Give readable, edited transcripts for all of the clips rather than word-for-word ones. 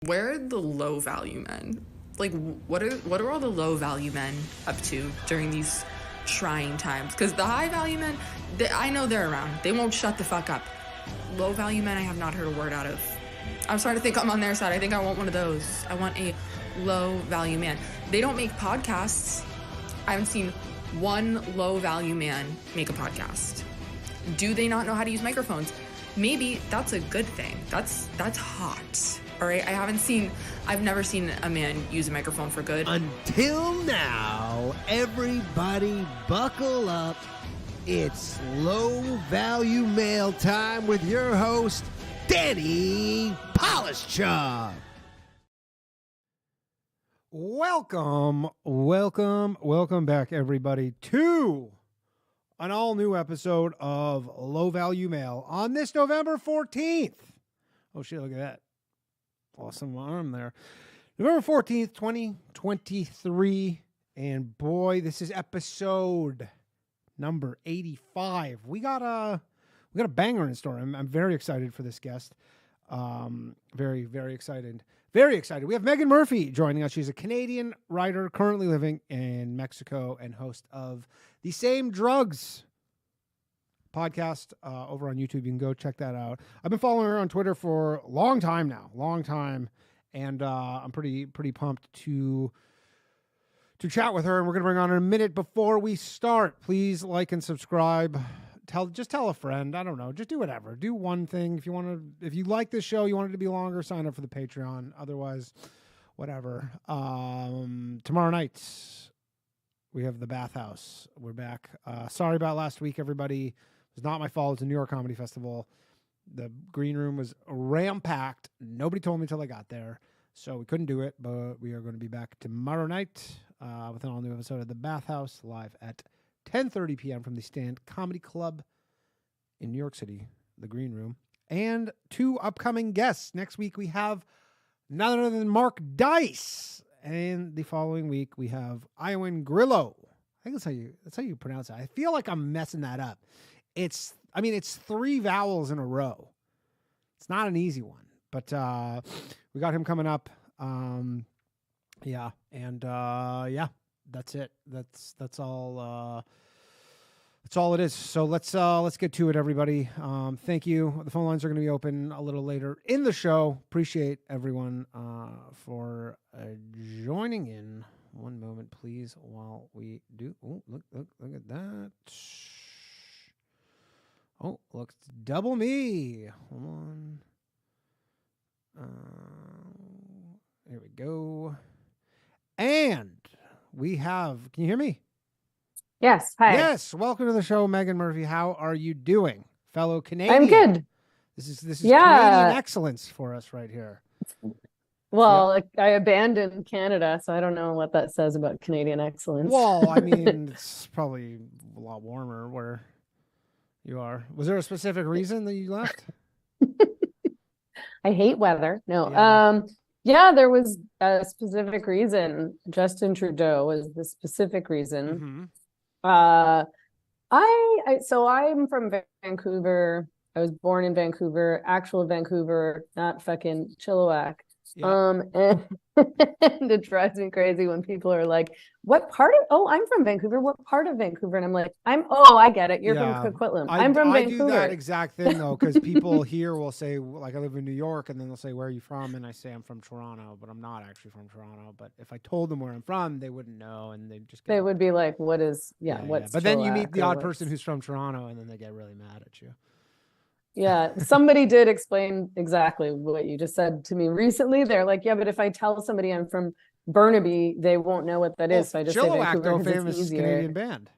Where are the low value men? Like, what are all the low value men up to during these trying times? Because the high value men, I know they're around. They won't shut the fuck up. Low value men, I have not heard a word out of. I'm starting to think I'm on their side. I think I want one of those. I want a low value man. They don't make podcasts. I haven't seen one low value man make a podcast. Do they not know how to use microphones? Maybe that's a good thing. That's hot. All right, I've never seen a man use a microphone for good. Until now, everybody buckle up. It's low value mail time with your host, Danny Polishchuk. Welcome back, everybody, to an all new episode of Low Value Mail on this November 14th. Oh shit, look at that. Awesome arm there. November 14th, 2023. And boy, this is episode number 85. We got a banger in store. I'm very excited for this guest. Very, very excited. Very excited. We have Meghan Murphy joining us. She's a Canadian writer currently living in Mexico and host of the Same Drugs podcast over on YouTube. You can go check that out. I've been following her on Twitter for a long time now. And I'm pretty pumped to chat with her. And we're going to bring on in a minute. Before we start, please like and subscribe. Just tell a friend. I don't know. Just do whatever. Do one thing. If you like this show, you want it to be longer, sign up for the Patreon. Otherwise, whatever. Tomorrow night, we have the Bathhouse. We're back. Sorry about last week, everybody. It was not my fault. It's a New York Comedy Festival. The green room was ram-packed. Nobody told me until I got there. So we couldn't do it, but we are going to be back tomorrow night with an all-new episode of the Bathhouse live at 10:30 p.m. from the Stand Comedy Club in New York City, the green room. And two upcoming guests. Next week we have none other than Mark Dice. And the following week we have Iwan Grillo. I think that's how you pronounce it. I feel like I'm messing that up. It's three vowels in a row. It's not an easy one, but we got him coming up. That's it. That's all. That's all it is. So let's get to it, everybody. Thank you. The phone lines are going to be open a little later in the show. Appreciate everyone for joining in. One moment, please, while we do. Oh, look at that. Oh, look, it's double me. Hold on. There we go. And we have, can you hear me? Yes. Hi. Yes. Welcome to the show, Meghan Murphy. How are you doing, fellow Canadian? I'm good. This is Canadian excellence for us right here. Well, I abandoned Canada, so I don't know what that says about Canadian excellence. Well, I mean, it's probably a lot warmer where you are. Was there a specific reason that you left? I hate weather. No. Yeah. There was a specific reason. Justin Trudeau was the specific reason. Mm-hmm. So I'm from Vancouver. I was born in Vancouver, actual Vancouver, not fucking Chilliwack. Yeah. And it drives me crazy when people are like, what part of, I'm from Vancouver. What part of Vancouver? And I'm like, I get it. You're from Coquitlam. I'm from Vancouver. I do that exact thing though, because people here will say, like, I live in New York, and then they'll say, where are you from? And I say, I'm from Toronto, but I'm not actually from Toronto. But if I told them where I'm from, they wouldn't know, and they would be like, what is, what's But then you meet the odd person who's from Toronto, and then they get really mad at you. Yeah, somebody did explain exactly what you just said to me recently. They're like, yeah, but if I tell somebody I'm from Burnaby, they won't know what that is. So I just say Vancouver, famous Canadian band.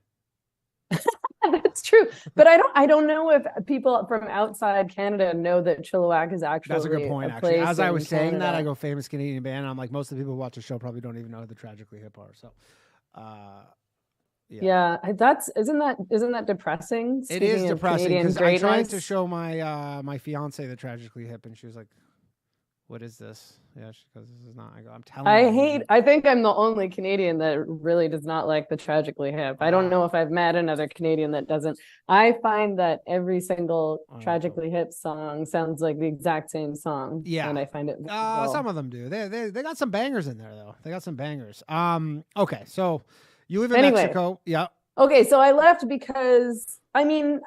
That's true, but I don't know if people from outside Canada know that Chilliwack is actually. That's a good point. Actually, as I was saying that, I go famous Canadian band. I'm like, most of the people who watch the show probably don't even know who the Tragically Hip are. So. Yeah, isn't that depressing? It is depressing because I'm trying to show my my fiance the Tragically Hip, and she was like, what is this? Yeah, she goes, this is not. I go, I'm telling you. I think I'm the only Canadian that really does not like the Tragically Hip. I don't know if I've met another Canadian that doesn't. I find that every single Tragically Hip song sounds like the exact same song. Yeah. And I find it some of them do. They got some bangers in there though. They got some bangers. Okay, so you live in Mexico. Yeah. Okay, so I left because Vancouver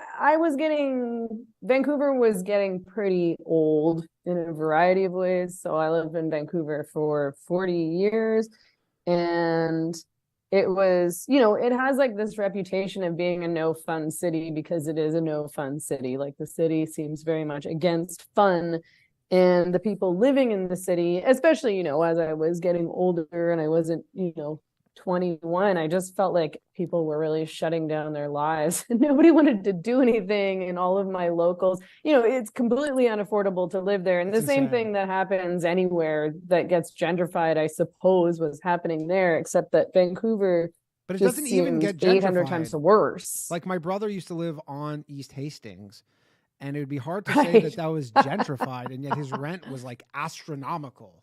was getting pretty old in a variety of ways. So I lived in Vancouver for 40 years, and it was, it has like this reputation of being a no fun city because it is a no fun city. Like the city seems very much against fun, and the people living in the city, especially, as I was getting older and I wasn't, 21, I just felt like people were really shutting down their lives and nobody wanted to do anything. And all of my locals, it's completely unaffordable to live there. And the same thing that happens anywhere that gets gentrified, I suppose, was happening there, except that Vancouver, but it doesn't even get gentrified. 800 times worse. Like my brother used to live on East Hastings, and it would be hard to say that was gentrified, and yet his rent was like astronomical.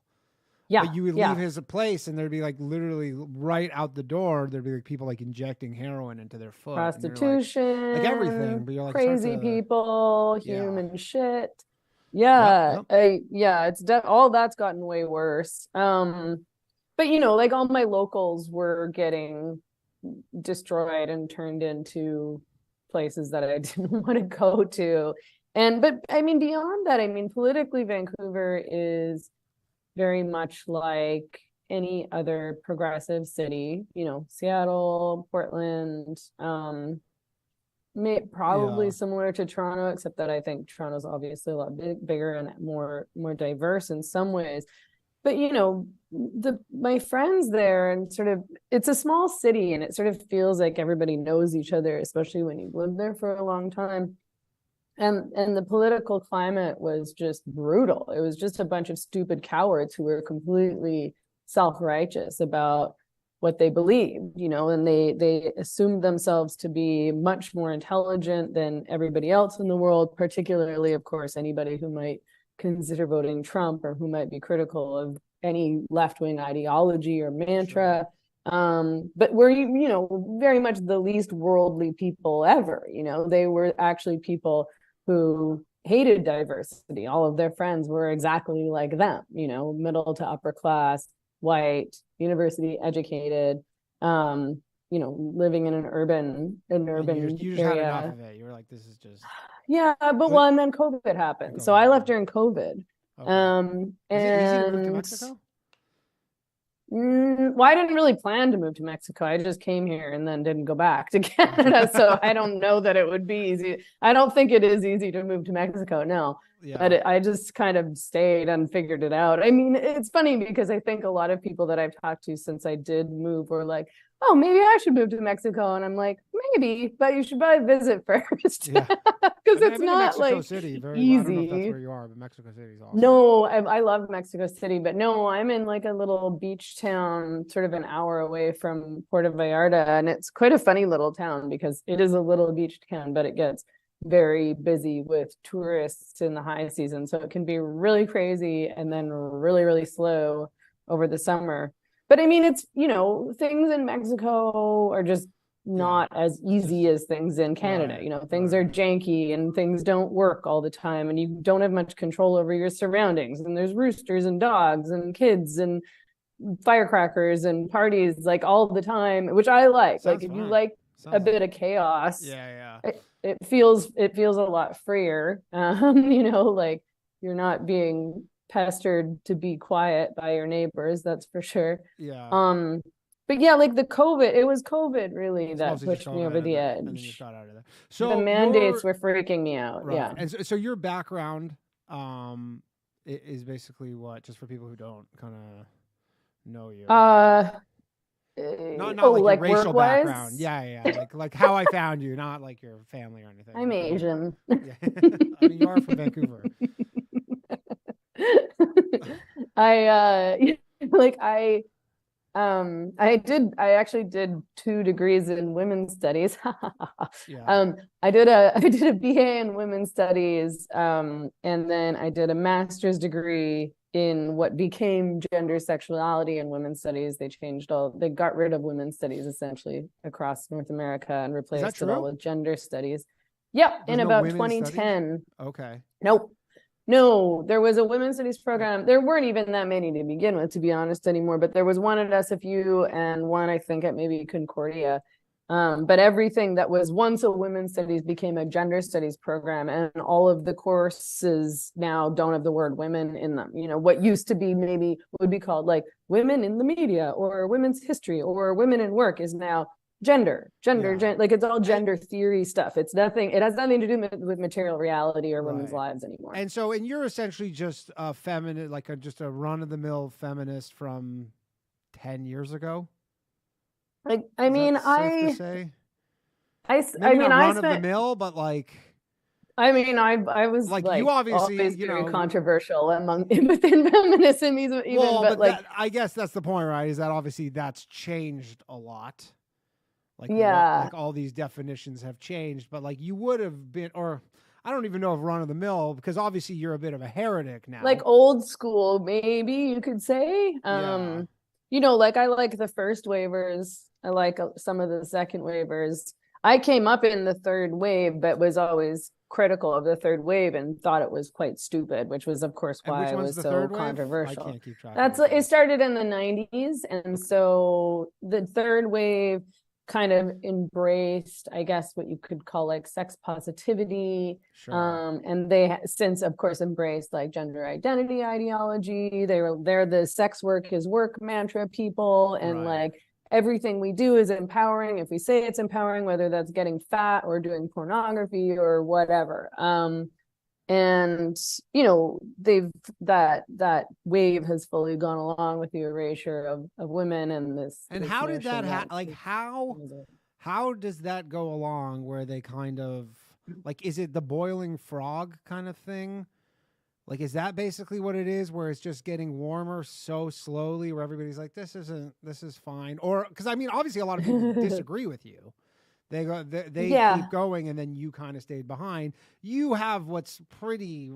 Yeah, but you would leave his place, and there'd be like literally right out the door, there'd be like people like injecting heroin into their foot, prostitution, like everything. But you're like crazy people, human shit. Yeah, it's all that's gotten way worse. But like all my locals were getting destroyed and turned into places that I didn't want to go to, but beyond that, politically, Vancouver is very much like any other progressive city, Seattle, Portland, probably similar to Toronto, except that I think Toronto's obviously a lot bigger and more diverse in some ways. But my friends there, and sort of, it's a small city, and it sort of feels like everybody knows each other, especially when you've lived there for a long time. And the political climate was just brutal. It was just a bunch of stupid cowards who were completely self-righteous about what they believed, and they assumed themselves to be much more intelligent than everybody else in the world, particularly, of course, anybody who might consider voting Trump or who might be critical of any left-wing ideology or mantra. Sure. But we're, very much the least worldly people ever. They were actually people who hated diversity. All of their friends were exactly like them, middle to upper class, white, university educated, living in an urban you just area. Had enough of it. You were like, this is just and then COVID happened. So I left during COVID. Okay. Is it easy to move to Mexico? Well, I didn't really plan to move to Mexico. I just came here and then didn't go back to Canada. So I don't know that it would be easy. I don't think it is easy to move to Mexico, no. Yeah. But I just kind of stayed and figured it out. It's funny because I think a lot of people that I've talked to since I did move were like, oh, maybe I should move to Mexico. And I'm like, maybe, but you should probably visit first. Yeah. Because it's not like City, easy. I don't know if that's where you are, but Mexico City is awesome. No, I love Mexico City, but no, I'm in like a little beach town, sort of an hour away from Puerto Vallarta. And it's quite a funny little town because it is a little beach town, but it gets very busy with tourists in the high season. So it can be really crazy and then really, really slow over the summer. But it's, things in Mexico are just not as easy as things in Canada. Right. Things are janky and things don't work all the time, and you don't have much control over your surroundings. And there's roosters and dogs and kids and firecrackers and parties like all the time, which I like. Sounds like if fun. You like a bit of chaos, it feels a lot freer. Like you're not being pestered to be quiet by your neighbors, that's for sure. But like it was COVID really that pushed me over the edge. And then you shot out of there. So the mandates were freaking me out. Right. Yeah. And so your background is basically what, just for people who don't kind of know you? Not like your racial background. Yeah. Like how I found you, not like your family or anything. I'm Asian. Yeah. You are from Vancouver. I actually did 2 degrees in women's studies. I did a BA in women's studies, and then I did a master's degree in what became gender sexuality and women's studies. They got rid of women's studies essentially across North America and replaced it all with gender studies. Yep, in about 2010. Okay. Nope. No, there was a women's studies program. There weren't even that many to begin with, to be honest, anymore. But there was one at SFU and one, I think, at maybe Concordia. But everything that was once a women's studies became a gender studies program, and all of the courses now don't have the word women in them. You know, what used to be maybe would be called like women in the media or women's history or women in work is now gender, like it's all gender theory stuff. It has nothing to do with material reality or women's lives anymore. And so, and you're essentially just a feminist, like just a run-of-the-mill feminist from 10 years ago. Like, I mean, I run of the mill, but like, I mean, I was like you obviously, very controversial within feminism, even. Well, but like, I guess that's the point, right? Is that obviously that's changed a lot. Like, like all these definitions have changed, but like you would have been, or I don't even know if run of the mill, because obviously you're a bit of a heretic now. Like old school, maybe you could say. You know, like I like the first waivers. I like some of the second waivers. I came up in the third wave, but was always critical of the third wave and thought it was quite stupid, which was, of course, why it was so controversial. I can't keep track. It started in the 90s. And so the third wave kind of embraced, I guess, what you could call like sex positivity. Sure. And they since, of course, embraced like gender identity ideology. They're the sex work is work mantra people, and like everything we do is empowering. If we say it's empowering, whether that's getting fat or doing pornography or whatever. And you know, that wave has fully gone along with the erasure of women and this. And how did that how does that go along where they kind of like, is it the boiling frog kind of thing? Like, is that basically what it is, where it's just getting warmer so slowly, where everybody's like, this is fine? Or, because I mean, obviously a lot of people disagree with you. They keep going, and then you kind of stayed behind. You have what's pretty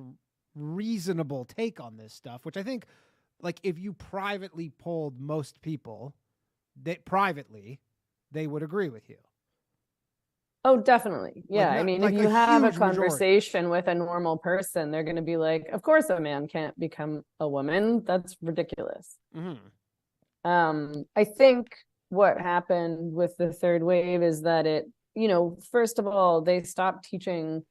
reasonable take on this stuff, which I think, like, if you privately polled most people, they would agree with you. Oh, definitely. Yeah. Like, I mean, like if you have a conversation with a normal person, they're going to be like, of course a man can't become a woman. That's ridiculous. Mm-hmm. I think what happened with the third wave is that it, you know, first of all, they stopped teaching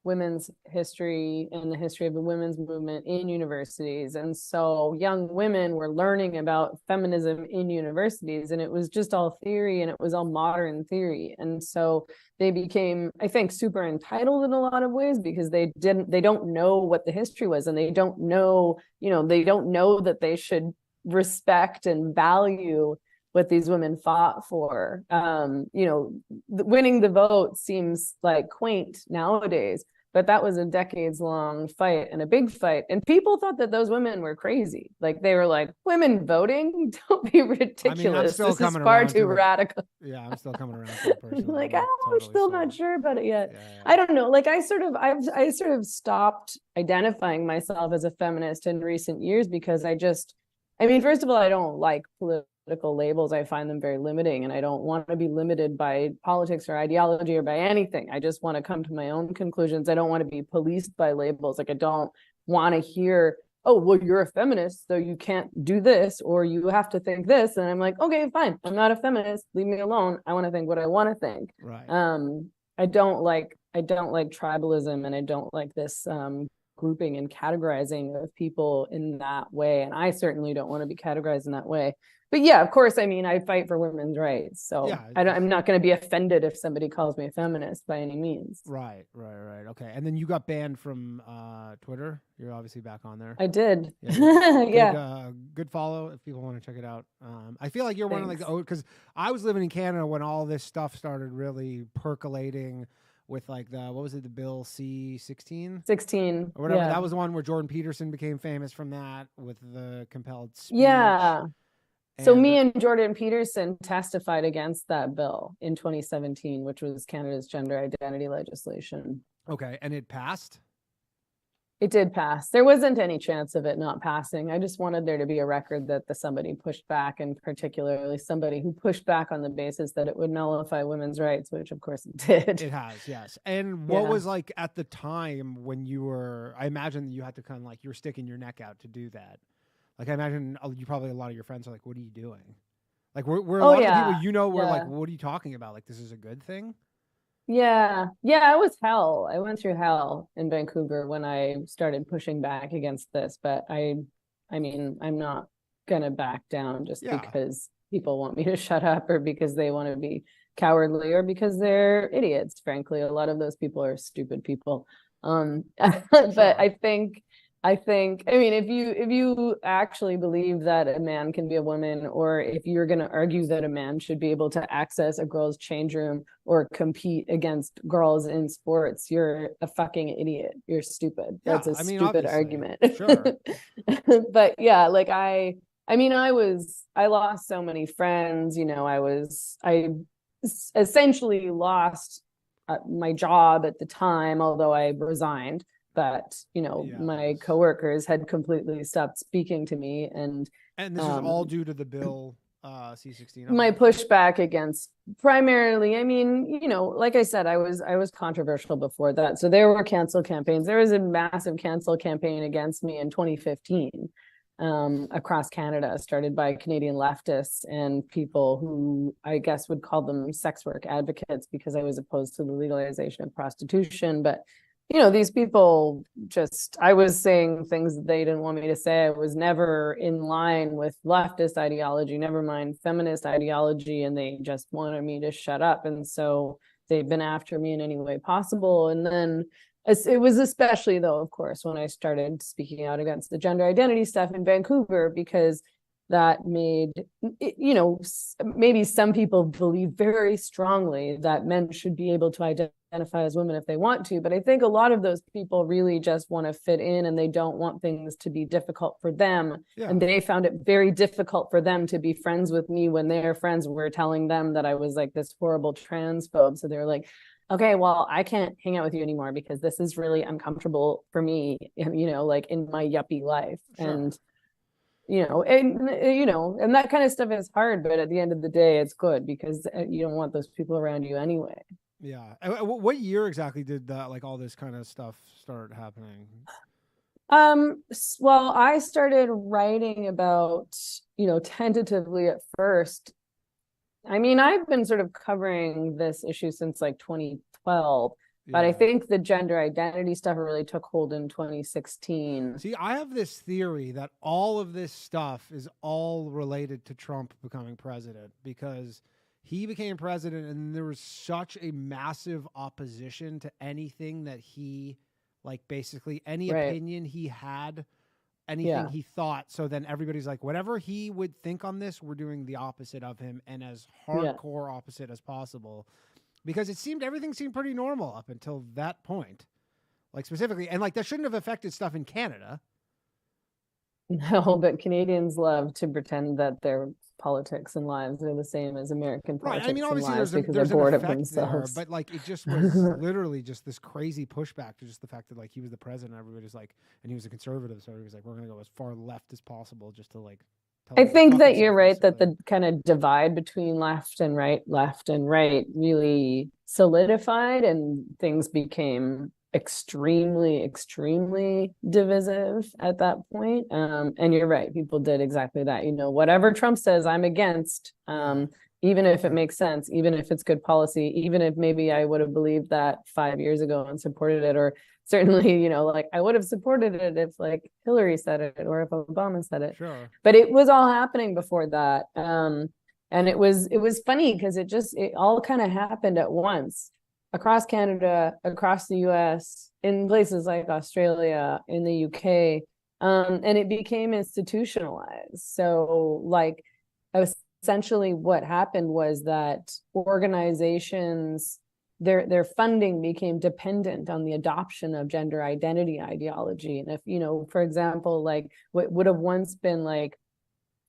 women's history and the history of the women's movement in universities. And so young women were learning about feminism in universities, and it was just all theory, and it was all modern theory. And so they became, I think, super entitled in a lot of ways, because they don't know what the history was, and they don't know, you know, they don't know that they should respect and value what these women fought for. You know, winning the vote seems like quaint nowadays, but that was a decades-long fight, and a big fight. And people thought that those women were crazy. Like, they were like, women voting? Don't be ridiculous. This is far too radical. Yeah, I'm still coming around to it personally. Like, I'm still not sure about it yet. Yeah. I don't know. Like, I sort of stopped identifying myself as a feminist in recent years, because I mean, first of all, I don't like political labels. I find them very limiting, and I don't want to be limited by politics or ideology or by anything. I just want to come to my own conclusions. I don't want to be policed by labels. Like, I don't want to hear, oh, well, you're a feminist, so you can't do this, or you have to think this. And I'm like, okay, fine. I'm not a feminist. Leave me alone. I want to think what I want to think. Right. I don't like tribalism, and I don't like this grouping and categorizing of people in that way. And I certainly don't want to be categorized in that way. But yeah, of course, I mean, I fight for women's rights. So yeah, I'm not going to be offended if somebody calls me a feminist by any means. Right. Okay. And then you got banned from Twitter. You're obviously back on there. I did. Yeah. Good follow if people want to check it out. I feel like you're one of like the because I was living in Canada when all this stuff started really percolating with like the bill C-16? 16. Or whatever. Yeah. That was the one where Jordan Peterson became famous from that with the compelled speech. Yeah. So me and Jordan Peterson testified against that bill in 2017, which was Canada's gender identity legislation. Okay, and it passed? It did pass. There wasn't any chance of it not passing. I just wanted there to be a record that somebody pushed back, and particularly somebody who pushed back on the basis that it would nullify women's rights, which of course it did. It has, yes. And what was like at the time when you were, I imagine you had to kind of like, you were sticking your neck out to do that. Like I imagine you probably, a lot of your friends are like, what are you doing? Like we're a lot of the people, you know, we're like, what are you talking about? Like, this is a good thing? Yeah. Yeah, it was hell. I went through hell in Vancouver when I started pushing back against this, but I mean, I'm not gonna back down just because people want me to shut up, or because they want to be cowardly, or because they're idiots. Frankly, a lot of those people are stupid people. But I mean, if you actually believe that a man can be a woman, or if you're going to argue that a man should be able to access a girl's change room or compete against girls in sports, you're a fucking idiot. You're stupid. That's a stupid argument. Sure. But yeah, like I lost so many friends, you know. I essentially lost my job at the time, although I resigned. But, you know, my coworkers had completely stopped speaking to me. And this is all due to the bill C-16. My pushback against, primarily, I mean, you know, like I said, I was controversial before that. So there were cancel campaigns. There was a massive cancel campaign against me in 2015 across Canada, started by Canadian leftists and people who I guess would call them sex work advocates, because I was opposed to the legalization of prostitution. But you know, these people I was saying things that they didn't want me to say. I was never in line with leftist ideology, never mind feminist ideology, and they just wanted me to shut up. And so they've been after me in any way possible. And then it was especially, though, of course, when I started speaking out against the gender identity stuff in Vancouver, because that made, you know, maybe some people believe very strongly that men should be able to identify as women if they want to. But I think a lot of those people really just want to fit in, and they don't want things to be difficult for them. Yeah. And they found it very difficult for them to be friends with me when their friends were telling them that I was like this horrible transphobe. So they were like, okay, well, I can't hang out with you anymore because this is really uncomfortable for me, you know, like in my yuppie life. Sure. And and that kind of stuff is hard, but at the end of the day, it's good because you don't want those people around you anyway. Yeah. What year exactly did that, like all this kind of stuff start happening? Well, I started writing about, you know, tentatively at first. I mean, I've been sort of covering this issue since like 2012. But I think the gender identity stuff really took hold in 2016. See, I have this theory that all of this stuff is all related to Trump becoming president, because he became president and there was such a massive opposition to anything that he, like basically any opinion he had, anything he thought. So then everybody's like, whatever he would think on this, we're doing the opposite of him, and as hardcore opposite as possible. Because everything seemed pretty normal up until that point, like specifically, and like that shouldn't have affected stuff in Canada. No, but Canadians love to pretend that their politics and lives are the same as American politics. Right. I mean, obviously and lives because they're bored of themselves. There, but like it just was literally just this crazy pushback to just the fact that like he was the president, everybody's like, and he was a conservative, so he was like, we're going to go as far left as possible just to like. I think that you're right that the kind of divide between left and right really solidified, and things became extremely, extremely divisive at that point. And you're right, people did exactly that. You know, whatever Trump says, I'm against, even if it makes sense, even if it's good policy, even if maybe I would have believed that 5 years ago and supported it, or certainly, you know, like I would have supported it if like Hillary said it or if Obama said it. Sure. But it was all happening before that. And it was funny because it all kind of happened at once across Canada, across the US, in places like Australia, in the UK. And it became institutionalized. So like essentially what happened was that organizations, their funding became dependent on the adoption of gender identity ideology. And if, you know, for example, like what would have once been like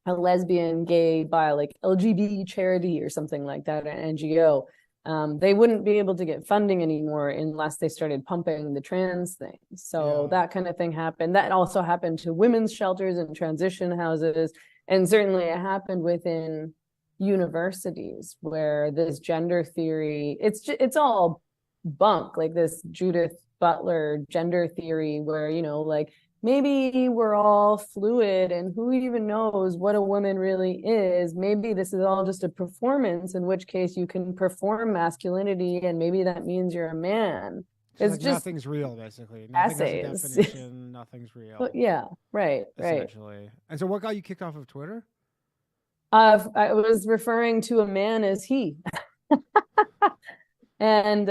a lesbian, gay, bi, like LGBT charity or something like that, an NGO, They wouldn't be able to get funding anymore unless they started pumping the trans thing. So that kind of thing happened. That also happened to women's shelters and transition houses. And certainly it happened within universities where this gender theory, it's all bunk, like this Judith Butler gender theory where, you know, like maybe we're all fluid and who even knows what a woman really is. Maybe this is all just a performance, in which case you can perform masculinity and maybe that means you're a man. It's like just nothing's real, basically. Nothing has a definition, nothing's real. Well, yeah, right. Essentially. And so what got you kicked off of Twitter? I was referring to a man as he. And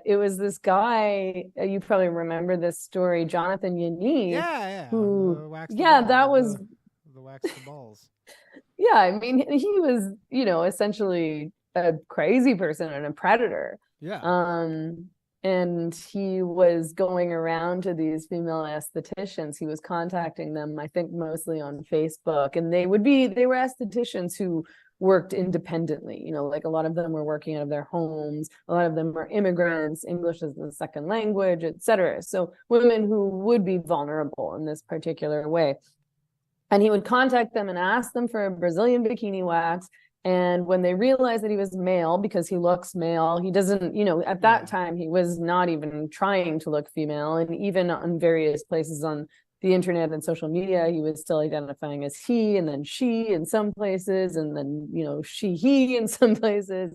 it was this guy, you probably remember this story, Jonathan Yaniv. Yeah. Who, that was the wax the balls. Yeah, I mean, he was, you know, essentially a crazy person and a predator. Yeah. And he was going around to these female estheticians. He was contacting them, I think, mostly on Facebook. And they were estheticians who worked independently. You know, like a lot of them were working out of their homes. A lot of them were immigrants, English as a second language, etc. So women who would be vulnerable in this particular way. And he would contact them and ask them for a Brazilian bikini wax. And when they realized that he was male, because he looks male, he doesn't, you know, at that time, he was not even trying to look female. And even on various places on the internet and social media, he was still identifying as he, and then she in some places, and then, you know, she, he in some places.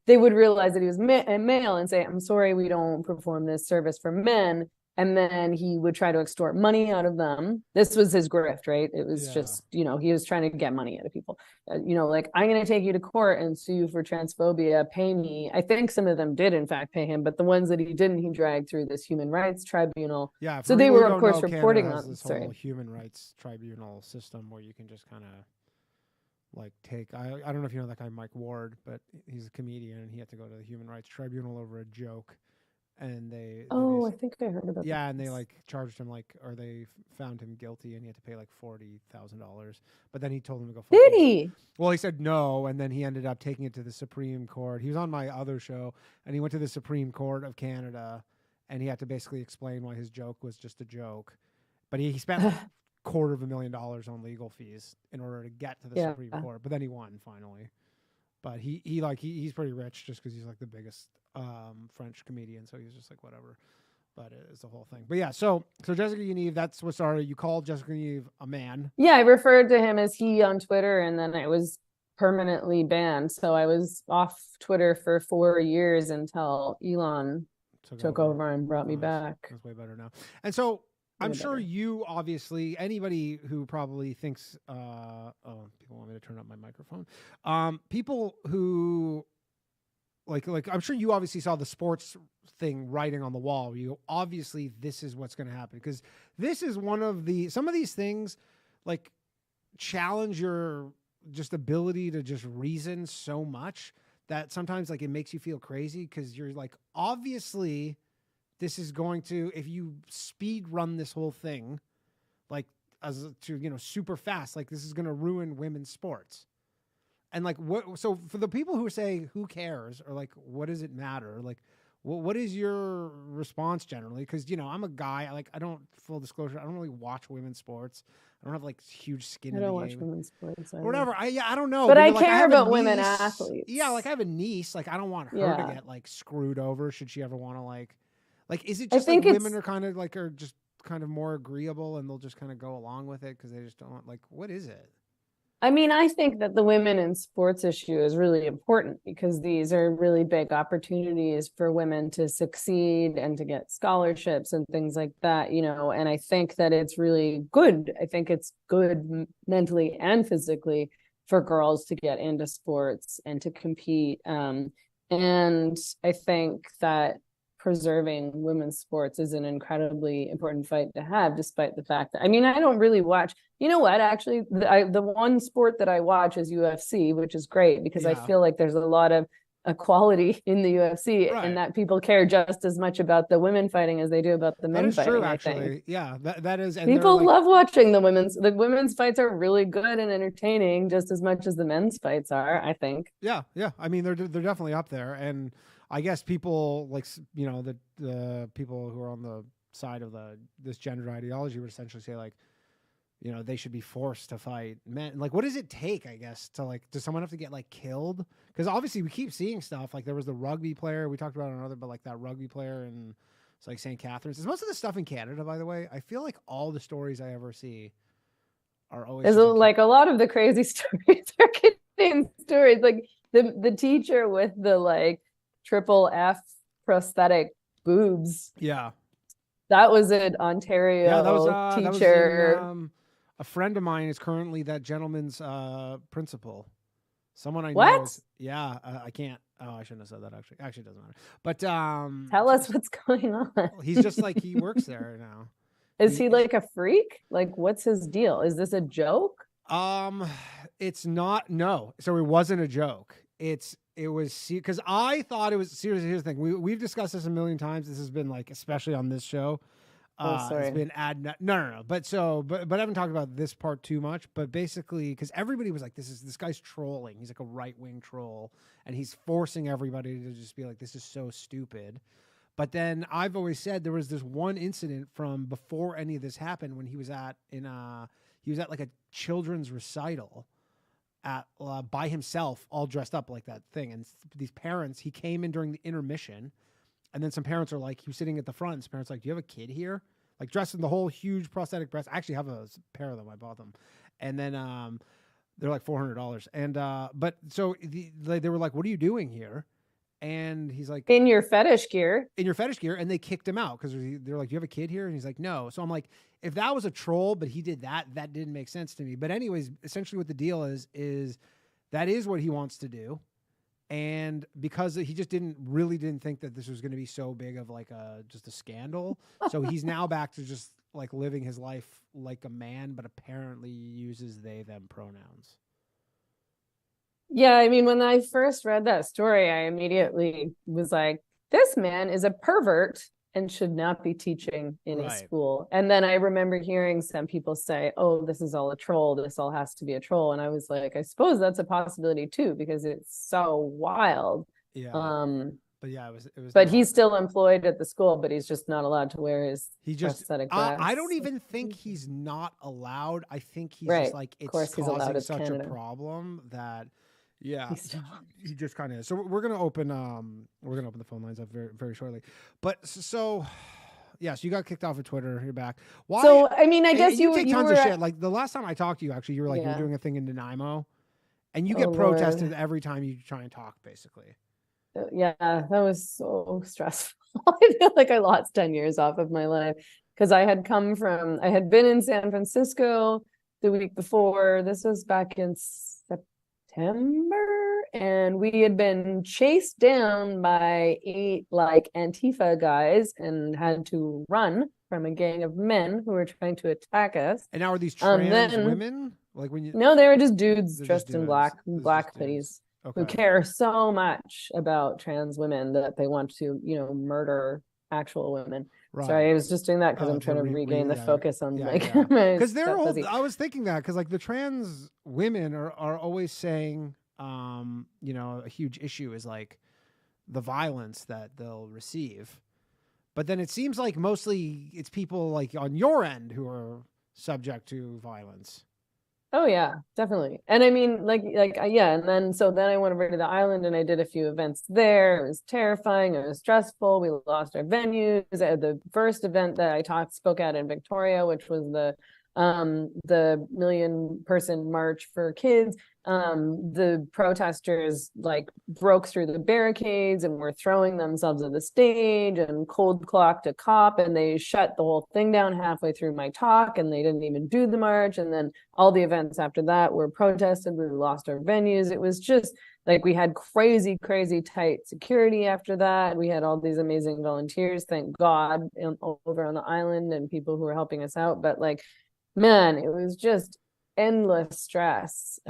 They would realize that he was male and say, I'm sorry, we don't perform this service for men. And then he would try to extort money out of them. This was his grift, right? It was just, you know, he was trying to get money out of people. You know, like, I'm going to take you to court and sue you for transphobia, pay me. I think some of them did, in fact, pay him, but the ones that he didn't, he dragged through this human rights tribunal. Yeah. So they were, of course, reporting on this whole human rights tribunal system where you can just kind of like take, I don't know if you know that guy, Mike Ward, but he's a comedian and he had to go to the human rights tribunal over a joke. And I think I heard about that. Yeah, and they like charged him or they found him guilty, and he had to pay like $40,000. But then he told them to go. Did he? Well, he said no, and then he ended up taking it to the Supreme Court. He was on my other show, and he went to the Supreme Court of Canada, and he had to basically explain why his joke was just a joke. But he spent like $250,000 on legal fees in order to get to the Supreme Court. But then he won finally. But he's pretty rich just because he's like the biggest French comedian, so he's just like whatever. But it's the whole thing. But yeah, so Jessica Yaniv, that's what started. You called Jessica Yaniv a man. Yeah, I referred to him as he on Twitter, and then I was permanently banned. So I was off Twitter for 4 years until Elon took over and brought me back. That's way better now. And so I'm sure you obviously, anybody who probably thinks, people want me to turn up my microphone. People who like, I'm sure you obviously saw the sports thing writing on the wall. You go, obviously this is what's going to happen, because this is some of these things like challenge your just ability to just reason so much that sometimes like it makes you feel crazy, because you're like, obviously this is going to, if you speed run this whole thing, like super fast, like this is going to ruin women's sports. And like, so for the people who say, who cares? Or like, what does it matter? Like, what is your response generally? Cause I'm a guy, full disclosure, I don't really watch women's sports. I don't have like huge skin in the game. I don't watch women's sports. Or whatever. I don't know. But I care about women athletes. Yeah. Like I have a niece, like I don't want her to get like screwed over. Should she ever want to like, is it just like women are kind of like, are just kind of more agreeable and they'll just kind of go along with it because they just don't like, what is it? I mean, I think that the women in sports issue is really important because these are really big opportunities for women to succeed and to get scholarships and things like that, and I think that it's really good. I think it's good mentally and physically for girls to get into sports and to compete. And I think that preserving women's sports is an incredibly important fight to have, despite the fact that, I don't really watch, actually, the one sport that I watch is UFC, which is great because I feel like there's a lot of equality in the UFC, Right. and that people care just as much about the women fighting as they do about the men That is fighting. true, I actually. think. Yeah, that is. And People like, love watching the women's fights are really good and entertaining just as much as the men's fights are, I think. yeah. I mean, they're definitely up there, and I guess people like, you know, the people who are on the side of this gender ideology would essentially say, like, you know, they should be forced to fight men. Like, what does it take, I guess, to, like, does someone have to get, like, killed? Because obviously we keep seeing stuff. Like, there was the rugby player we talked about another, but like that rugby player in, it's like St. Catharines. Is most of the stuff in Canada, by the way? I feel like all the stories I ever see are always Is like a lot of the crazy stories are Canadian stories. Like the teacher with the like triple F prosthetic boobs. Yeah. That was an Ontario Yeah, that was teacher. That was in, a friend of mine is currently that gentleman's principal. Someone I know. What? Yeah, I can't. Oh, I shouldn't have said that. Actually, it doesn't matter. But Tell us what's going on. he's just like, he works there now. Is he like a freak? Like, what's his deal? Is this a joke? It's not. No. So it wasn't a joke. It was, because I thought it was serious. Here's the thing. We've discussed this a million times. This has been like, especially on this show. Sorry. It's been no. But I haven't talked about this part too much. But basically, because everybody was like, this guy's trolling. He's like a right-wing troll, and he's forcing everybody to just be like, this is so stupid. But then I've always said there was this one incident from before any of this happened when he was at like a children's recital at by himself, all dressed up like that thing. And these parents, he came in during the intermission, and then some parents are like, he was sitting at the front, and his parents are like, do you have a kid here? Like, dressed in the whole huge prosthetic breast. I actually have a pair of them. I bought them. And then they're like $400. And but so they were like, what are you doing here? And he's like, in your fetish gear. And they kicked him out because they're like, do you have a kid here? And he's like, no. So I'm like, if that was a troll, but he did that didn't make sense to me. But anyways, essentially what the deal is that is what he wants to do. And because he just didn't think that this was going to be so big of like just a scandal. So he's now back to just like living his life like a man, but apparently uses they, them pronouns. Yeah, I mean, when I first read that story, I immediately was like, this man is a pervert and should not be teaching in a school. And then I remember hearing some people say, oh, this is all a troll. This all has to be a troll. And I was like, I suppose that's a possibility too, because it's so wild. Yeah. But yeah, it was. But he's still employed at the school, but he's just not allowed to wear his prosthetic breast. I don't even think he's not allowed. I think he's just like, it's causing such Canada. A problem that. Yeah, he just kind of is. So we're gonna open the phone lines up very, very shortly. But so you got kicked off of Twitter. You're back. Why? So I mean, I guess you take tons of shit. Like the last time I talked to you, actually, you were like you were doing a thing in Nanaimo, and you get protested every time you try and talk, basically. Yeah, that was so stressful. I feel like I lost 10 years off of my life because I had been in San Francisco the week before. This was back in September, and we had been chased down by 8 like Antifa guys and had to run from a gang of men who were trying to attack us. And now are these trans women? Like when you? No, they were just dudes dressed in black hoodies. Okay. Who care so much about trans women that they want to, murder actual women. Right. Sorry, I was just doing that because I'm trying to regain the focus on because I was thinking that because like the trans women are always saying, a huge issue is like the violence that they'll receive, but then it seems like mostly it's people like on your end who are subject to violence. Oh yeah, definitely. And I mean, yeah. And then I went over to the island and I did a few events there. It was terrifying. It was stressful. We lost our venues. The first event that I spoke at in Victoria, which was the 1,000,000-person march for kids. The protesters like broke through the barricades and were throwing themselves at the stage and cold clocked a cop, and they shut the whole thing down halfway through my talk, and they didn't even do the march. And then all the events after that were protested. We lost our venues. It was just like we had crazy tight security after that. We had all these amazing volunteers, thank God, over on the island, and people who were helping us out. But like, man, it was just endless stress.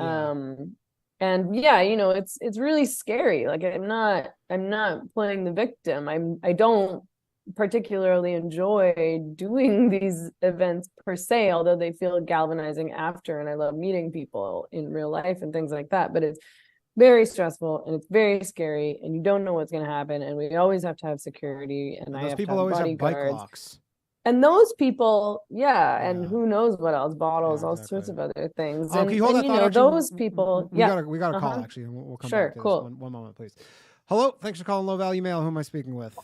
And yeah, it's really scary. Like I'm not playing the victim. I don't particularly enjoy doing these events per se, although they feel galvanizing after, and I love meeting people in real life and things like that. But it's very stressful and it's very scary, and you don't know what's going to happen. And we always have to have security, and I those have people to have always have bike bodyguards. locks. And those people, and who knows what else, bottles, Yeah, all sorts of other things. Can you hold that thought? Those people, we got a call actually, and we'll come back to cool. this. One moment, please. Hello, thanks for calling Low Value Mail. Who am I speaking with?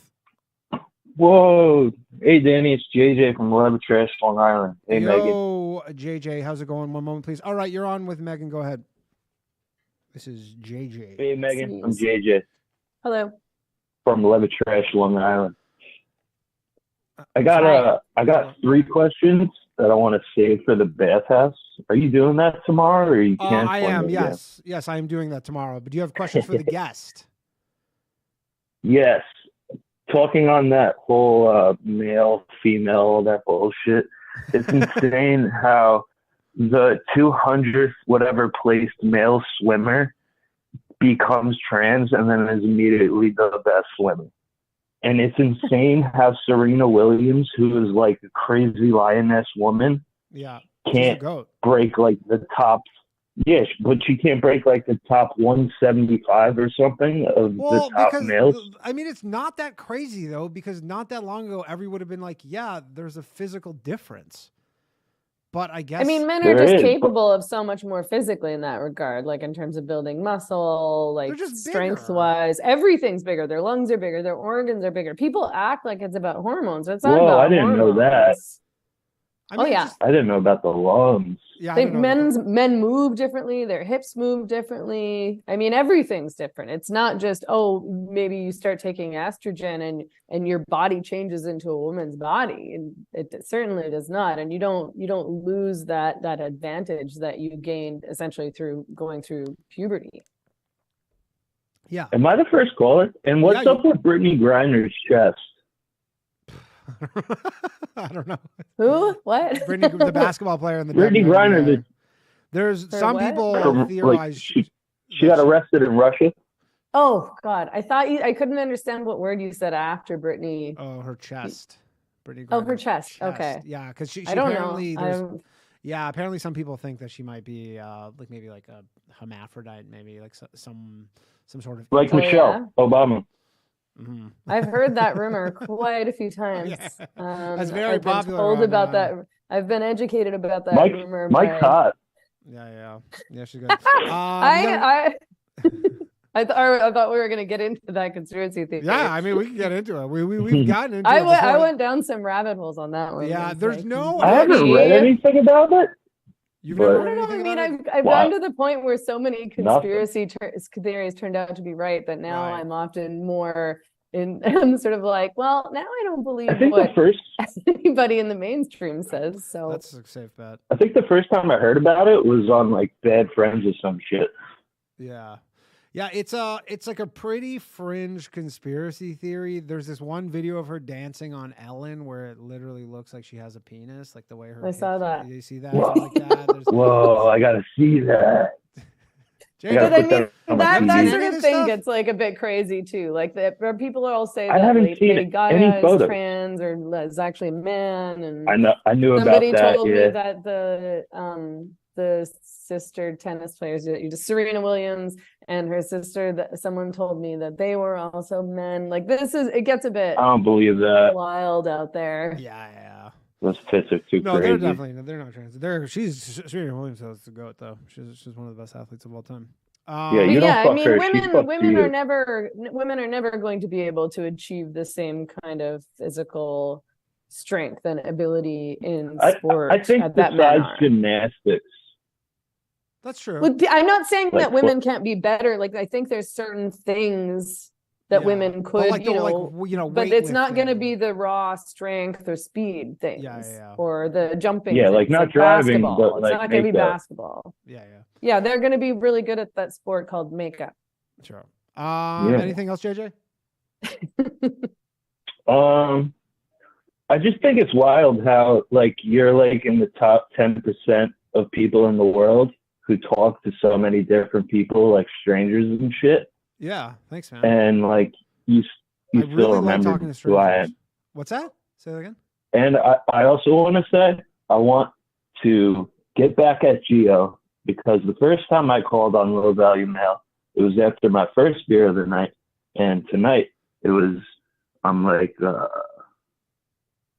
Whoa. Hey, Danny, it's JJ from Eleventh, Long Island. Hey, Megan. Yo, JJ, how's it going? One moment, please. All right, you're on with Megan. Go ahead. This is JJ. Hey, Megan, I'm JJ. Hello. From Eleventh, Long Island. I got 3 questions that I want to save for the bathhouse. Are you doing that tomorrow, or you can't? I am. Yes, I am doing that tomorrow. But do you have questions for the guest? Yes. Talking on that whole male, female, that bullshit. It's insane how the 200th whatever placed male swimmer becomes trans and then is immediately the best swimmer. And it's insane how Serena Williams, who is like a crazy lioness woman, can't break like the top. Yes, but she can't break like the top 175 or something of the top males. I mean, it's not that crazy though, because not that long ago, everyone would have been like, yeah, there's a physical difference. But I guess men are just capable of so much more physically in that regard, like in terms of building muscle, like strength wise, everything's bigger. Their lungs are bigger, their organs are bigger. People act like it's about hormones. It's not about I didn't know that. I didn't know about the lungs. Yeah, men move differently, their hips move differently. I mean, everything's different. It's not just, maybe you start taking estrogen and your body changes into a woman's body. And it certainly does not. And you don't lose that advantage that you gained essentially through going through puberty. Yeah. Am I the first caller? And what's up with Britney Griner's chest? I don't know. Who? What? Britney, the basketball player in the Britney Griner. There's some people theorize she got arrested in Russia. Oh God, I couldn't understand what word you said after Britney. Oh, her chest. Britney Griner. Oh, her chest. Okay. Yeah, because she I don't apparently know. Yeah, apparently some people think that she might be like maybe like a hermaphrodite, maybe like some sort of like Michelle Obama. Mm-hmm. I've heard that rumor quite a few times. That's very popular. I've been told about that. I've been educated about that rumor. Mike's hot. Yeah, she's good. I thought we were going to get into that conspiracy theory. Yeah, I mean, we can get into it. We've gotten into it. I went down some rabbit holes on that one. Yeah, there's no. I haven't read anything about it. You've never read I anything mean, about it? I've gotten to the point where so many conspiracy theories turned out to be right that now I'm often more I'm sort of like, well, now I don't believe what anybody in the mainstream says. So that's a safe bet. I think the first time I heard about it was on like Bad Friends or some shit. Yeah. Yeah, it's like a pretty fringe conspiracy theory. There's this one video of her dancing on Ellen where it literally looks like she has a penis, like the way her. I saw that. You see that? Like that? Whoa, I gotta see that. But I mean, that sort of thing gets like a bit crazy too. Like people all say that Lady Gaga is trans or is actually a man, and I knew about that. Somebody told me that the sister tennis players, Serena Williams and her sister, someone told me that they were also men. Like it gets a bit. I don't believe that. Wild out there. Yeah. Those tits are too crazy. No, they're not trans. Serena Williams is the GOAT though. She's one of the best athletes of all time. Women are never going to be able to achieve the same kind of physical strength and ability in sport. I think besides gymnastics. That's true. I'm not saying that women can't be better. Like I think there's certain things that women could, but it's not going to be the raw strength or speed things, or the jumping. Yeah, like not driving, but it's not going to be basketball. Yeah, they're going to be really good at that sport called makeup. Sure. Anything else, JJ? I just think it's wild how like you're like in the top 10% of people in the world, who talk to so many different people, like strangers and shit. Yeah, thanks, man. And like you I still really like remember talking to who I strangers. am. What's that? Say that again. And I also want to say I want to get back at Gio, because the first time I called on Low Value Mail, it was after my first beer of the night, and tonight I'm like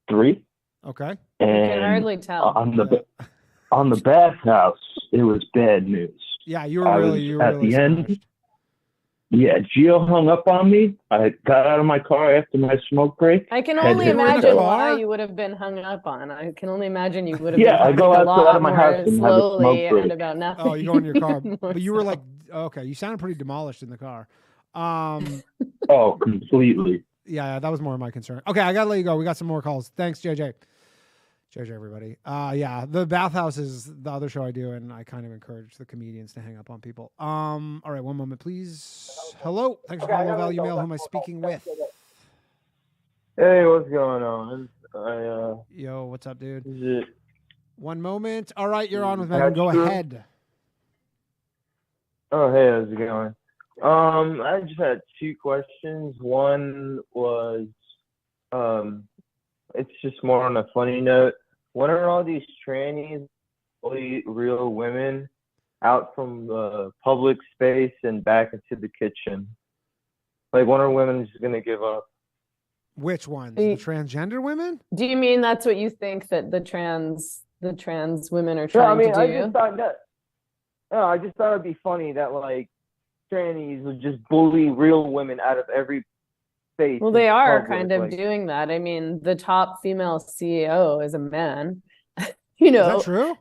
3. Okay. You And can hardly tell. on the bathhouse, it was bad news. Yeah, you were really end. smashed. Yeah, Gio hung up on me. I got out of my car after my smoke break. I can only You were in the imagine car? why you would have been hung up on. I can only imagine you would have Yeah, I been go talking a outside lot of my more house and have a slowly smoke break. and about nothing. Oh, you go in your car, More but you were so. like, okay, you sounded pretty demolished in the car. Oh, completely. Yeah, that was more of my concern. Okay, I gotta let you go. We got some more calls. Thanks, JJ, everybody. Yeah, the bathhouse is the other show I do, and I kind of encourage the comedians to hang up on people. All right, one moment, please. Hello, thanks for calling Low Value Mail. Who am I speaking with? Hey, what's going on? Yo, what's up, dude? Is it? One moment. All right, you're on with Megan. Go ahead. Oh, hey, how's it going? I just had 2 questions. One was, it's just more on a funny note. When are all these trannies, fully real women, out from the public space and back into the kitchen? Like, when are women just gonna give up? Which ones? The transgender women? Do you mean that's what you think that the trans women are No, trying I mean, to I do? just thought that. No, I just thought it'd be funny that like trannies would just bully real women out of every space. Well, they in are public, kind of like, doing that. I mean, the top female CEO is a man. You Is know, that true?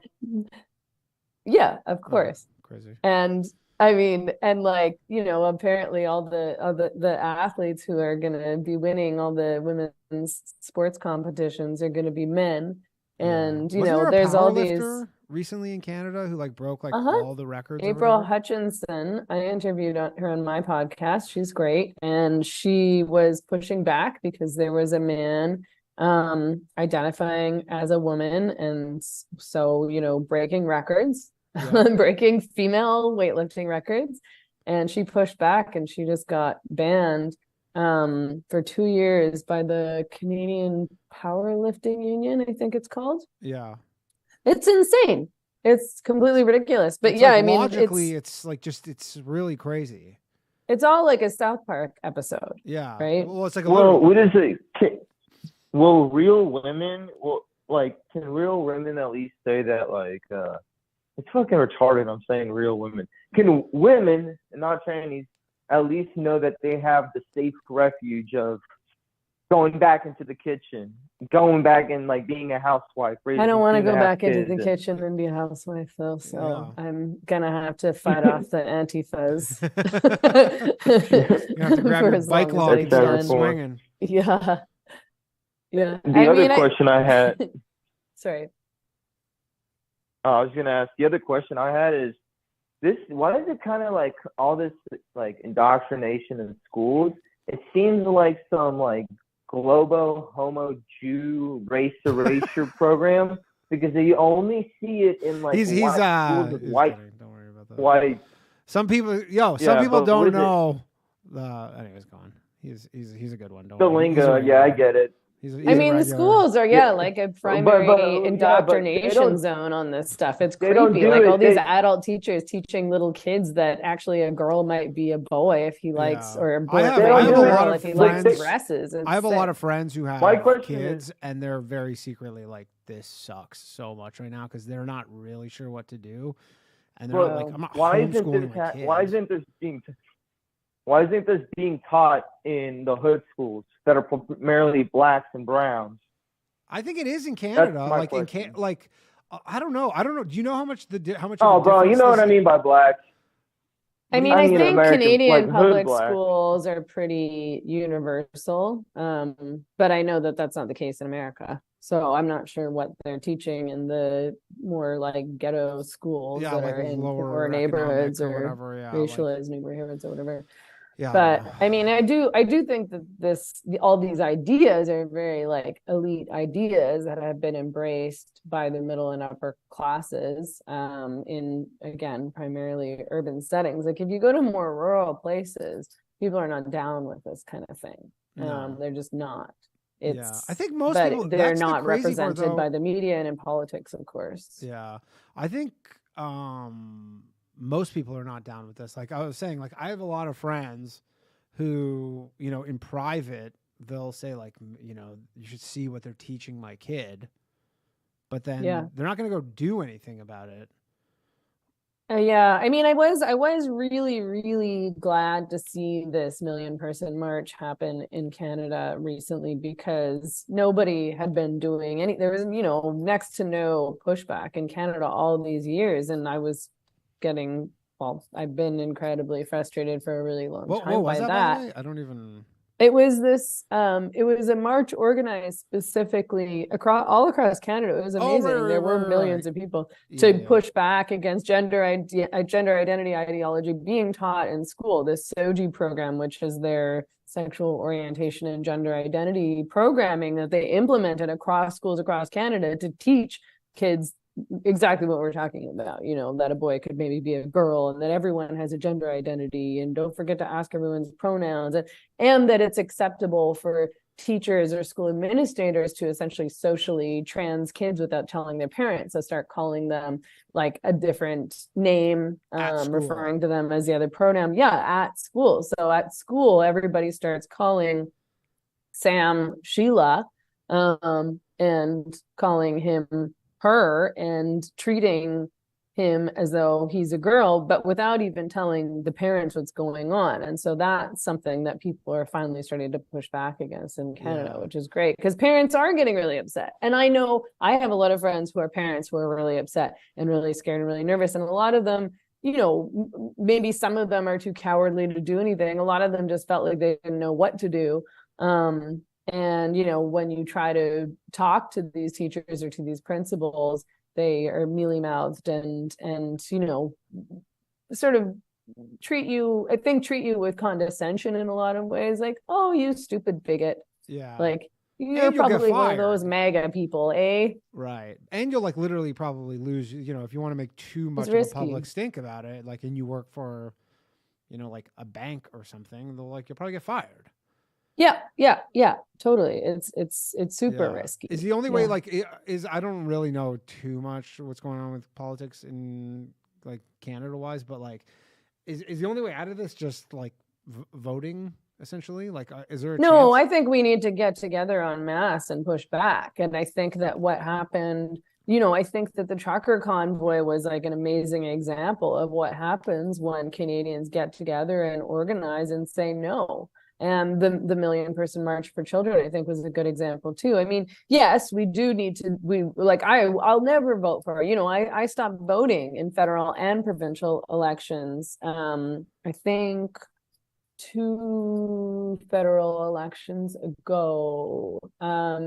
yeah, of course. Crazy. And I mean, and like, you know, apparently all the athletes who are gonna be winning all the women's sports competitions are gonna be men. And you Wasn't know, there a there's all powerlifter these recently in Canada who like broke like Uh-huh. all the records. or April whatever? Hutchinson, I interviewed her on my podcast. She's great. And she was pushing back because there was a man identifying as a woman, and so, you know, breaking records, Yeah. breaking female weightlifting records. And she pushed back, and she just got banned for 2 years by the Canadian Powerlifting Union, I think it's called. Yeah. It's insane. It's completely ridiculous. But It's yeah, like I mean, logically, it's like just it's really crazy. it's all like a South Park episode. Yeah. Right? Well, it's like a well, little. what is it? Will real women, can real women at least say that, like, it's fucking retarded, I'm saying real women. Can women, not trannies, at least know that they have the safe refuge of going back into the kitchen, going back and, like, being a housewife? I don't want to go 2.5 back into the kids, kitchen and be a housewife, though. So Yeah. I'm gonna have to fight off the antifas. You have to grab for your as bike long lock as and I start can. swinging. Yeah. Yeah. The other question I had, Sorry. I was gonna ask, the other question I had is this: why is it kind of like all this like indoctrination in schools? It seems like some like globo homo Jew race erasure program, because they only see it in like He's schools with he's white kidding. Don't worry about that. white. Some people, some Yeah, people but don't what is it? know. Anyways, go on. He's a good one. Don't The worry. He's a lingo, yeah, I regular. get it. He's I a mean, the regular. schools are, Yeah. like a But primary they indoctrination don't- zone on this stuff. It's they don't creepy. do Like it. all these They- adult teachers teaching little kids that actually a girl might be a boy if he likes, Yeah. or a I boy have- might I be have a a lot girl of if he friends- likes dresses. I have a lot of friends who have My question kids, and they're very secretly like, "This sucks so much right now," because they're not really sure what to do, and they're not like, "I'm not why isn't homeschooling this my kids." why isn't this being taught in the hood schools that are primarily blacks and browns? I think it is in Canada. my Like question. I don't know. Do you know how much how much? Oh, of a bro, you difference know this what I is? mean by blacks. I mean, I I mean think American, Canadian like, hood public black. schools are pretty universal, but I know that that's not the case in America. So I'm not sure what they're teaching in the more like ghetto schools Yeah, that like are in lower poor economic neighborhoods or or whatever. Yeah, racialized neighborhoods or whatever. Yeah. But I mean, I do think that all these ideas are very like elite ideas that have been embraced by the middle and upper classes, in, again, primarily urban settings. Like if you go to more rural places, people are not down with this kind of thing. No. They're just not. Yeah, I think most But people, they're that's the not crazy part, represented though. by the media and in politics, of course. Yeah, I think most people are not down with this. Like I was saying, like I have a lot of friends who, you know, in private, they'll say like, you know, you should see what they're teaching my kid, but then they're not going to go do anything about it. Yeah, I mean, I was really, really glad to see this million-person march happen in Canada recently, because nobody had been doing any. There was, you know, next to no pushback in Canada all these years, and I was getting. Well, I've been incredibly frustrated for a really long time What was by that, that. by the way? I don't even. It was this. It was a march organized specifically all across Canada. It was amazing. There were millions of people to push back against gender identity ideology being taught in school. This SOGI program, which is their sexual orientation and gender identity programming that they implemented across schools across Canada to teach kids exactly what we're talking about, you know, that a boy could maybe be a girl, and that everyone has a gender identity, and don't forget to ask everyone's pronouns, and that it's acceptable for teachers or school administrators to essentially socially trans kids without telling their parents. So start calling them like a different name, referring to them as the other pronoun. Yeah, at school. So at school, everybody starts calling Sam Sheila, and calling him her, and treating him as though he's a girl, but without even telling the parents what's going on. And so that's something that people are finally starting to push back against in Canada, which is great, because parents are getting really upset. And I know I have a lot of friends who are parents who are really upset and really scared and really nervous. And a lot of them, you know, maybe some of them are too cowardly to do anything. A lot of them just felt like they didn't know what to do. And, you know, when you try to talk to these teachers or to these principals, they are mealy-mouthed and, you know, sort of treat you with condescension in a lot of ways. Like, oh, you stupid bigot. Yeah. Like, you're probably one of those MAGA people, eh? Right. And you'll like literally probably lose, you know, if you want to make too much of a public stink about it, like, and you work for, you know, like a bank or something, you'll probably get fired. Yeah, totally. It's super risky. Is the only way, like, I don't really know too much what's going on with politics in like Canada wise, but like, is the only way out of this just like voting essentially? Like, is there a chance? I think we need to get together en masse and push back. And I think that what happened, you know, I think that the trucker convoy was like an amazing example of what happens when Canadians get together and organize and say no. And the million-person march for children, I think, was a good example too. I mean, yes, we do need to. I'll never vote for. You know, I stopped voting in federal and provincial elections. I think 2 federal elections ago.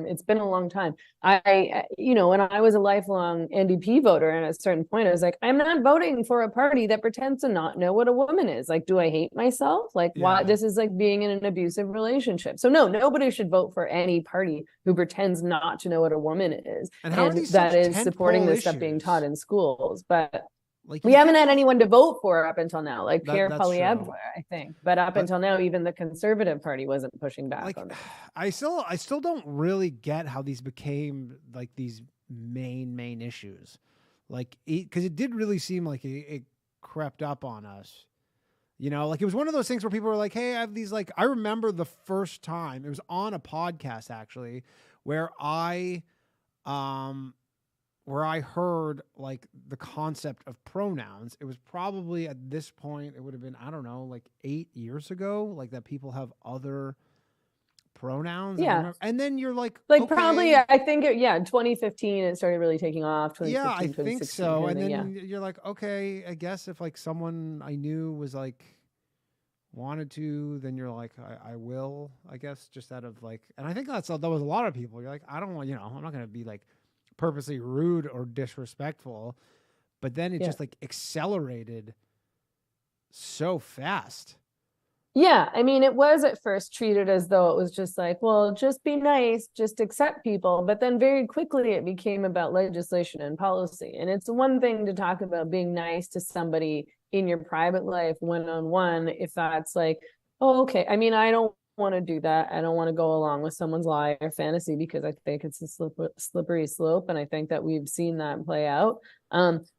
It's been a long time. You know, when I was a lifelong NDP voter, and at a certain point I was like, I'm not voting for a party that pretends to not know what a woman is. Like, do I hate myself? Like, why? This is like being in an abusive relationship. So no, nobody should vote for any party who pretends not to know what a woman is. And how are these that is supporting this stuff being taught in schools. But like, we haven't had anyone to vote for up until now, like Pierre Poilievre, I think. But until now, even the Conservative Party wasn't pushing back on it. I still don't really get how these became like these main issues, like, because it did really seem like it crept up on us. You know, like it was one of those things where people were like, hey, I have these, like, I remember the first time it was on a podcast actually where I heard like the concept of pronouns. It was probably at this point, it would have been, I don't know, like 8 years ago, like that people have other pronouns. Yeah. And then you're like okay. Probably, I think, 2015, it started really taking off. Yeah, I think so. And then you're like, okay, I guess if like someone I knew was like, wanted to, then you're like, I will, I guess, just out of like, and I think that was a lot of people. You're like, I don't want, you know, I'm not going to be like purposely rude or disrespectful, but then it just like accelerated so fast. Yeah, I mean, it was at first treated as though it was just like, well, just be nice, just accept people. But then very quickly it became about legislation and policy. And it's one thing to talk about being nice to somebody in your private life, one-on-one, if that's like, oh, okay. I mean, I don't want to do that. I don't want to go along with someone's lie or fantasy because I think it's a slippery slope. And I think that we've seen that play out.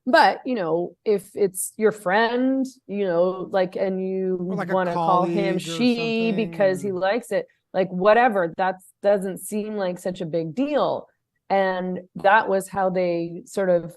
But you know, if it's your friend, you know, like, and you like want to call him she something, because he likes it, like whatever, that doesn't seem like such a big deal. And that was how they sort of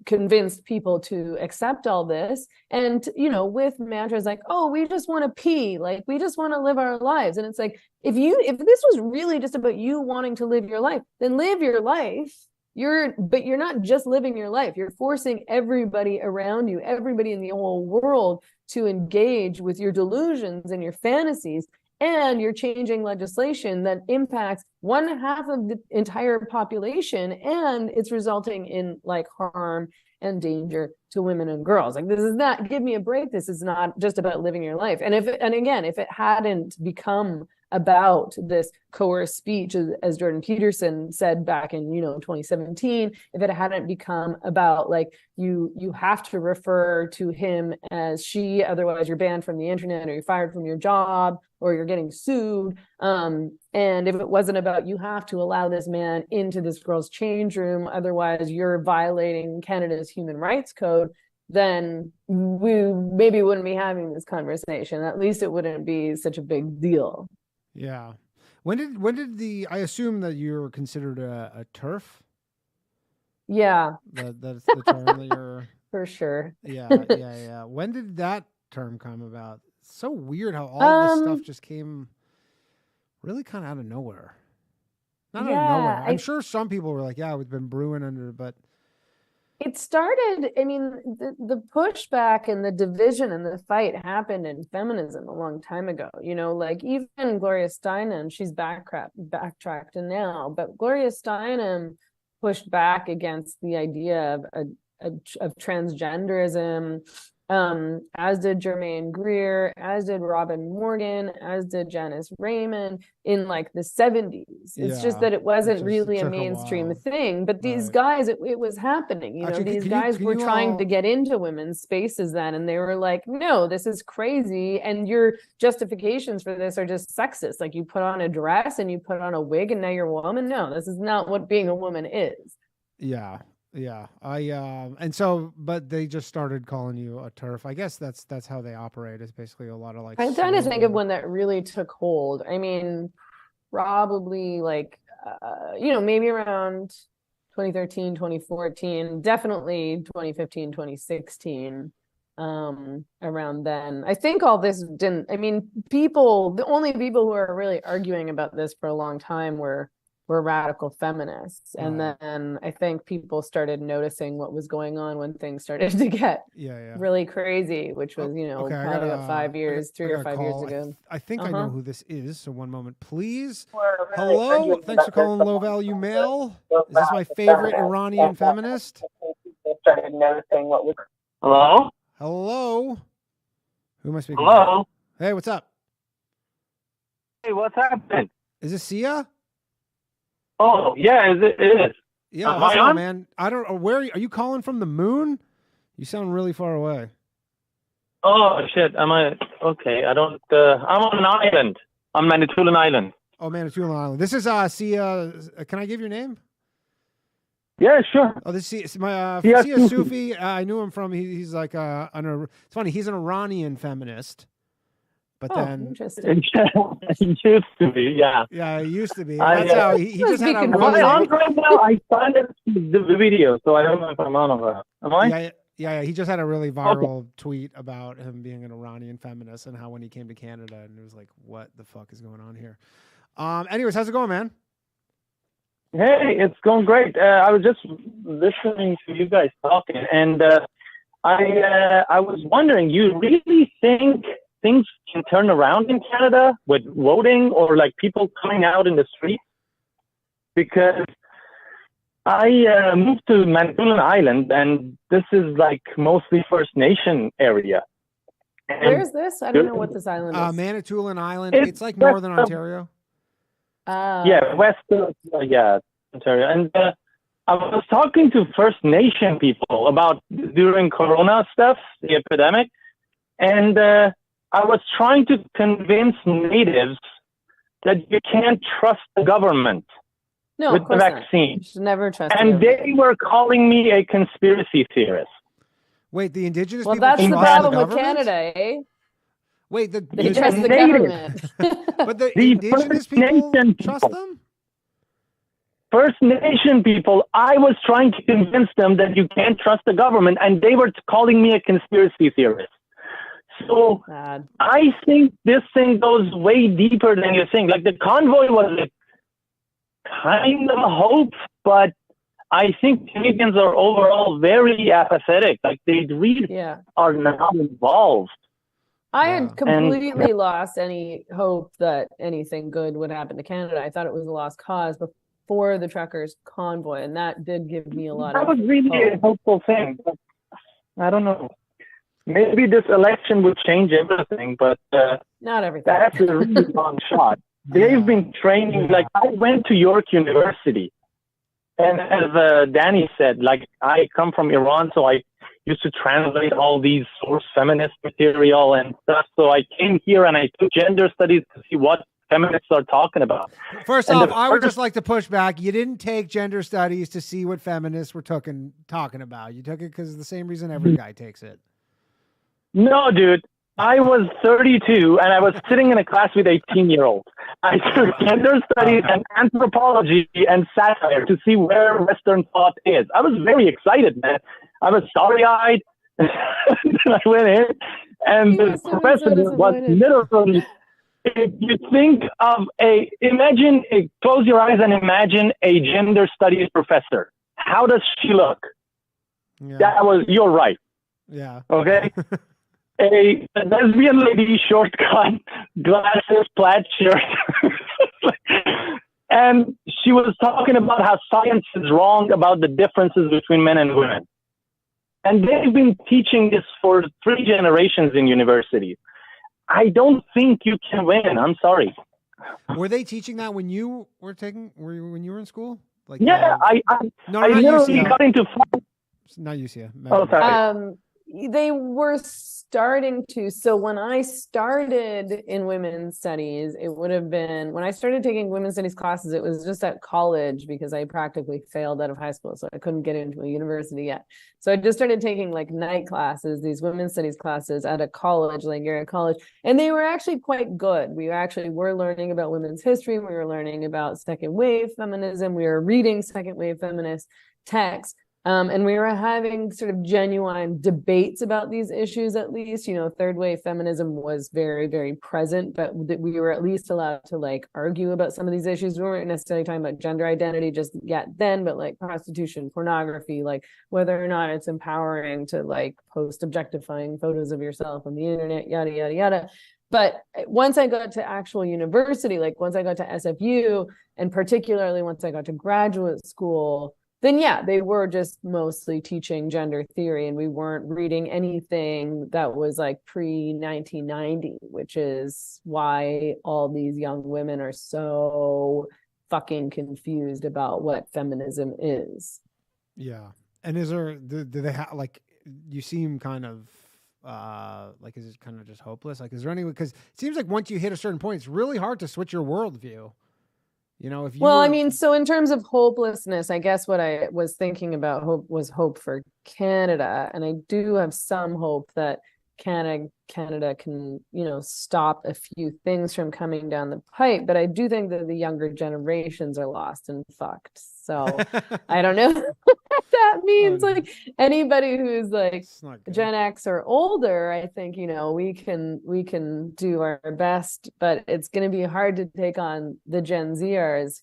convinced people to accept all this. And you know, with mantras like, oh, we just want to pee, like we just want to live our lives. And it's like, if this was really just about you wanting to live your life, then live your life. But you're not just living your life, you're forcing everybody around you, everybody in the whole world, to engage with your delusions and your fantasies. And you're changing legislation that impacts 1/2 of the entire population, and it's resulting in like harm and danger to women and girls. Like, this is not, give me a break. This is not just about living your life. And if it hadn't become about this coerced speech, as Jordan Peterson said back in 2017, if it hadn't become about like you have to refer to him as she, otherwise you're banned from the internet, or you're fired from your job, or you're getting sued, and if it wasn't about you have to allow this man into this girl's change room, otherwise you're violating Canada's human rights code, then we maybe wouldn't be having this conversation. At least it wouldn't be such a big deal. Yeah. When did I assume that you're considered a TERF? Yeah. That's the term that you're... For sure. Yeah. When did that term come about? It's so weird how all this stuff just came really kind of out of nowhere. Not out of nowhere. I'm sure some people were like, yeah, it's been brewing under, but... It started, I mean, the pushback and the division and the fight happened in feminism a long time ago. You know, like even Gloria Steinem, she's backtracked now, but Gloria Steinem pushed back against the idea of transgenderism, as did Germaine Greer, as did Robin Morgan, as did Janice Raymond in like the 70s. It's just that it wasn't really a mainstream thing, but these guys, it was happening. Actually, these guys were trying to get into women's spaces then, and they were like, no, this is crazy, and your justifications for this are just sexist. Like, you put on a dress and you put on a wig and now you're a woman. No, this is not what being a woman is. Yeah. And so, but they just started calling you a TERF. I guess that's how they operate. It's basically a lot of like. I'm trying to think of one that really took hold. I mean, probably like, maybe around 2013, 2014, definitely 2015, 2016. Around then, I think all this didn't. I mean, the only people who are really arguing about this for a long time were radical feminists. And then I think people started noticing what was going on when things started to get really crazy, which was, probably about 5 years, 3 or 5 years ago. I think I know who this is. So one moment, please. Hello. Thanks for calling Low Value Mail. Is this my favorite Iranian feminist? Started noticing what was... Hello? Hello. Who am I speaking Hello? to? Hey, what's up? Hey, what's happening? Is this Sia? Oh, yeah, it is. Yeah, what's up, man? I don't know. Where are you calling from? The moon? You sound really far away. Oh, shit. Okay, I'm on an island. I'm Manitoulin Island. Oh, Manitoulin Island. This is Sia. Can I give your name? Yeah, sure. Oh, this is my Sia Sufi. I knew him from, he's like, it's funny, he's an Iranian feminist. But then, interesting. He used to be, yeah. Yeah, he used to be. That's how he just had a. Am I on right now? I started the video, so I don't know if I'm on or not. Am I? Yeah. He just had a really viral tweet about him being an Iranian feminist and how when he came to Canada, and it was like, what the fuck is going on here? Anyways, how's it going, man? Hey, it's going great. I was just listening to you guys talking, and I was wondering, you really think things can turn around in Canada with voting or like people coming out in the street? Because I moved to Manitoulin Island, and this is like mostly First Nation area. Where is this? I don't know what this island is. Manitoulin Island. It's It's like west northern of- Ontario. Yeah, west of, Ontario. And I was talking to First Nation people about during Corona stuff, the epidemic, and I was trying to convince natives that you can't trust the government No, with of the course not. vaccine. You should never trust And the government. they were calling me a conspiracy theorist. Wait, the indigenous Well, people that's the trust problem with government? Canada, eh? Wait, They the- trust the native. government. but the The indigenous First people Nation trust people. them? First Nation people, I was trying to convince them that you can't trust the government, and they were calling me a conspiracy theorist. So Bad. I think this thing goes way deeper than you think. Like the convoy was a kind of a hope, but I think Canadians are overall very apathetic. Like they really Yeah. are not involved. I Yeah. had completely lost any hope that anything good would happen to Canada. I thought it was a lost cause before the truckers convoy, and that did give me a lot That of was really a hope. hopeful thing. But I don't know. Maybe this election would change everything, but Not everything. that's a really long shot. They've been training. Like I went to York University, and as Danny said, like I come from Iran, so I used to translate all these source feminist material and stuff. So I came here and I took gender studies to see what feminists are talking about. First And off, the I would first- just like to push back. You didn't take gender studies to see what feminists were talking about. You took it because of the same reason every guy takes it. No, dude. I was 32 and I was sitting in a class with 18-year-olds. I took gender studies and anthropology and satire to see where Western thought is. I was very excited, man. I was starry-eyed. I went in, and You the must have been professor so was disappointed. literally, if you think of close your eyes and imagine a gender studies professor. How does she look? Yeah. You're right. Yeah. Okay. A lesbian lady, short cut, glasses, plaid shirt. And she was talking about how science is wrong about the differences between men and women. And they've been teaching this for 3 generations in universities. I don't think you can win. I'm sorry. Were they teaching that when you were when you were in school? Like Yeah, I no, I not literally UCL. got into Not UCL. Oh, sorry. They were starting to. So when I started in women's studies, it would have been when I started taking women's studies classes, it was just at college because I practically failed out of high school. So I couldn't get into a university yet. So I just started taking like night classes, these women's studies classes at a college, like you're at college. And they were actually quite good. We actually were learning about women's history. We were learning about second wave feminism. We were reading second wave feminist texts. And we were having sort of genuine debates about these issues, at least. You know, third wave feminism was very, very present, but we were at least allowed to like argue about some of these issues. We weren't necessarily talking about gender identity just yet then, but like prostitution, pornography, like whether or not it's empowering to like post objectifying photos of yourself on the internet, yada, yada, yada. But once I got to actual university, like once I got to SFU, and particularly once I got to graduate school, then yeah, they were just mostly teaching gender theory, and we weren't reading anything that was like pre-1990, which is why all these young women are so fucking confused about what feminism is. Yeah. And is there, do they have, like, you seem kind of, like, is it kind of just hopeless? Like, is there any, because it seems like once you hit a certain point, it's really hard to switch your worldview. You know, if you Well, were... I mean, so in terms of hopelessness, I guess what I was thinking about hope for Canada. And I do have some hope that Canada can, you know, stop a few things from coming down the pipe. But I do think that the younger generations are lost and fucked. So I don't know what that means. Like anybody who's like Gen X or older, I think, you know, we can do our best, but it's going to be hard to take on the Gen Zers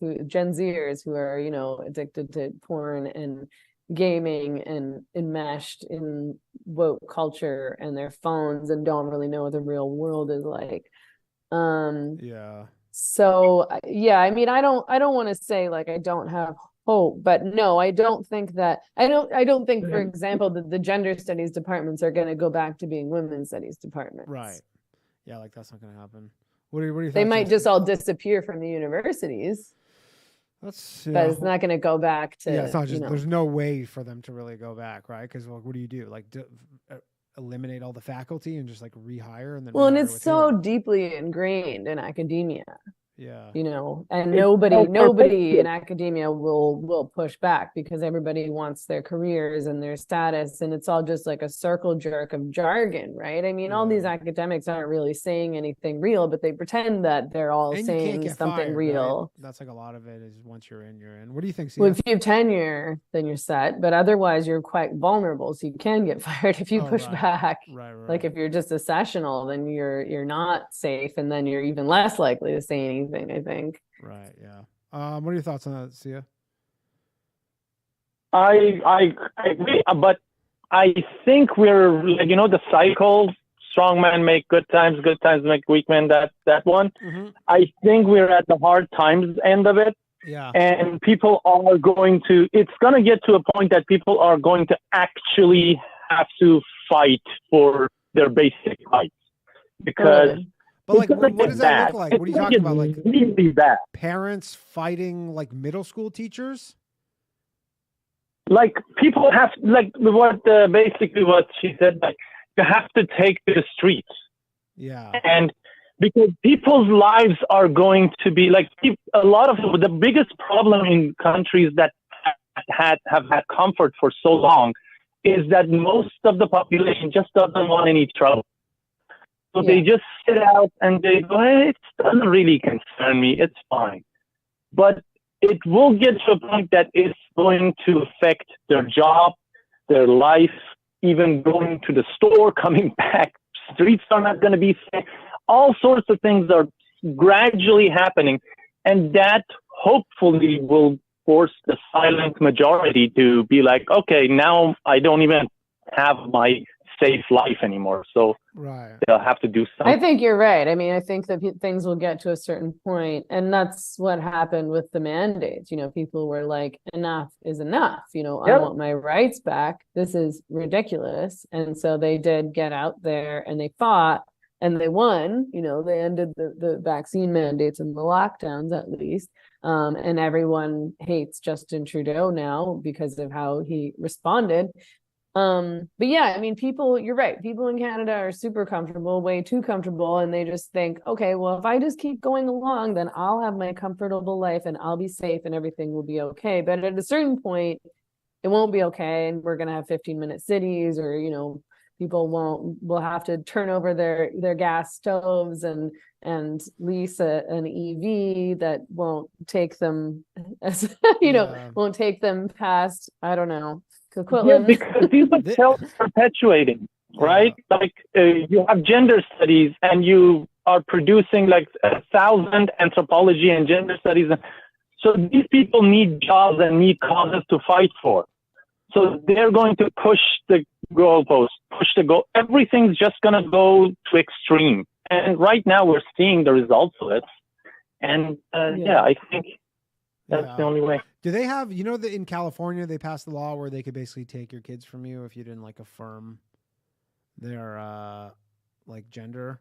who are, you know, addicted to porn and gaming and enmeshed in woke culture and their phones and don't really know what the real world is like. Yeah. So yeah, I mean, I don't want to say like I don't have hope. But no, I don't think that I don't think, for example, that the gender studies departments are going to go back to being women's studies departments. Right. Yeah, like that's not going to happen. What do you They think? might just all disappear from the universities, That's but it's not going to go back to. Yeah, it's not just. There's no way for them to really go back, right? Because what do you do? Like eliminate all the faculty and just like rehire and then. Well, and it's so deeply ingrained in academia. Yeah. And nobody in academia will push back because everybody wants their careers and their status, and it's all just like a circle jerk of jargon, right? I mean, all these academics aren't really saying anything real, but they pretend that they're all saying something fired, real. Right? That's like a lot of it is once you're in, you're in. What do you think, Sia? Well, if you have tenure, then you're set, but otherwise you're quite vulnerable, so you can get fired if you push back. Right. Like if you're just a sessional, then you're not safe, and then you're even less likely to say anything, I think. Right. Yeah. What are your thoughts on that, Sia? I agree, but I think we're like, the cycle, strong men make good times make weak men, that one. Mm-hmm. I think we're at the hard times end of it. Yeah. And people are it's going to get to a point that people are going to actually have to fight for their basic rights. Because but like, what does that look like? What are you talking about? Like really bad. Parents fighting like middle school teachers? Like people have, like basically what she said, like you have to take to the streets. Yeah. And because people's lives are going to be like, a lot of the biggest problem in countries that have had comfort for so long is that most of the population just doesn't want any trouble. So they just sit out and they go, hey, it doesn't really concern me. It's fine. But it will get to a point that it's going to affect their job, their life, even going to the store, coming back. Streets are not going to be safe. All sorts of things are gradually happening. And that hopefully will force the silent majority to be like, okay, now I don't even have my safe life anymore. So they'll have to do something. I think you're right. I mean, I think that things will get to a certain point, and that's what happened with the mandates. People were like, enough is enough. I want my rights back. This is ridiculous. And so they did get out there and they fought and they won. They ended the vaccine mandates and the lockdowns at least. And everyone hates Justin Trudeau now because of how he responded. But yeah, I mean, you're right. People in Canada are super comfortable, way too comfortable. And they just think, okay, well, if I just keep going along, then I'll have my comfortable life and I'll be safe and everything will be okay. But at a certain point, it won't be okay. And we're going to have 15-minute cities, or, people will have to turn over their gas stoves and lease an EV that won't take them, won't take them past, I don't know. Yeah, because these are self-perpetuating, right? Like you have gender studies and you are producing like 1,000 anthropology and gender studies. So these people need jobs and need causes to fight for. So they're going to push the goalpost, everything's just going to go to extreme. And right now we're seeing the results of it. And I think that's the only way. Do they have, that in California, they passed the law where they could basically take your kids from you if you didn't like affirm their gender,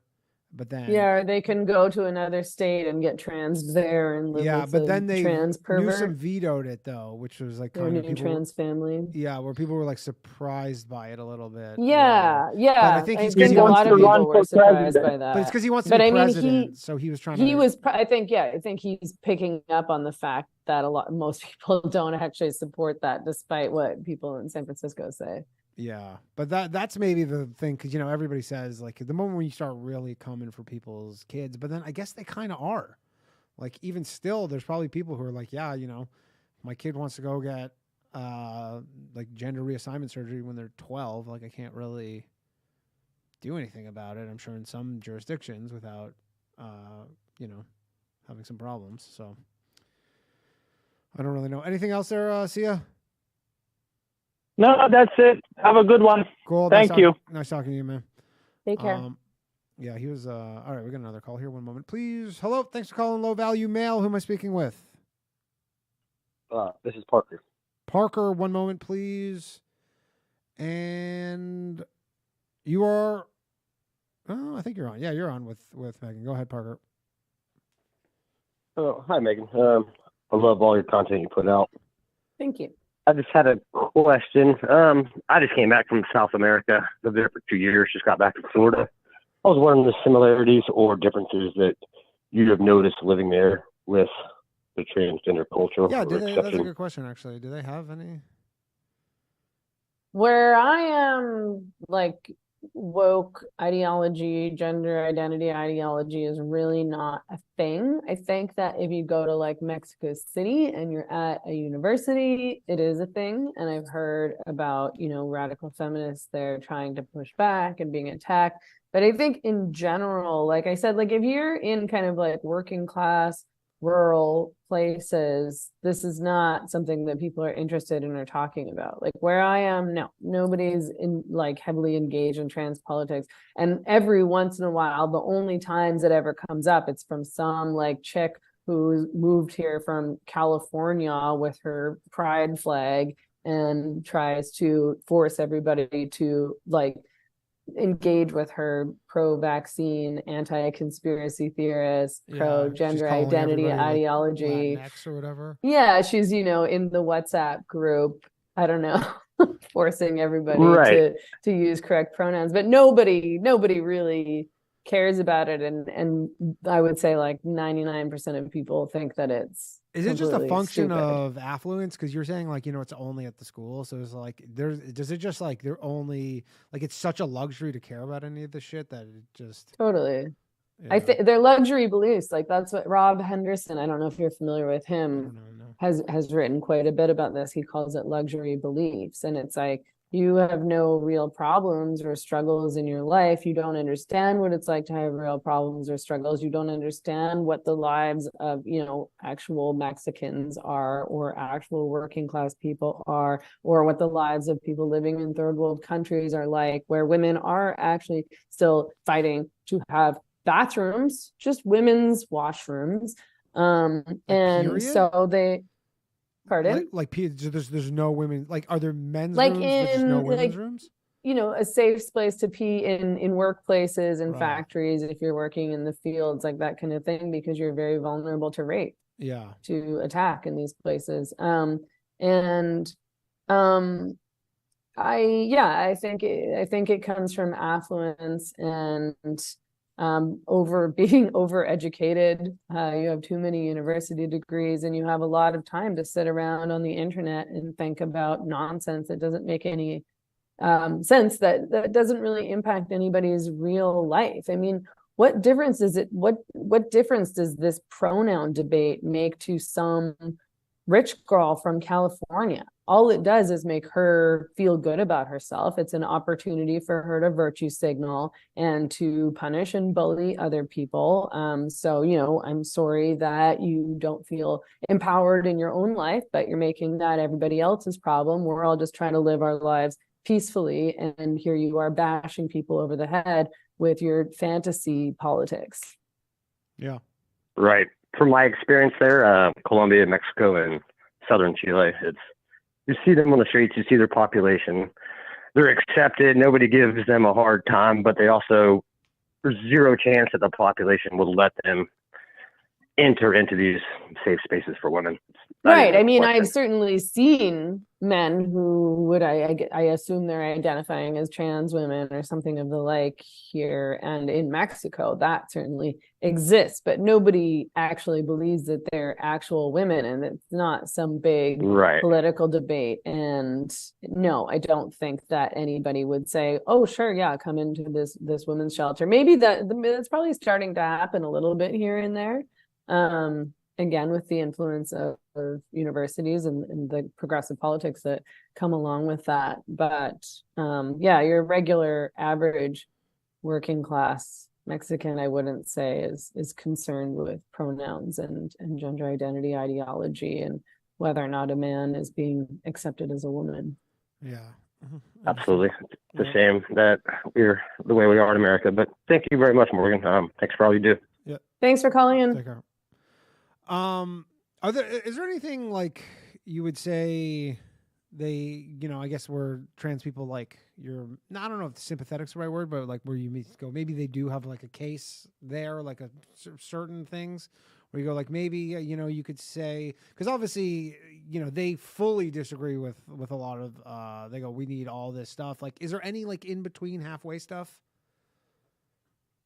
but then they can go to another state and get trans there and live with then they trans pervert. Newsom vetoed it though, which was like kind of people, trans family. Yeah, where people were like surprised by it a little bit. Yeah. But I think a lot of people were surprised by that. But it's because he wants to be president, so he was trying to. I think he's picking up on the fact that most people don't actually support that, despite what people in San Francisco say. Yeah, but that's maybe the thing, because everybody says like the moment when you start really coming for people's kids, but then I guess they kind of are. Like even still, there's probably people who are like, yeah, my kid wants to go get like gender reassignment surgery when they're 12. Like I can't really do anything about it. I'm sure in some jurisdictions without having some problems. So I don't really know. Anything else there, Sia? No, that's it. Have a good one. Cool. Thank you. Nice talking to you, man. Take care. Yeah, he was, all right, we got another call here. One moment, please. Hello. Thanks for calling Low Value Mail. Who am I speaking with? This is Parker. Parker, one moment, please. And you are. Oh, I think you're on. Yeah, you're on with Megan. Go ahead, Parker. Oh, hi, Megan. I love all your content you put out. Thank you. I just had a question. I just came back from South America. Lived there for 2 years. Just got back to Florida. I was wondering the similarities or differences that you have noticed living there with the transgender culture. Yeah, or that's a good question, actually. Do they have any? Where I am, like, woke ideology, gender identity ideology is really not a thing. I think that if you go to like Mexico City and you're at a university, it is a thing. And I've heard about, you know, radical feminists there trying to push back and being attacked. But I think in general, like I said, like if you're in kind of like working class, rural places, this is not something that people are interested in or talking about. Like where I am, no, nobody's in like heavily engaged in trans politics. And every once in a while, the only times it ever comes up, it's from some like chick who moved here from California with her pride flag and tries to force everybody to like engage with her pro-vaccine, anti-conspiracy theorist, pro-gender identity ideology, Latinx or whatever. Yeah, she's, you know, in the WhatsApp group, I don't know, forcing everybody to use correct pronouns, but nobody really cares about it. And I would say like 99% of people think that it's Is it just a function stupid. of affluence? Because you're saying like, you know, it's only at the school. So it's like, does it just like, they're only like, it's such a luxury to care about any of this shit that it just. Totally. Yeah. I think they're luxury beliefs. Like that's what Rob Henderson, I don't know if you're familiar with him, has written quite a bit about this. He calls it luxury beliefs. And it's like, you have no real problems or struggles in your life. You don't understand what it's like to have real problems or struggles. You don't understand what the lives of, you know, actual Mexicans are, or actual working class people are, or what the lives of people living in third world countries are like, where women are actually still fighting to have bathrooms, just women's washrooms. And period? so they, pardon? There's no women, like, are there men's like rooms but just no women's rooms? You know, a safe place to pee in workplaces and Right. factories if you're working in the fields, like that kind of thing, because you're very vulnerable to rape, Yeah. to attack in these places. I think it comes from affluence and being overeducated. You have too many university degrees and you have a lot of time to sit around on the internet and think about nonsense that doesn't make any sense, that doesn't really impact anybody's real life. I mean, what difference is it? What difference does this pronoun debate make to some rich girl from California? All it does is make her feel good about herself. It's an opportunity for her to virtue signal and to punish and bully other people. So, you know, I'm sorry that you don't feel empowered in your own life, but you're making that everybody else's problem. We're all just trying to live our lives peacefully. And here you are bashing people over the head with your fantasy politics. Yeah. Right. From my experience there, Colombia, Mexico, and southern Chile, you see them on the streets, you see their population. They're accepted. Nobody gives them a hard time, but they also, there's zero chance that the population will let them enter into these safe spaces for women. Right. I mean, I've certainly seen men who would, I assume they're identifying as trans women or something of the like here and in Mexico. That certainly exists, but nobody actually believes that they're actual women, and it's not some big political debate. And no, I don't think that anybody would say, oh, sure, yeah, come into this women's shelter. Maybe that's probably starting to happen a little bit here and there. Again, with the influence of universities and the progressive politics that come along with that. But your regular average working class Mexican, I wouldn't say is concerned with pronouns and gender identity ideology and whether or not a man is being accepted as a woman. Yeah. Absolutely. It's a shame that we're the way we are in America, but thank you very much, Morgan. Thanks for all you do. Yeah. Thanks for calling in. Take care. Is there anything like, you would say they, I guess where trans people like I don't know if sympathetic's the right word, but like where you go, maybe they do have like a case there, like a certain things where you go like maybe, you could say, because obviously, they fully disagree with a lot of, they go, we need all this stuff. Like, is there any like in between halfway stuff?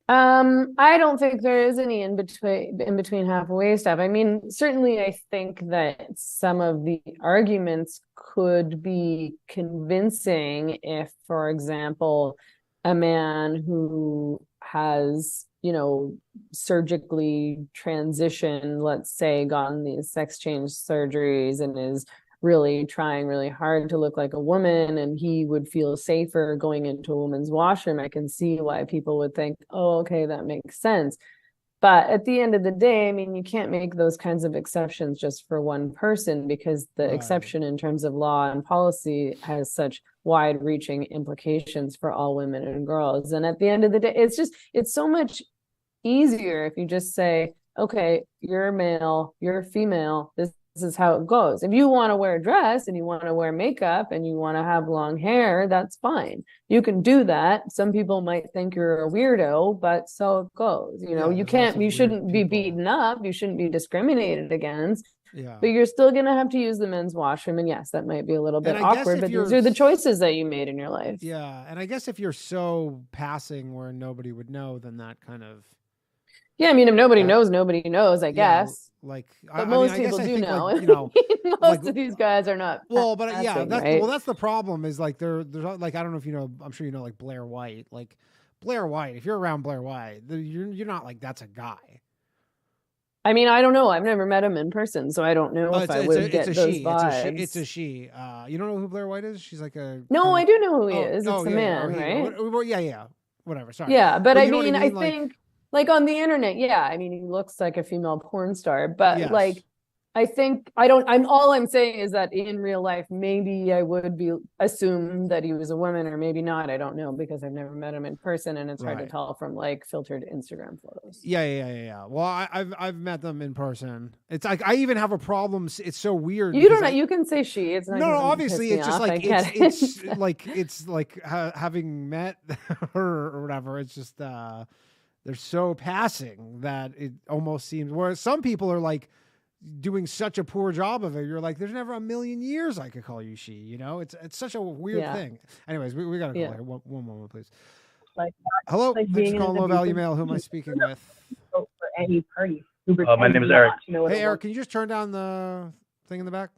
I don't think there is any in between halfway stuff. I mean, certainly I think that some of the arguments could be convincing if, for example, a man who has, surgically transitioned, let's say, gotten these sex change surgeries and is really trying really hard to look like a woman, and he would feel safer going into a woman's washroom. I can see why people would think, oh, okay, that makes sense. But at the end of the day, I mean, you can't make those kinds of exceptions just for one person, because the exception in terms of law and policy has such wide-reaching implications for all women and girls. And at the end of the day, it's so much easier if you just say, okay, you're male, you're female, this is how it goes. If you want to wear a dress and you want to wear makeup and you want to have long hair, that's fine. You can do that. Some people might think you're a weirdo, but so it goes. You shouldn't be beaten up. You shouldn't be discriminated against. Yeah. But you're still going to have to use the men's washroom. And yes, that might be a little bit awkward, but these are the choices that you made in your life. Yeah. And I guess if you're so passing where nobody would know, then that kind of. Yeah, I mean, if nobody knows, I guess. But most people do know. Most of these guys are not. Well, but that's the problem. Is like there's like, I don't know if you know. I'm sure you know, like Blair White. Like Blair White. If you're around Blair White, you're not like that's a guy. I mean, I don't know. I've never met him in person, so I don't know if I would get those vibes. It's a she. You don't know who Blair White is? She's like a. No, I do know who he is. It's a man, right? Yeah. Whatever. Sorry. Yeah, but I mean, I think. Like on the internet, yeah. I mean, he looks like a female porn star, but yes. Like, all I'm saying is that in real life, maybe I would assume that he was a woman, or maybe not. I don't know, because I've never met him in person, and it's hard to tell from like filtered Instagram photos. Yeah. Well, I've met them in person. It's like, I even have a problem. It's so weird. You don't know. You can say she. It's not. No, obviously it's just like, it's like having met her or whatever. It's just, they're so passing that it almost seems, whereas some people are like doing such a poor job of it. You're like, there's never a million years I could call you she, It's such a weird thing. Anyways, we got to call here. One moment, please. Hello, thanks for calling Low Value Mail. Who am I speaking with? For any party. My name is Eric. Hey, Eric, can you just turn down the thing in the back?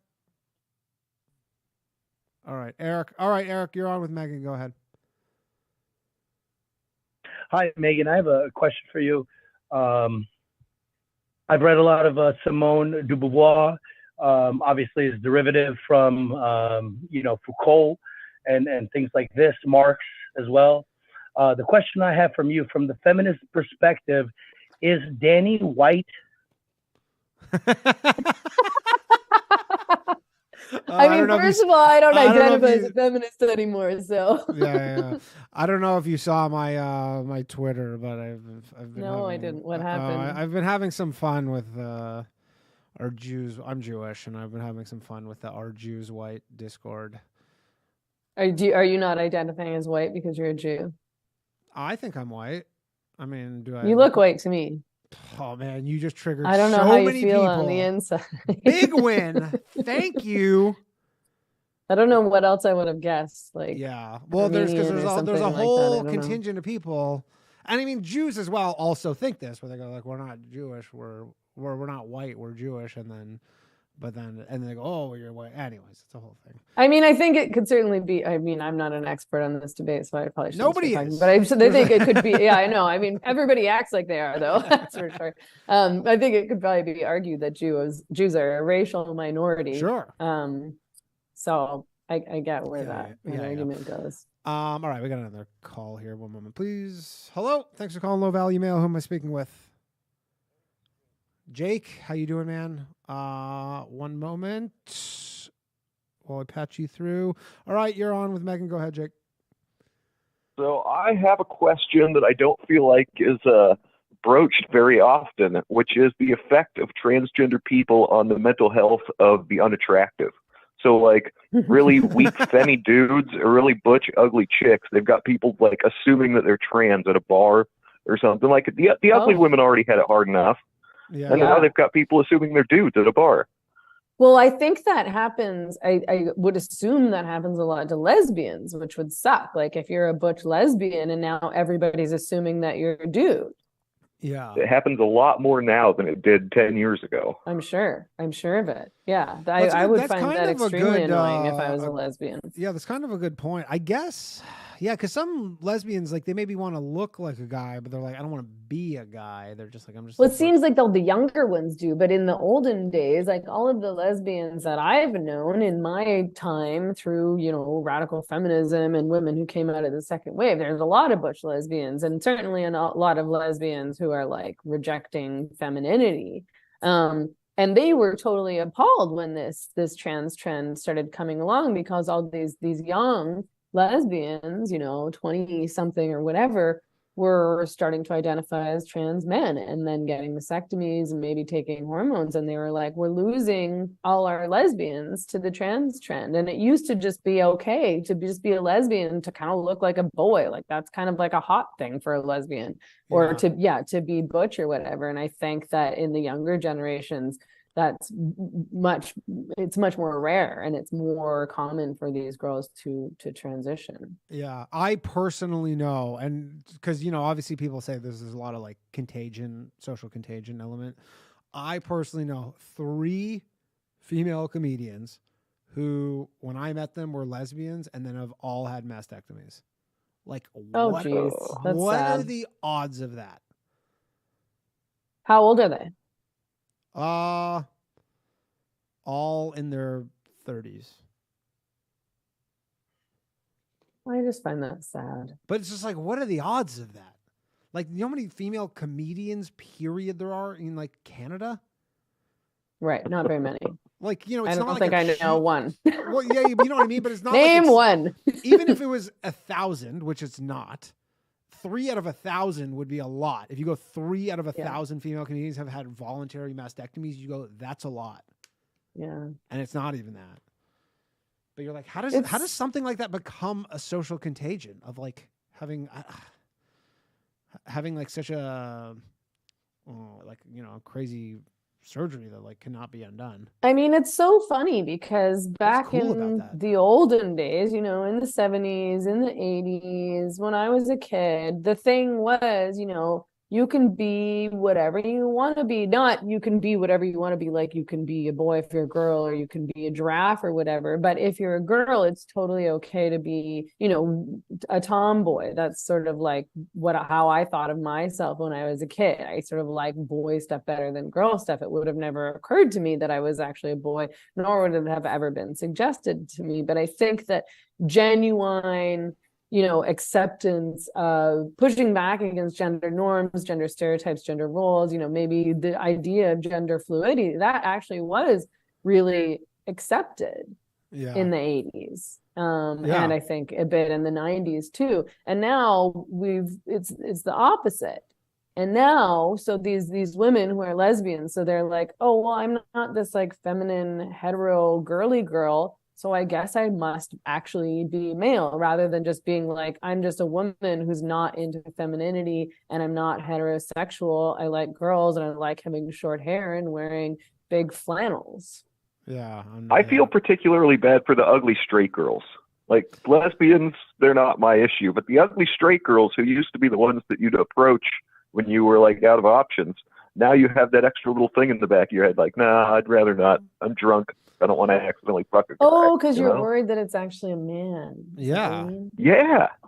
All right, Eric, you're on with Megan. Go ahead. Hi, Megan. I have a question for you. I've read a lot of Simone de Beauvoir, obviously is derivative from, Foucault and things like this, Marx as well. The question I have from you, from the feminist perspective, is Danny white? I mean, first of all, I don't identify as a feminist anymore, so. Yeah. I don't know if you saw my my Twitter, but I've been. No, I didn't. What happened? I've been having some fun with our Jews. I'm Jewish, and I've been having some fun with the Our Jews White Discord. Are you not identifying as white because you're a Jew? I think I'm white. I mean, do I? You look white to me. Oh man, you just triggered. I don't know so how you many feel people. On the inside. Big win. Thank you. I don't know what else I would have guessed. Like, yeah, well, there's a whole contingent of people, and I mean Jews as well also think this, where they go like, we're not Jewish, we're not white, we're Jewish, and then they go, oh, you're white. Anyways, it's a whole thing. I mean, I think it could certainly be. I mean, I'm not an expert on this debate, so I probably shouldn't. Nobody is, but I think it could be. Yeah, I know. I mean, everybody acts like they are, though. That's for sure. I think it could probably be argued that Jews are a racial minority. Sure. So I get where that argument goes. All right, we got another call here. One moment, please. Hello, thanks for calling Low Value Mail. Who am I speaking with? Jake, how you doing, man? One moment while I patch you through. All right, you're on with Megan. Go ahead, Jake. So I have a question that I don't feel like is broached very often, which is the effect of transgender people on the mental health of the unattractive. So like really weak femmy dudes or really butch ugly chicks, they've got people like assuming that they're trans at a bar or something. Like the ugly women already had it hard enough. Yeah. And now they've got people assuming they're dudes at a bar. Well, I think that happens. I would assume that happens a lot to lesbians, which would suck. Like if you're a butch lesbian and now everybody's assuming that you're a dude. Yeah. It happens a lot more now than it did 10 years ago. I'm sure of it. Yeah. I would find that extremely annoying if I was a lesbian. Yeah, that's kind of a good point. I guess, yeah, because some lesbians, like, they maybe want to look like a guy, but they're like, I don't want to be a guy. They're just like, I'm just. Well, it seems like the younger ones do, but in the olden days, like all of the lesbians that I've known in my time through, radical feminism and women who came out of the second wave, there's a lot of butch lesbians and certainly a lot of lesbians who are like rejecting femininity. And they were totally appalled when this trans trend started coming along, because all these young lesbians, 20 something or whatever, were starting to identify as trans men and then getting vasectomies and maybe taking hormones. And they were like, we're losing all our lesbians to the trans trend. And it used to just be okay to just be a lesbian, to kind of look like a boy. Like that's kind of like a hot thing for a lesbian, or to be butch or whatever. And I think that in the younger generations, it's much more rare, and it's more common for these girls to transition. Yeah, I personally know, and because obviously people say there's a lot of like social contagion element. I personally know 3 female comedians who, when I met them, were lesbians and then have all had mastectomies. Like, what are the odds of that? How old are they? All in their 30s. I just find that sad. But it's just like, what are the odds of that? Like, you know how many female comedians, period, there are in like Canada? Right, not very many. Like, it's I not don't like think I know one. Well, yeah, you know what I mean? But it's not Name like one. Even if it was 1,000, which it's not, 3 out of 1,000 would be a lot. If you go 3 out of 1,000 female comedians have had voluntary mastectomies, you go, that's a lot. Yeah. And it's not even that. But you're like, how does something like that become a social contagion of like having like such a crazy surgery that like cannot be undone? I mean, it's so funny because back in the olden days, in the 70s, in the 80s, when I was a kid, the thing was, you can be whatever you want to be. Not you can be whatever you want to be, like you can be a boy if you're a girl, or you can be a giraffe or whatever. But if you're a girl, it's totally okay to be, a tomboy. That's sort of like how I thought of myself when I was a kid. I sort of like boy stuff better than girl stuff. It would have never occurred to me that I was actually a boy, nor would it have ever been suggested to me. But I think that genuine acceptance of pushing back against gender norms, gender stereotypes, gender roles, maybe the idea of gender fluidity, that actually was really accepted in the 80s. And I think a bit in the 90s too. And now it's the opposite. And now, so these women who are lesbians, so they're like, oh, well, I'm not this like feminine, hetero, girly girl, so I guess I must actually be male, rather than just being like, I'm just a woman who's not into femininity and I'm not heterosexual. I like girls and I like having short hair and wearing big flannels. Yeah. I feel particularly bad for the ugly straight girls. Like lesbians, they're not my issue, but the ugly straight girls who used to be the ones that you'd approach when you were like out of options, now you have that extra little thing in the back of your head, like, nah, I'd rather not. I'm drunk. I don't want to accidentally fuck a guy. Oh, because you're worried that it's actually a man. Yeah.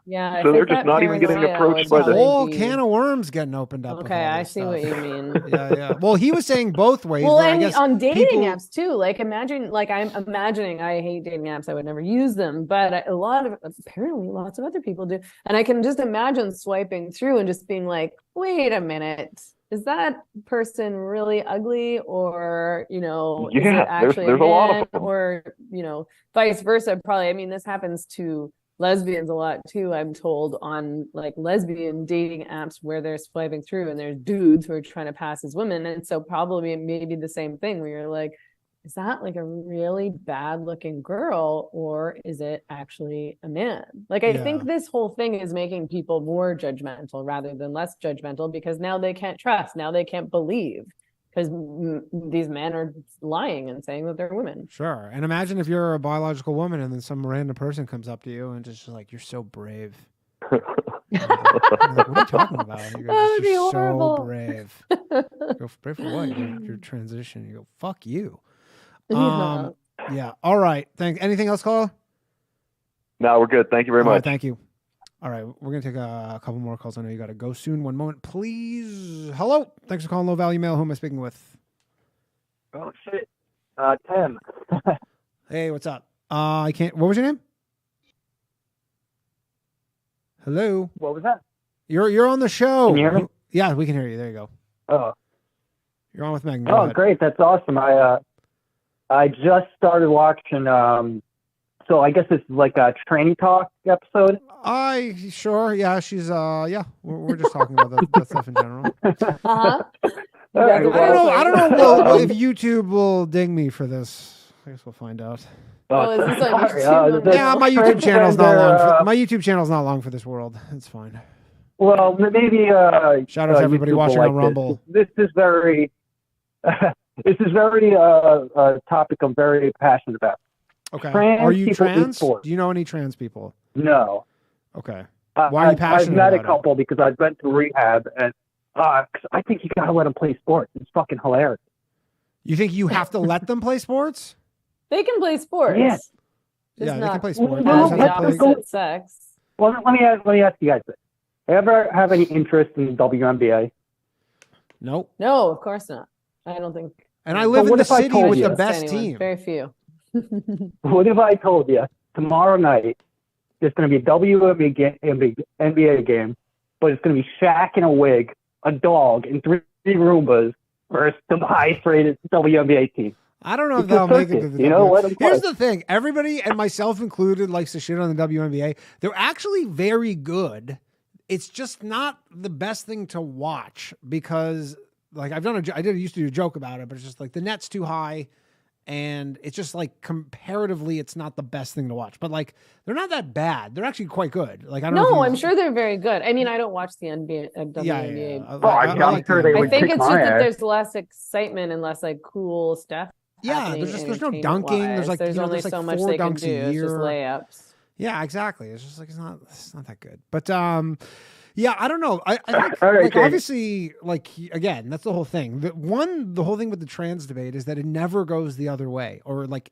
Yeah. So they're just not even getting approached by the whole can of worms getting opened up. Okay, I see what you mean. Yeah. Well, he was saying both ways. Well, and on dating apps too. Like imagine, like I'm imagining, I hate dating apps. I would never use them, but apparently lots of other people do. And I can just imagine swiping through and just being like, wait a minute. Is that person really ugly, or is it actually there's a lot of them. or vice versa? Probably. I mean, this happens to lesbians a lot too, I'm told, on like lesbian dating apps where they're swiping through and there's dudes who are trying to pass as women, and so probably maybe the same thing where you're like, is that like a really bad looking girl or is it actually a man? Like, I think this whole thing is making people more judgmental rather than less judgmental, because now they can't trust, now they can't believe, because these men are lying and saying that they're women. Sure. And imagine if you're a biological woman and then some random person comes up to you and just like, you're so brave. Like, what are you talking about? You go, you're so brave. You go, brave for what? Your transition. You go, fuck you. Yeah. All right. Thanks. Anything else, Carl? No, we're good. Thank you very much. Thank you. All right. We're going to take a couple more calls. I know you got to go soon. One moment, please. Hello. Thanks for calling Low Value Mail. Who am I speaking with? Oh, shit. Tim. Hey, what's up? I can't. What was your name? Hello. What was that? You're on the show. Can you hear me? Yeah, we can hear you. There you go. Oh. You're on with Megan. Oh, great. That's awesome. I just started watching, so I guess it's like a training talk episode. Sure. Yeah, she's, we're just talking about that stuff in general. Uh-huh. I don't know if YouTube will ding me for this. I guess we'll find out. Oh, is this on YouTube? Yeah, my YouTube channel's not long. My YouTube channel's not long for this world. It's fine. Well, maybe shout out to everybody YouTube watching will on Rumble. This is very a topic I'm very passionate about. Okay. Trans Are you people trans? esports. Do you know any trans people? No. Okay. Why are you passionate I've met about a couple because I've been to rehab, and 'cause I think you gotta let them play sports. It's fucking hilarious. You think you have to let them play sports? They can play sports. Yeah. Just They not can play sports. as They the have to play- opposite sex. Well, let me ask you guys this. Ever have any interest in WNBA? Nope. No, of course not. I don't think. And I live in what the if I city told with you? the best Anyone. team. Very few. What if I told you tomorrow night there's going to be a WNBA game, but it's going to be Shaq in a wig, a dog, and three Roombas versus the highest rated WNBA team? I don't know if It's a they'll make it to circus, the you know, WNBA. let them Here's play. the thing. Everybody, and myself included, likes to shit on the WNBA. They're actually very good. It's just not the best thing to watch because, like, I used to do a joke about it, but it's just like the net's too high. And it's just like comparatively, it's not the best thing to watch. But like, they're not that bad. They're actually quite good. Like, I don't know. No, I'm sure they're very good. I mean, I don't watch the NBA. WNBA. Yeah. Well, I'm sure they I would think kick it's just my that ass. there's less excitement and less like cool stuff. Yeah, there's no dunking. There's like there's only there's like so much 4 they can dunks do. a It's year. just layups. Yeah, exactly. It's just like it's not that good. But yeah, I don't know. I think All right, like Dave. obviously, like again, that's the whole thing. The whole thing with the trans debate is that it never goes the other way, or like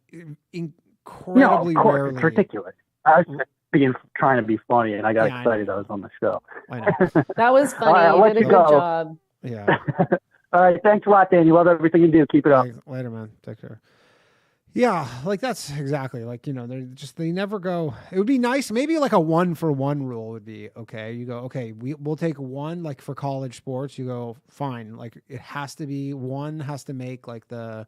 incredibly No, of course, rarely. it's ridiculous. I was trying to be funny, and I got excited I was on the show. I know. That was funny. All right, I'll You let did a you good go. job. Yeah. All right, thanks a lot, Dan. You love everything you do. Keep it up. Later, man. Take care. Yeah, like that's exactly like, you know, they never go. It would be nice. Maybe like a 1-for-1 rule would be okay. You go, okay, we'll take one, like for college sports. You go, fine. Like it has to be one has to make like the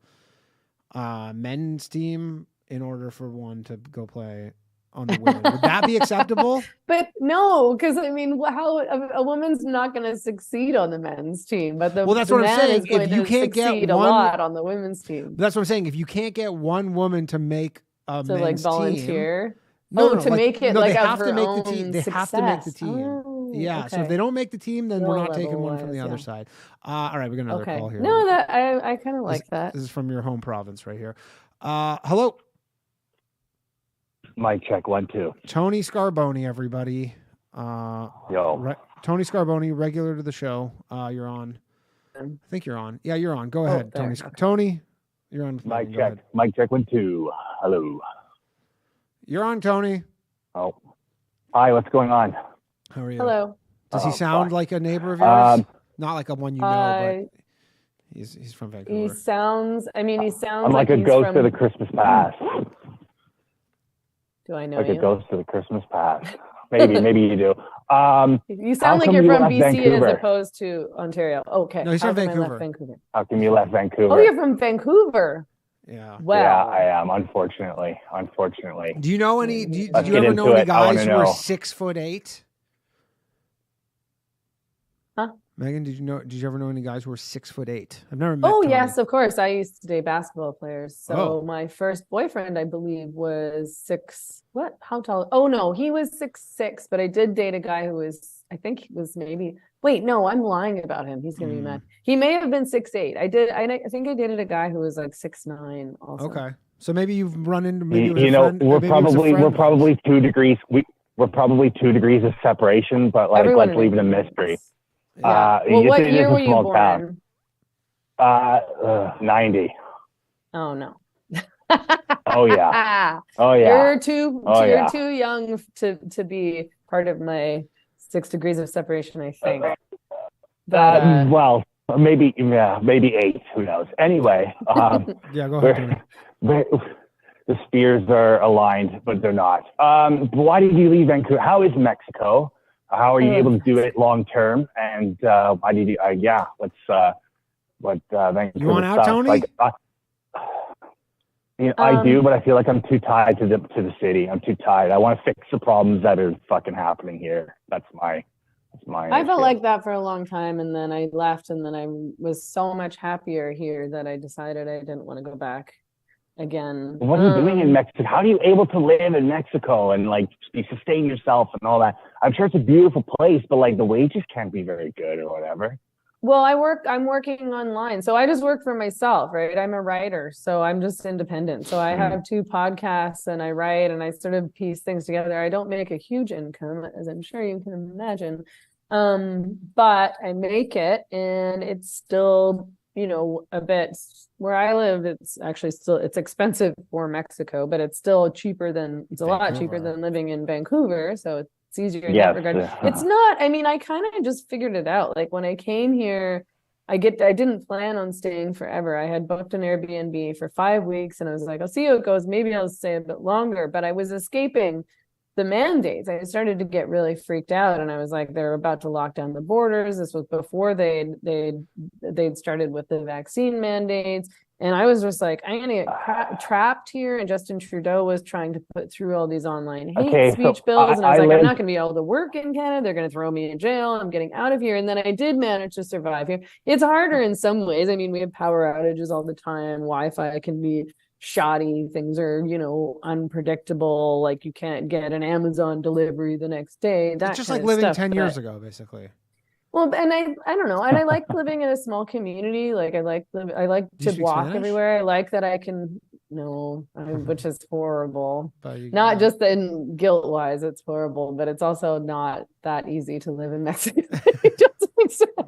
men's team in order for one to go play on the women. Would that be acceptable? But no, because I mean, how a woman's not going to succeed on the men's team, but the That's the what I'm man saying. is going If you to can't get succeed a one- lot on the women's team. That's what I'm saying. If you can't get one woman to make a To like men's team, volunteer. No, to make it no, like they of have her to make the own team. They have to make the success. team. Oh, Yeah. So okay. if they don't make the team, then we're Low not taking one from the level-wise, other yeah. side. All right, we got another Okay. call here. No, that I kind of like that. This is from your home province right here. Hello, Mic check 1 2. Tony Scarboni, everybody. Yo. Tony Scarboni, regular to the show. You're on. I think you're on. Yeah, you're on. Go ahead, there, Tony. okay. Tony, you're on. Mic Go check. ahead. Mic check 1 2. Hello. You're on, Tony. Oh. Hi, what's going on? How are you? Hello. Does he Oh, sound fine. like a neighbor of yours? Um, Not like a one you know, Uh, but he's from He Vancouver. sounds. I mean, he sounds I'm like a he's ghost from, of the Christmas past. Do I know Like you? a ghost of the Christmas past. Maybe you do. You How sound like come you're you from left BC Vancouver? as opposed to Ontario. Okay. No, he's How from come I left Vancouver. Vancouver? How come you left Vancouver? Oh, you're from Vancouver. Yeah. Wow. Yeah, I am. Unfortunately. Do you know any? Did Let's you get ever know into any it. I wanna guys who were know. 6'8"? Huh? Megan, did you ever know any guys who were 6'8"? I've never met. Oh, Tony. yes, of course. I used to date basketball players. So Oh. my first boyfriend, I believe, was what? How tall? Oh, no, he was 6'6", but I did date a guy who was, I think he was maybe, wait, no, I'm lying about him. He's going to be mad. He may have been 6'8". I think I dated a guy who was like 6'9" also. Okay. So maybe you've run into, maybe it was You a know, friend, we're maybe it was a probably friend we're of probably 2 degrees. We're probably 2 degrees of separation, but like Everyone let's leave it a in mystery. Yeah. Well, what it is year a were you small born? town. 90. Oh, no. Oh yeah. Oh yeah. You're too young to be part of my 6 degrees of separation, I think. But, well, maybe 8. Who knows? Anyway, yeah, go ahead. The spheres are aligned, but they're not. Why did you leave Vancouver? How is Mexico? How are you able to do it long term? And why did you? What Vancouver You want out, stuff? Tony? Like, I do, but I feel like I'm too tied to the city. I'm too tied. I want to fix the problems that are fucking happening here. That's my. I felt like that for a long time, and then I left, and then I was so much happier here that I decided I didn't want to go back again. What are you doing in Mexico? How are you able to live in Mexico and like sustain yourself and all that? I'm sure it's a beautiful place, but like the wages can't be very good or whatever. Well, I'm working online. So I just work for myself, right? I'm a writer. So I'm just independent. So I have 2 podcasts and I write and I sort of piece things together. I don't make a huge income, as I'm sure you can imagine. But I make it, and it's still, a bit where I live. It's actually still, it's expensive for Mexico, but it's still it's a lot cheaper than living in Vancouver. So it's easier in that regard. It's not, I kind of just figured it out. Like when I came here, I didn't plan on staying forever. I had booked an Airbnb for 5 weeks and I was like, I'll see how it goes. Maybe I'll stay a bit longer, but I was escaping the mandates. I started to get really freaked out, and I was like, they're about to lock down the borders. This was before they'd started with the vaccine mandates. And I was just like, I'm going to get trapped here. And Justin Trudeau was trying to put through all these online hate speech bills. And I was like, I'm not going to be able to work in Canada. They're going to throw me in jail. I'm getting out of here. And then I did manage to survive here. It's harder in some ways. We have power outages all the time. Wi-Fi can be shoddy. Things are, unpredictable. Like you can't get an Amazon delivery the next day. It's just like living 10 years ago, basically. Well, and I don't know, and I like living in a small community. Like I like to walk Spanish? Everywhere. I like that I can. No, which is horrible. Not just in guilt wise, it's horrible, but it's also not that easy to live in Mexico.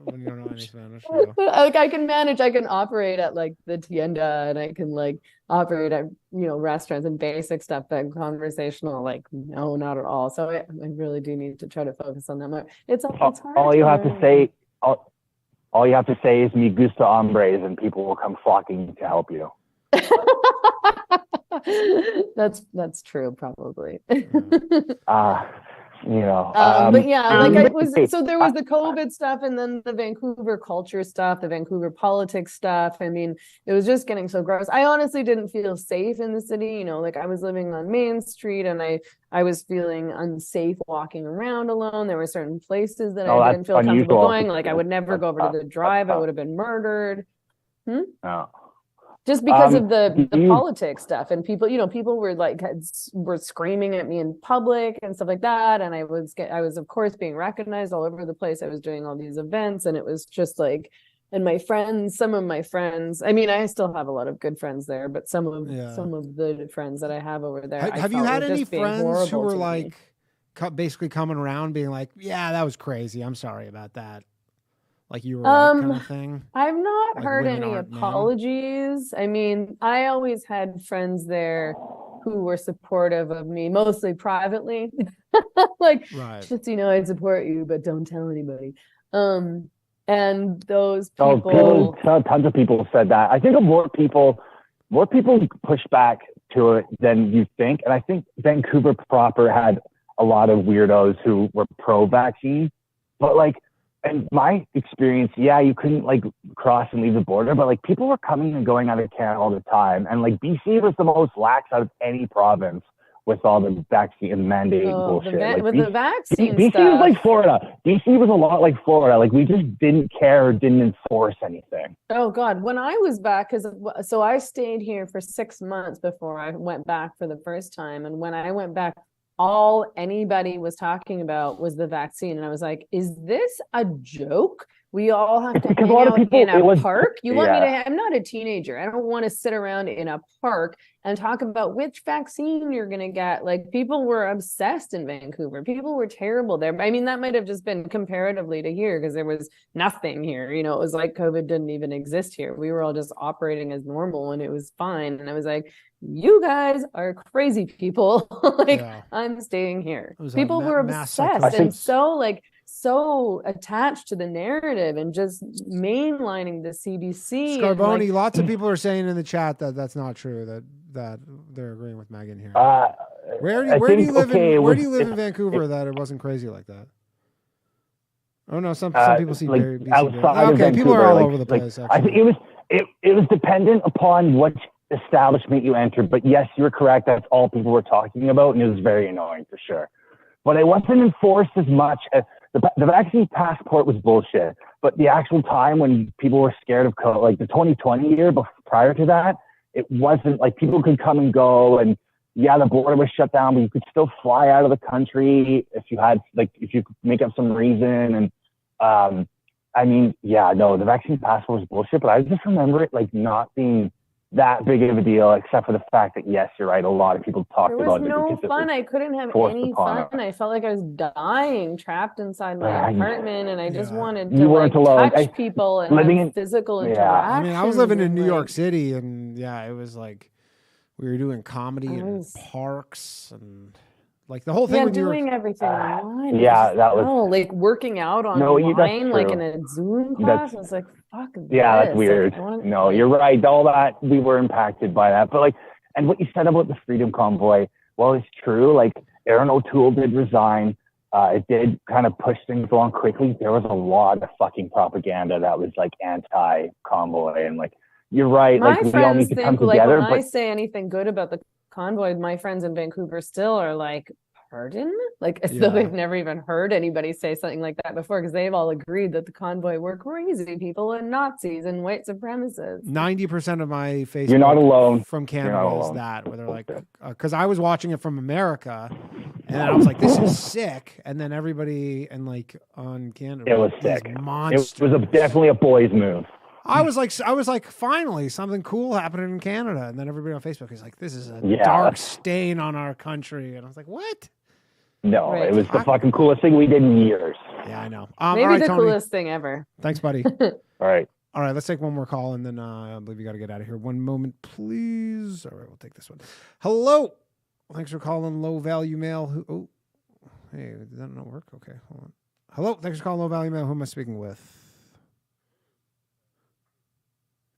When you don't know any Spanish, like I can operate at like the tienda, and I can like operate at restaurants and basic stuff, but conversational, like no, not at all. So I really do need to try to focus on that more. It's hard. All you have to say is "me gusta hombres," and people will come flocking to help you. That's true, probably. But yeah, like so there was the COVID stuff, and then the Vancouver culture stuff, the Vancouver politics stuff. It was just getting so gross. I honestly didn't feel safe in the city. Like I was living on Main Street, and I was feeling unsafe walking around alone. There were certain places that I didn't feel comfortable going. Like I would never go over to the Drive. I would have been murdered. Just because of the politics stuff, and people were like were screaming at me in public and stuff like that, and I was of course being recognized all over the place. I was doing all these events, and it was just like, and some of my friends. I still have a lot of good friends there, but some of the friends that I have over there. Have you had any friends who were like basically coming around, being like, "Yeah, that was crazy. I'm sorry about that." Like you were right kind of thing? I've not heard any apologies. I always had friends there who were supportive of me, mostly privately. Like, just, I support you, but don't tell anybody. And those people... tons of people said that. I think more people pushed back to it than you think. And I think Vancouver proper had a lot of weirdos who were pro-vaccine. But like, in my experience, you couldn't like cross and leave the border, but like people were coming and going out of Canada all the time. And like BC was the most lax out of any province with all the vaccine mandate bullshit. The vaccine BC stuff. was like Florida. BC was a lot like Florida. Like we just didn't care or didn't enforce anything. Oh God, when I was back, so I stayed here for 6 months before I went back for the first time. And when I went back, all anybody was talking about was the vaccine. And I was like, is this a joke? We all have to hang out in a park. You want me to? I'm not a teenager. I don't want to sit around in a park and talk about which vaccine you're going to get. Like, people were obsessed in Vancouver. People were terrible there. I mean, that might have just been comparatively to here because there was nothing here. You know, it was like COVID didn't even exist here. We were all just operating as normal and it was fine. And I was like, you guys are crazy people. I'm staying here. People were obsessed and so attached to the narrative and just mainlining the CBC. Scarboni, lots of people are saying in the chat that that's not true, that they're agreeing with Megan here. Where do you live in Vancouver that it wasn't crazy like that? Oh no, some people see very BC. Okay, people are all over the place. I think it was dependent upon what establishment you entered, but yes, you're correct. That's all people were talking about, and it was very annoying for sure. But it wasn't enforced as much as the vaccine passport was bullshit. But the actual time when people were scared of COVID, like the 2020 year, but prior to that, it wasn't like people could come and go, and the border was shut down, but you could still fly out of the country if you could make up some reason. And the vaccine passport was bullshit, but I just remember it like not being that big of a deal, except for the fact that, yes, you're right, a lot of people talked about it. There was no fun. I couldn't have any fun. I felt like I was dying, trapped inside my apartment, and I just wanted to touch people and have physical interaction. I mean, I was living in New York City, and it was like we were doing comedy in parks and like the whole thing. Doing everything online. That was like working out online, like in a Zoom class. I was like, fuck this. Yeah, that's weird. You're right. All that, we were impacted by that. But and what you said about the Freedom Convoy, well, it's true. Like, Aaron O'Toole did resign. It did kind of push things along quickly. There was a lot of fucking propaganda that was like anti-convoy, and you're right. My we all need to come together. When I say anything good about the convoy, my friends in Vancouver still are like, pardon? As though they've never even heard anybody say something like that before, because they've all agreed that the convoy were crazy people and Nazis and white supremacists. 90% of my Facebook You're not alone. From Canada is that, where they're like, because I was watching it from America, and then I was like, this is sick. And then everybody, on Canada, it was sick. Monsters. It was definitely a boys' move. I was like, finally, something cool happening in Canada. And then everybody on Facebook is like, this is a dark stain on our country. And I was like, what? No, it was the fucking coolest thing we did in years. Yeah, I know. Maybe the coolest thing ever. Thanks, buddy. All right, let's take one more call, and then I believe you got to get out of here. One moment, please. All right, we'll take this one. Hello. Thanks for calling Low Value Mail. Hey, did that not work? Okay, hold on. Hello. Thanks for calling Low Value Mail. Who am I speaking with?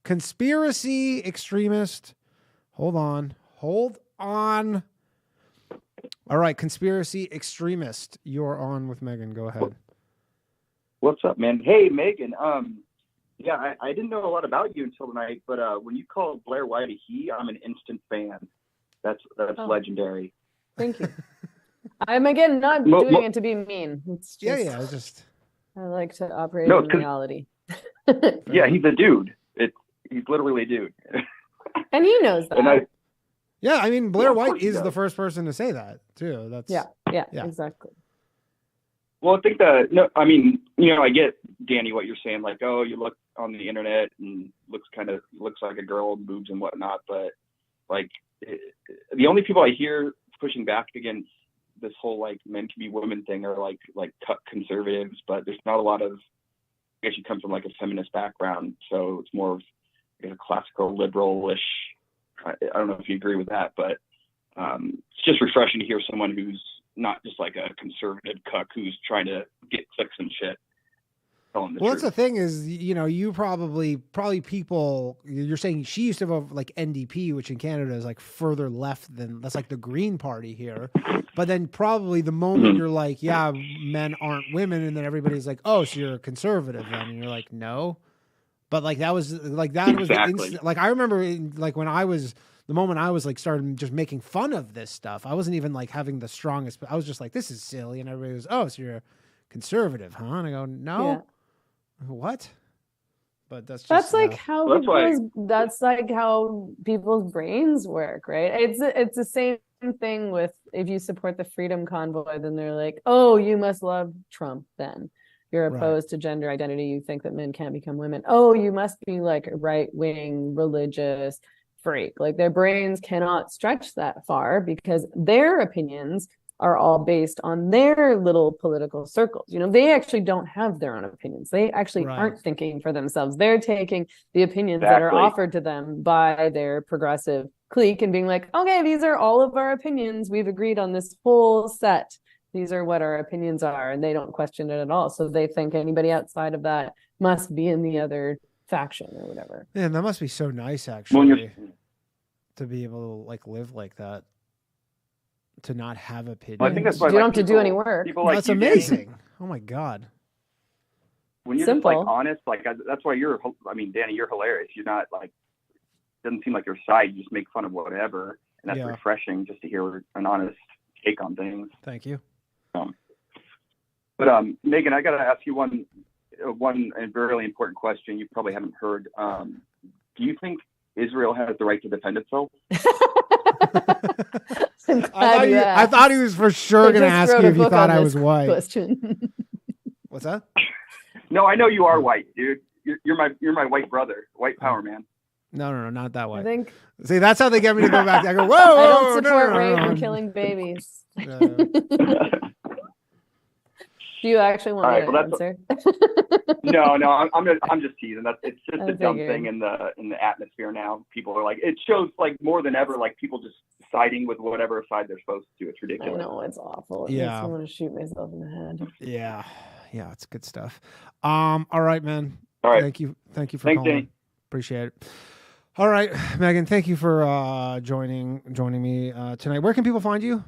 Conspiracy extremist. Hold on. All right, conspiracy extremist. You're on with Megan. Go ahead. What's up, man? Hey, Megan. I didn't know a lot about you until tonight, but when you called Blair White a he, I'm an instant fan. That's legendary. Thank you. I'm again not doing it to be mean. It's just, I like to operate in reality. Yeah, he's a dude. He's literally a dude. And he knows that. I mean, Blair White is the first person to say that too. That's exactly. Well, I think I get, Danny, what you're saying. Like, oh, you look on the internet and looks like a girl, boobs and whatnot. But the only people I hear pushing back against this whole men can be women thing are like conservatives. But there's not a lot of. I guess you come from a feminist background, so it's more of a classical liberal-ish. I don't know if you agree with that, but it's just refreshing to hear someone who's not just like a conservative cuck who's trying to get clicks and shit. That's the thing is, you probably people, you're saying she used to vote NDP, which in Canada is further left than, that's the Green Party here. But then probably the moment you're like, yeah, men aren't women. And then everybody's like, oh, so you're a conservative then. And you're like, no. But that was exactly. I remember when I was the moment I was like started just making fun of this stuff, I wasn't even like having the strongest, I was just like, this is silly. And everybody was, oh, so you're a conservative, huh? And I go, no, what? But that's like how that's like how people's brains work, right? It's the same thing with if you support the Freedom Convoy, then they're like, oh, you must love Trump then. You're opposed to gender identity. You think that men can't become women. Oh, you must be like a right-wing religious freak. Like their brains cannot stretch that far because their opinions are all based on their little political circles. You know, they actually don't have their own opinions. They actually aren't thinking for themselves. They're taking the opinions that are offered to them by their progressive clique and being like, okay, these are all of our opinions. We've agreed on this whole set. These are what our opinions are, and they don't question it at all. So they think anybody outside of that must be in the other faction or whatever. Man, that must be so nice, actually, to be able to like live like that. To not have opinions. Well, I think that's why you don't have to do any work. Like that's amazing. Danny, oh my God. When you're just like honest, like that's why Danny, you're hilarious. You're not like, doesn't seem like your side. You just make fun of whatever, and that's refreshing just to hear an honest take on things. Thank you. But Megan, I got to ask you one and very important question. You probably haven't heard. Do you think Israel has the right to defend itself? I thought he was for sure going to ask you if you thought I was white. Question. What's that? No, I know you are white, dude. You're my white brother, white power man. No, not that way. I think. See, that's how they get me to go back. I go, whoa. I don't support rape and killing babies. Do you actually want me to answer? No, I'm just teasing. It's just a dumb thing in the atmosphere now. People are like, it shows like more than ever, like people just siding with whatever side they're supposed to. It's ridiculous. I know, it's awful. It makes me want to shoot myself in the head. Yeah, it's good stuff. All right, man. All right. Thank you for Thanks, calling. Danny. Appreciate it. All right, Megan, thank you for joining me tonight. Where can people find you?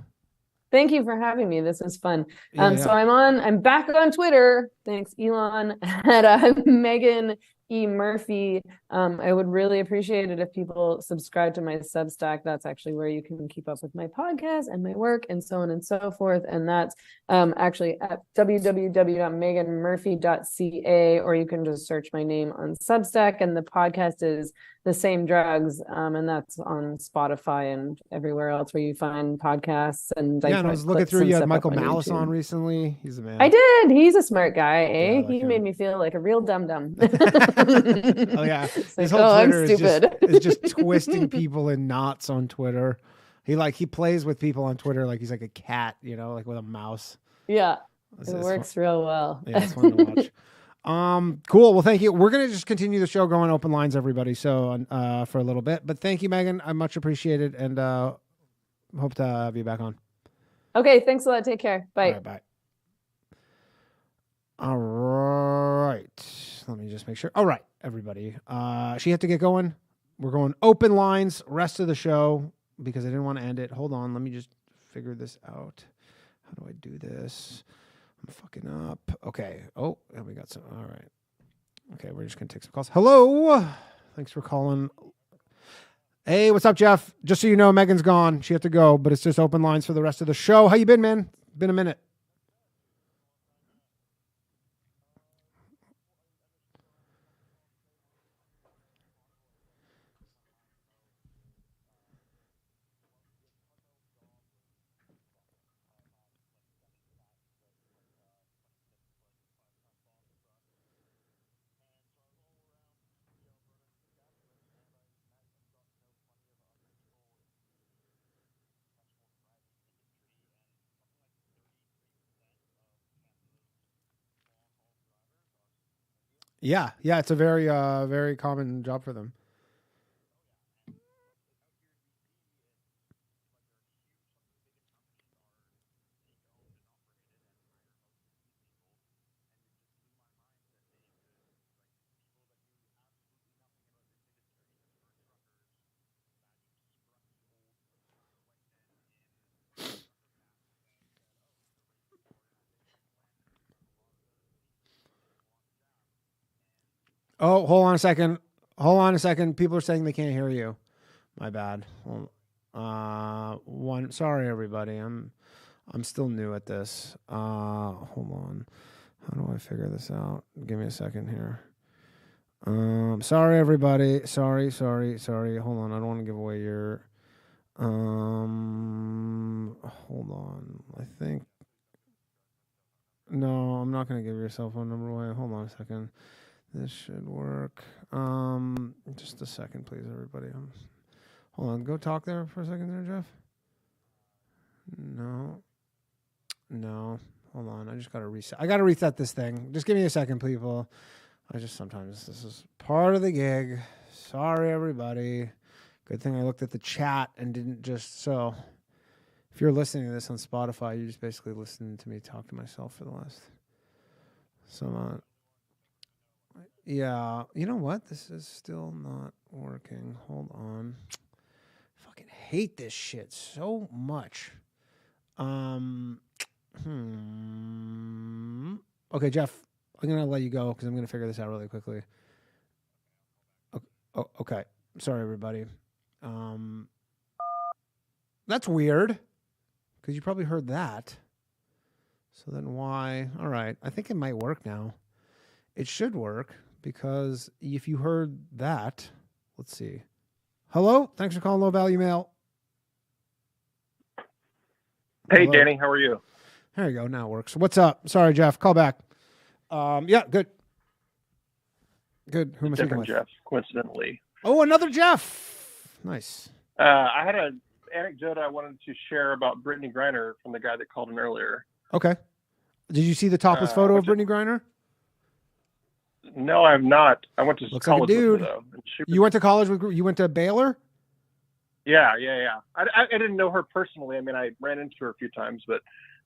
Thank you for having me. This is fun. So I'm back on Twitter. Thanks, Elon, at Meghan E. Murphy. I would really appreciate it if people subscribe to my Substack. That's actually where you can keep up with my podcast and my work and so on and so forth. And that's actually at www.meganmurphy.ca, or you can just search my name on Substack. And the podcast is The Same Drugs, and that's on Spotify and everywhere else where you find podcasts. And I was looking through. You had Michael Malice on recently. He's a man. I did. He's a smart guy. He made me feel like a real dum-dum. Oh yeah, his whole Twitter is just twisting people in knots on Twitter. He plays with people on Twitter like he's like a cat, like with a mouse. Yeah, it works real well. Yeah, it's fun to watch. Cool. Well, thank you. We're gonna just continue the show going open lines, everybody. So for a little bit, but thank you, Megan. I much appreciate it, and hope to have you back on. Okay, thanks a lot. Take care. Bye. All right, bye. All right. Let me just make sure. All right, everybody. She had to get going. We're going open lines rest of the show because I didn't want to end it. Hold on. Let me just figure this out. How do I do this? I'm fucking up. Okay. Oh, and we got some. All right. Okay, we're just going to take some calls. Hello. Thanks for calling. Hey, what's up, Jeff? Just so you know, Megan's gone. She had to go, but it's just open lines for the rest of the show. How you been, man? Been a minute. Yeah, it's a very, very common job for them. Oh, hold on a second. People are saying they can't hear you. My bad. Sorry, everybody. I'm still new at this. Hold on. How do I figure this out? Give me a second here. Sorry, everybody. Sorry. Hold on. I don't want to give away your. Hold on. I think. No, I'm not going to give your cell phone number away. Hold on a second. This should work. Just a second, please, everybody. Hold on. Go talk there for a second there, Jeff. No. Hold on. I just got to reset. I got to reset this thing. Just give me a second, people. Sometimes this is part of the gig. Sorry, everybody. Good thing I looked at the chat and didn't just... So, if you're listening to this on Spotify, you're just basically listening to me talk to myself for the last... Yeah. You know what? This is still not working. Hold on. Fucking hate this shit so much. Okay, Jeff. I'm going to let you go because I'm going to figure this out really quickly. Okay. Sorry, everybody. That's weird because you probably heard that. So then why? All right. I think it might work now. It should work because if you heard that, let's see. Hello? Thanks for calling Low Value Mail. Hey, Hello. Danny. How are you? There you go. Now it works. What's up? Sorry, Jeff. Call back. Yeah, good. Good. Who am I speaking with? Jeff, coincidentally. Oh, another Jeff. Nice. I had an anecdote I wanted to share about Britney Griner from the guy that called in earlier. Okay. Did you see the topless photo of Britney Griner? No, I'm not. I went to Looks like a college dude. with her, though. You went to college with? You went to Baylor? Yeah. I didn't know her personally. I mean, I ran into her a few times, but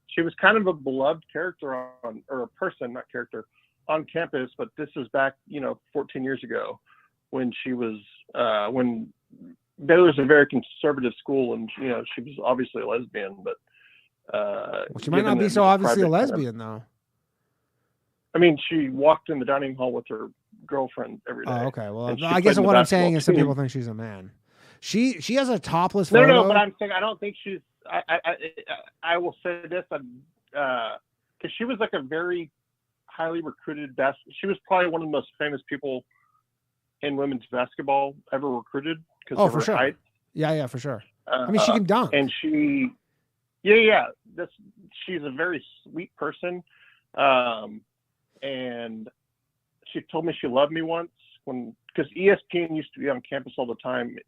she was kind of a beloved character on campus. But this was back, 14 years ago when she was, when Baylor's a very conservative school, and she was obviously a lesbian, but She might not be so obviously a lesbian, though. I mean, she walked in the dining hall with her girlfriend every day. Oh, okay. Well, I guess what I'm saying is some people think she's a man. She has a topless photo. No, but I'm saying I don't think she's. I will say this, because she was like a very highly recruited she was probably one of the most famous people in women's basketball ever recruited because of her for sure. height. Yeah, for sure. I mean, she can dunk. And she's a very sweet person. And she told me she loved me once because ESPN used to be on campus all the time,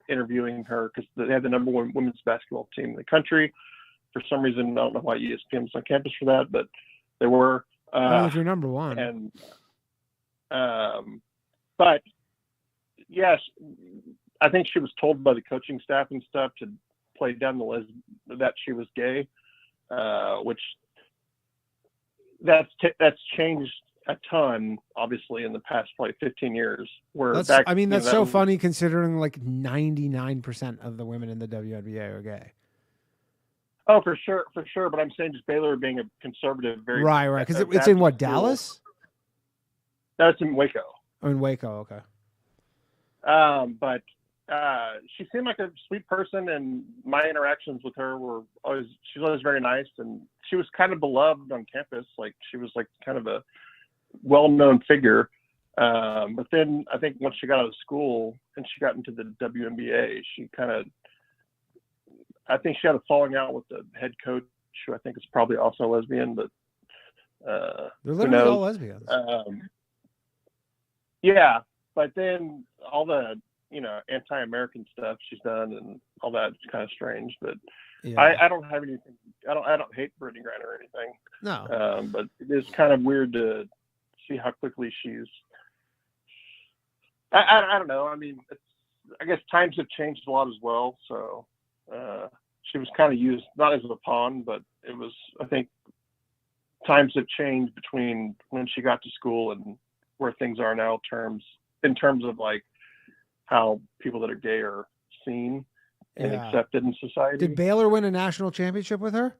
interviewing her because they had the number one women's basketball team in the country. For some reason, I don't know why ESPN was on campus for that, but they were. If you're number one. And, but yes, I think she was told by the coaching staff and stuff to play down that she was gay, which that's changed a ton, obviously, in the past probably 15 years. That's so funny considering like 99% of the women in the WNBA are gay. Oh, for sure. But I'm saying just Baylor being a conservative, very right. Because it's in what, Dallas? That's in Waco. Oh, in Waco, okay. But she seemed like a sweet person, and my interactions with her she's always very nice, and she was kind of beloved on campus. Like she was like kind of a well-known figure. But then I think once she got out of school and she got into the WNBA, I think she had a falling out with the head coach, who I think is probably also a lesbian, but they're literally all lesbians. Yeah, but then all the anti-American stuff she's done and all that is kind of strange. But yeah. I don't have anything. I don't hate Britney Griner or anything. No. But it is kind of weird to see how quickly she's. I don't know. I mean, I guess times have changed a lot as well. So she was kind of used not as a pawn, but it was. I think times have changed between when she got to school and where things are now. In terms of like how people that are gay are seen and accepted in society. Did Baylor win a national championship with her?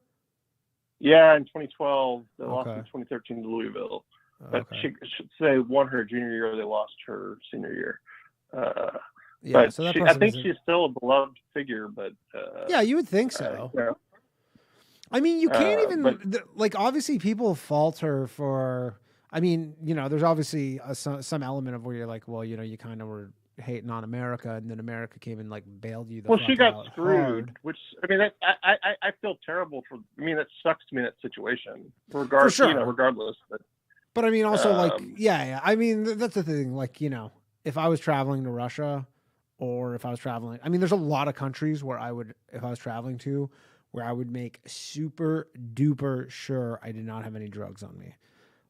Yeah, in 2012. They lost in 2013 to Louisville. But she should say won her junior year. They lost her senior year. Yeah, but so that I person think isn't- she's still a beloved figure, but yeah, you would think so. you know, I mean, you can't even but- like. Obviously, people fault her for. I mean, you know, there's obviously some element of where you're like, well, you know, you kind of were hating on America, and then America came and like bailed you the well, fuck she got out screwed, hard. which I mean, I feel terrible for. I mean, that sucks to me in that situation, regardless. sure. You know, regardless. But I mean, also like, Um, yeah. I mean, that's the thing. Like, you know, if I was traveling to Russia, or if I was traveling, I mean, there's a lot of countries where I would, if I was traveling to, where I would make super duper sure I did not have any drugs on me.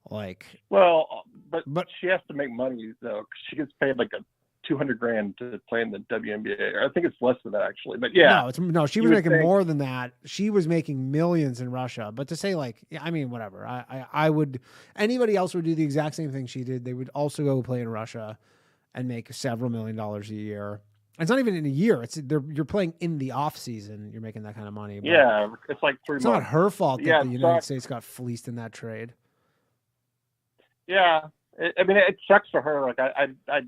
Like, well, but she has to make money though, 'cause she gets paid like a $200,000 to play in the WNBA. Or I think it's less than that actually, but yeah. no, she you was would making think- more than that. She was making millions in Russia. But to say like, yeah, I mean, whatever. I would, anybody else would do the exact same thing she did. They would also go play in Russia and make several $1 million a year. It's not even in a year. You're playing in the off season. You're making that kind of money. But Yeah, it's like 3 it's months. not her fault that Yeah, the it United sucks. States got fleeced in that trade. Yeah, I mean, it sucks for her. Like I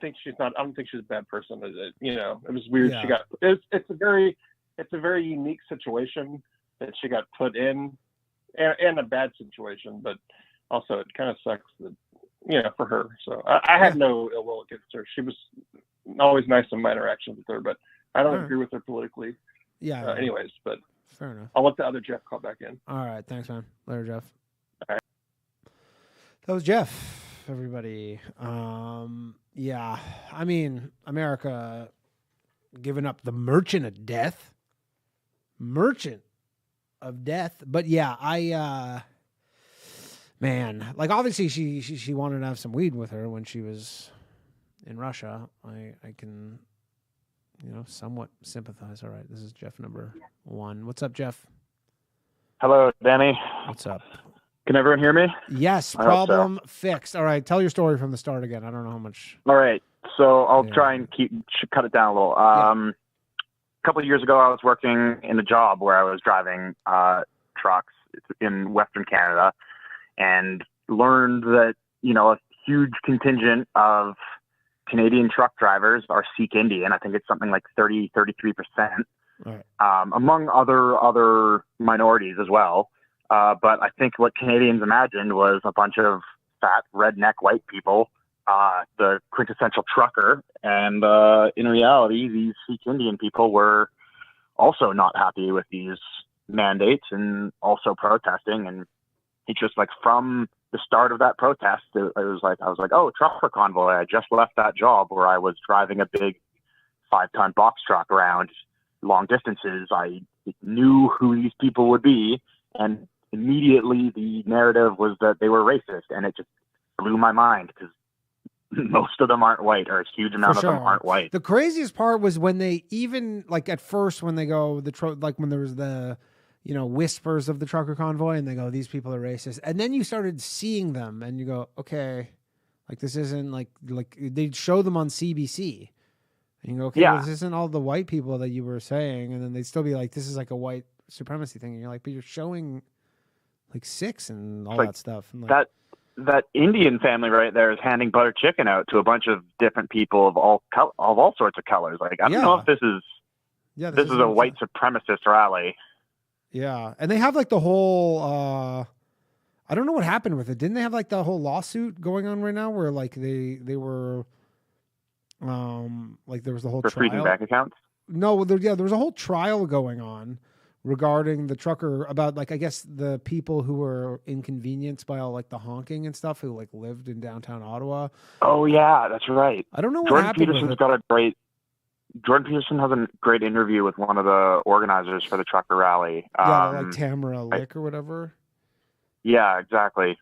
think she's not. I don't think she's a bad person. You know, it was weird. Yeah. She got. It's a very unique situation that she got put in, and a bad situation. But also, it kind of sucks that, you know, for her. So I had no ill will against her. She was always nice in my interactions with her, but I don't All right. agree with her politically. Yeah. Anyways, but Fair enough. I'll let the other Jeff call back in. All right. Thanks, man. Later, Jeff. All right. That was Jeff, everybody. Yeah. I mean, America giving up the merchant of death. Merchant of death. But yeah, man, like obviously she wanted to have some weed with her when she was in Russia. I can, you know, somewhat sympathize. All right. This is Jeff number 1. What's up, Jeff? Hello, Danny. What's up? Can everyone hear me? Yes, I hope so. problem fixed. All right, tell your story from the start again. I don't know how much. All right. So I'll Yeah. try and cut it down a little. A couple of years ago, I was working in a job where I was driving trucks in Western Canada, and learned that, you know, a huge contingent of Canadian truck drivers are Sikh Indian. I think it's something like 33%, Right. among other minorities as well. But I think what Canadians imagined was a bunch of fat redneck white people, the quintessential trucker. And in reality, these Sikh Indian people were also not happy with these mandates and also protesting. And it's just like from the start of that protest, I was like, oh, trucker convoy. I just left that job where I was driving a big 5-ton box truck around long distances. I knew who these people would be, and immediately the narrative was that they were racist, and it just blew my mind because most of them aren't white, or a huge amount of them aren't white. The craziest part was when they even like at first when they go like when there was the, you know, whispers of the trucker convoy and they go, these people are racist, and then you started seeing them and you go, okay, like this isn't like they'd show them on CBC and you go, okay, Yeah. well, this isn't all the white people that you were saying, and then they'd still be like, this is like a white supremacy thing, and you're like, but you're showing like Sikhs and all Like, that stuff. And like, that Indian family right there is handing butter chicken out to a bunch of different people of all sorts of colors. Like, I don't know if this is this is a white supremacist rally. Yeah, and they have like the whole. I don't know what happened with it. Didn't they have like the whole lawsuit going on right now, where like they were, like there was the whole For freezing trial. bank accounts? No, there was a whole trial going on regarding the trucker, about like I guess the people who were inconvenienced by all like the honking and stuff, who like lived in downtown Ottawa. Oh yeah, that's right. I don't know what Jordan happened with Peterson's it. got a great. Jordan Peterson has a great interview with one of the organizers for the trucker rally. Yeah, like Tamara Lick or whatever. Yeah, exactly.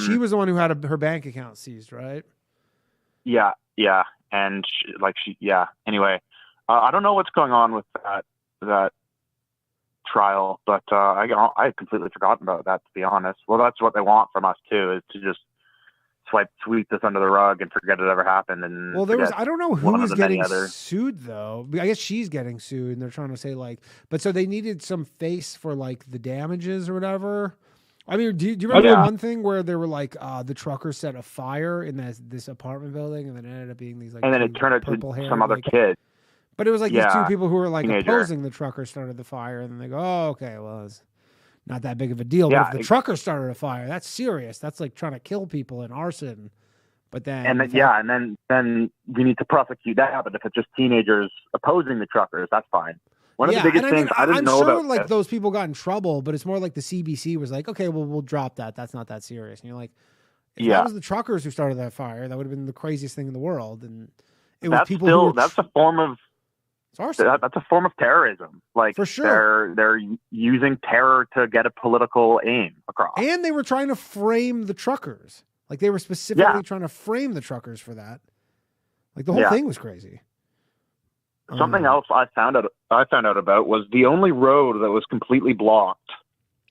She was the one who had her bank account seized, right? Yeah, and Anyway, I don't know what's going on with that trial, but I had completely forgotten about that, to be honest. Well, that's what they want from us too, is to just sweep this under the rug and forget it ever happened. And Well, there was, forget I don't know one who of is the many getting other- sued though. I guess she's getting sued, and they're trying to say like, but so they needed some face for like the damages or whatever. I mean, do you remember the one thing where they were like, the truckers set a fire in this apartment building, and then it ended up being these like, and then it turned out to some other kid. But it was like these two people who were like teenager. opposing the truckers started the fire, and then they go, "Oh, okay, well, it's not that big of a deal." But if the truckers started a fire, that's serious. That's like trying to kill people and arson. But then, and then we need to prosecute that. But if it's just teenagers opposing the truckers, that's fine. One of the biggest things I didn't know about. I'm sure like those people got in trouble, but it's more like the CBC was like, "Okay, well, we'll drop that. That's not that serious." And you're like, if that was the truckers who started that fire, that would have been the craziest thing in the world. And it was people who were that's a form of. That's a form of terrorism. Like for sure, they're using terror to get a political aim across. And they were trying to frame the truckers. Like they were specifically trying to frame the truckers for that. Like the whole thing was crazy. Something else I found out about was the only road that was completely blocked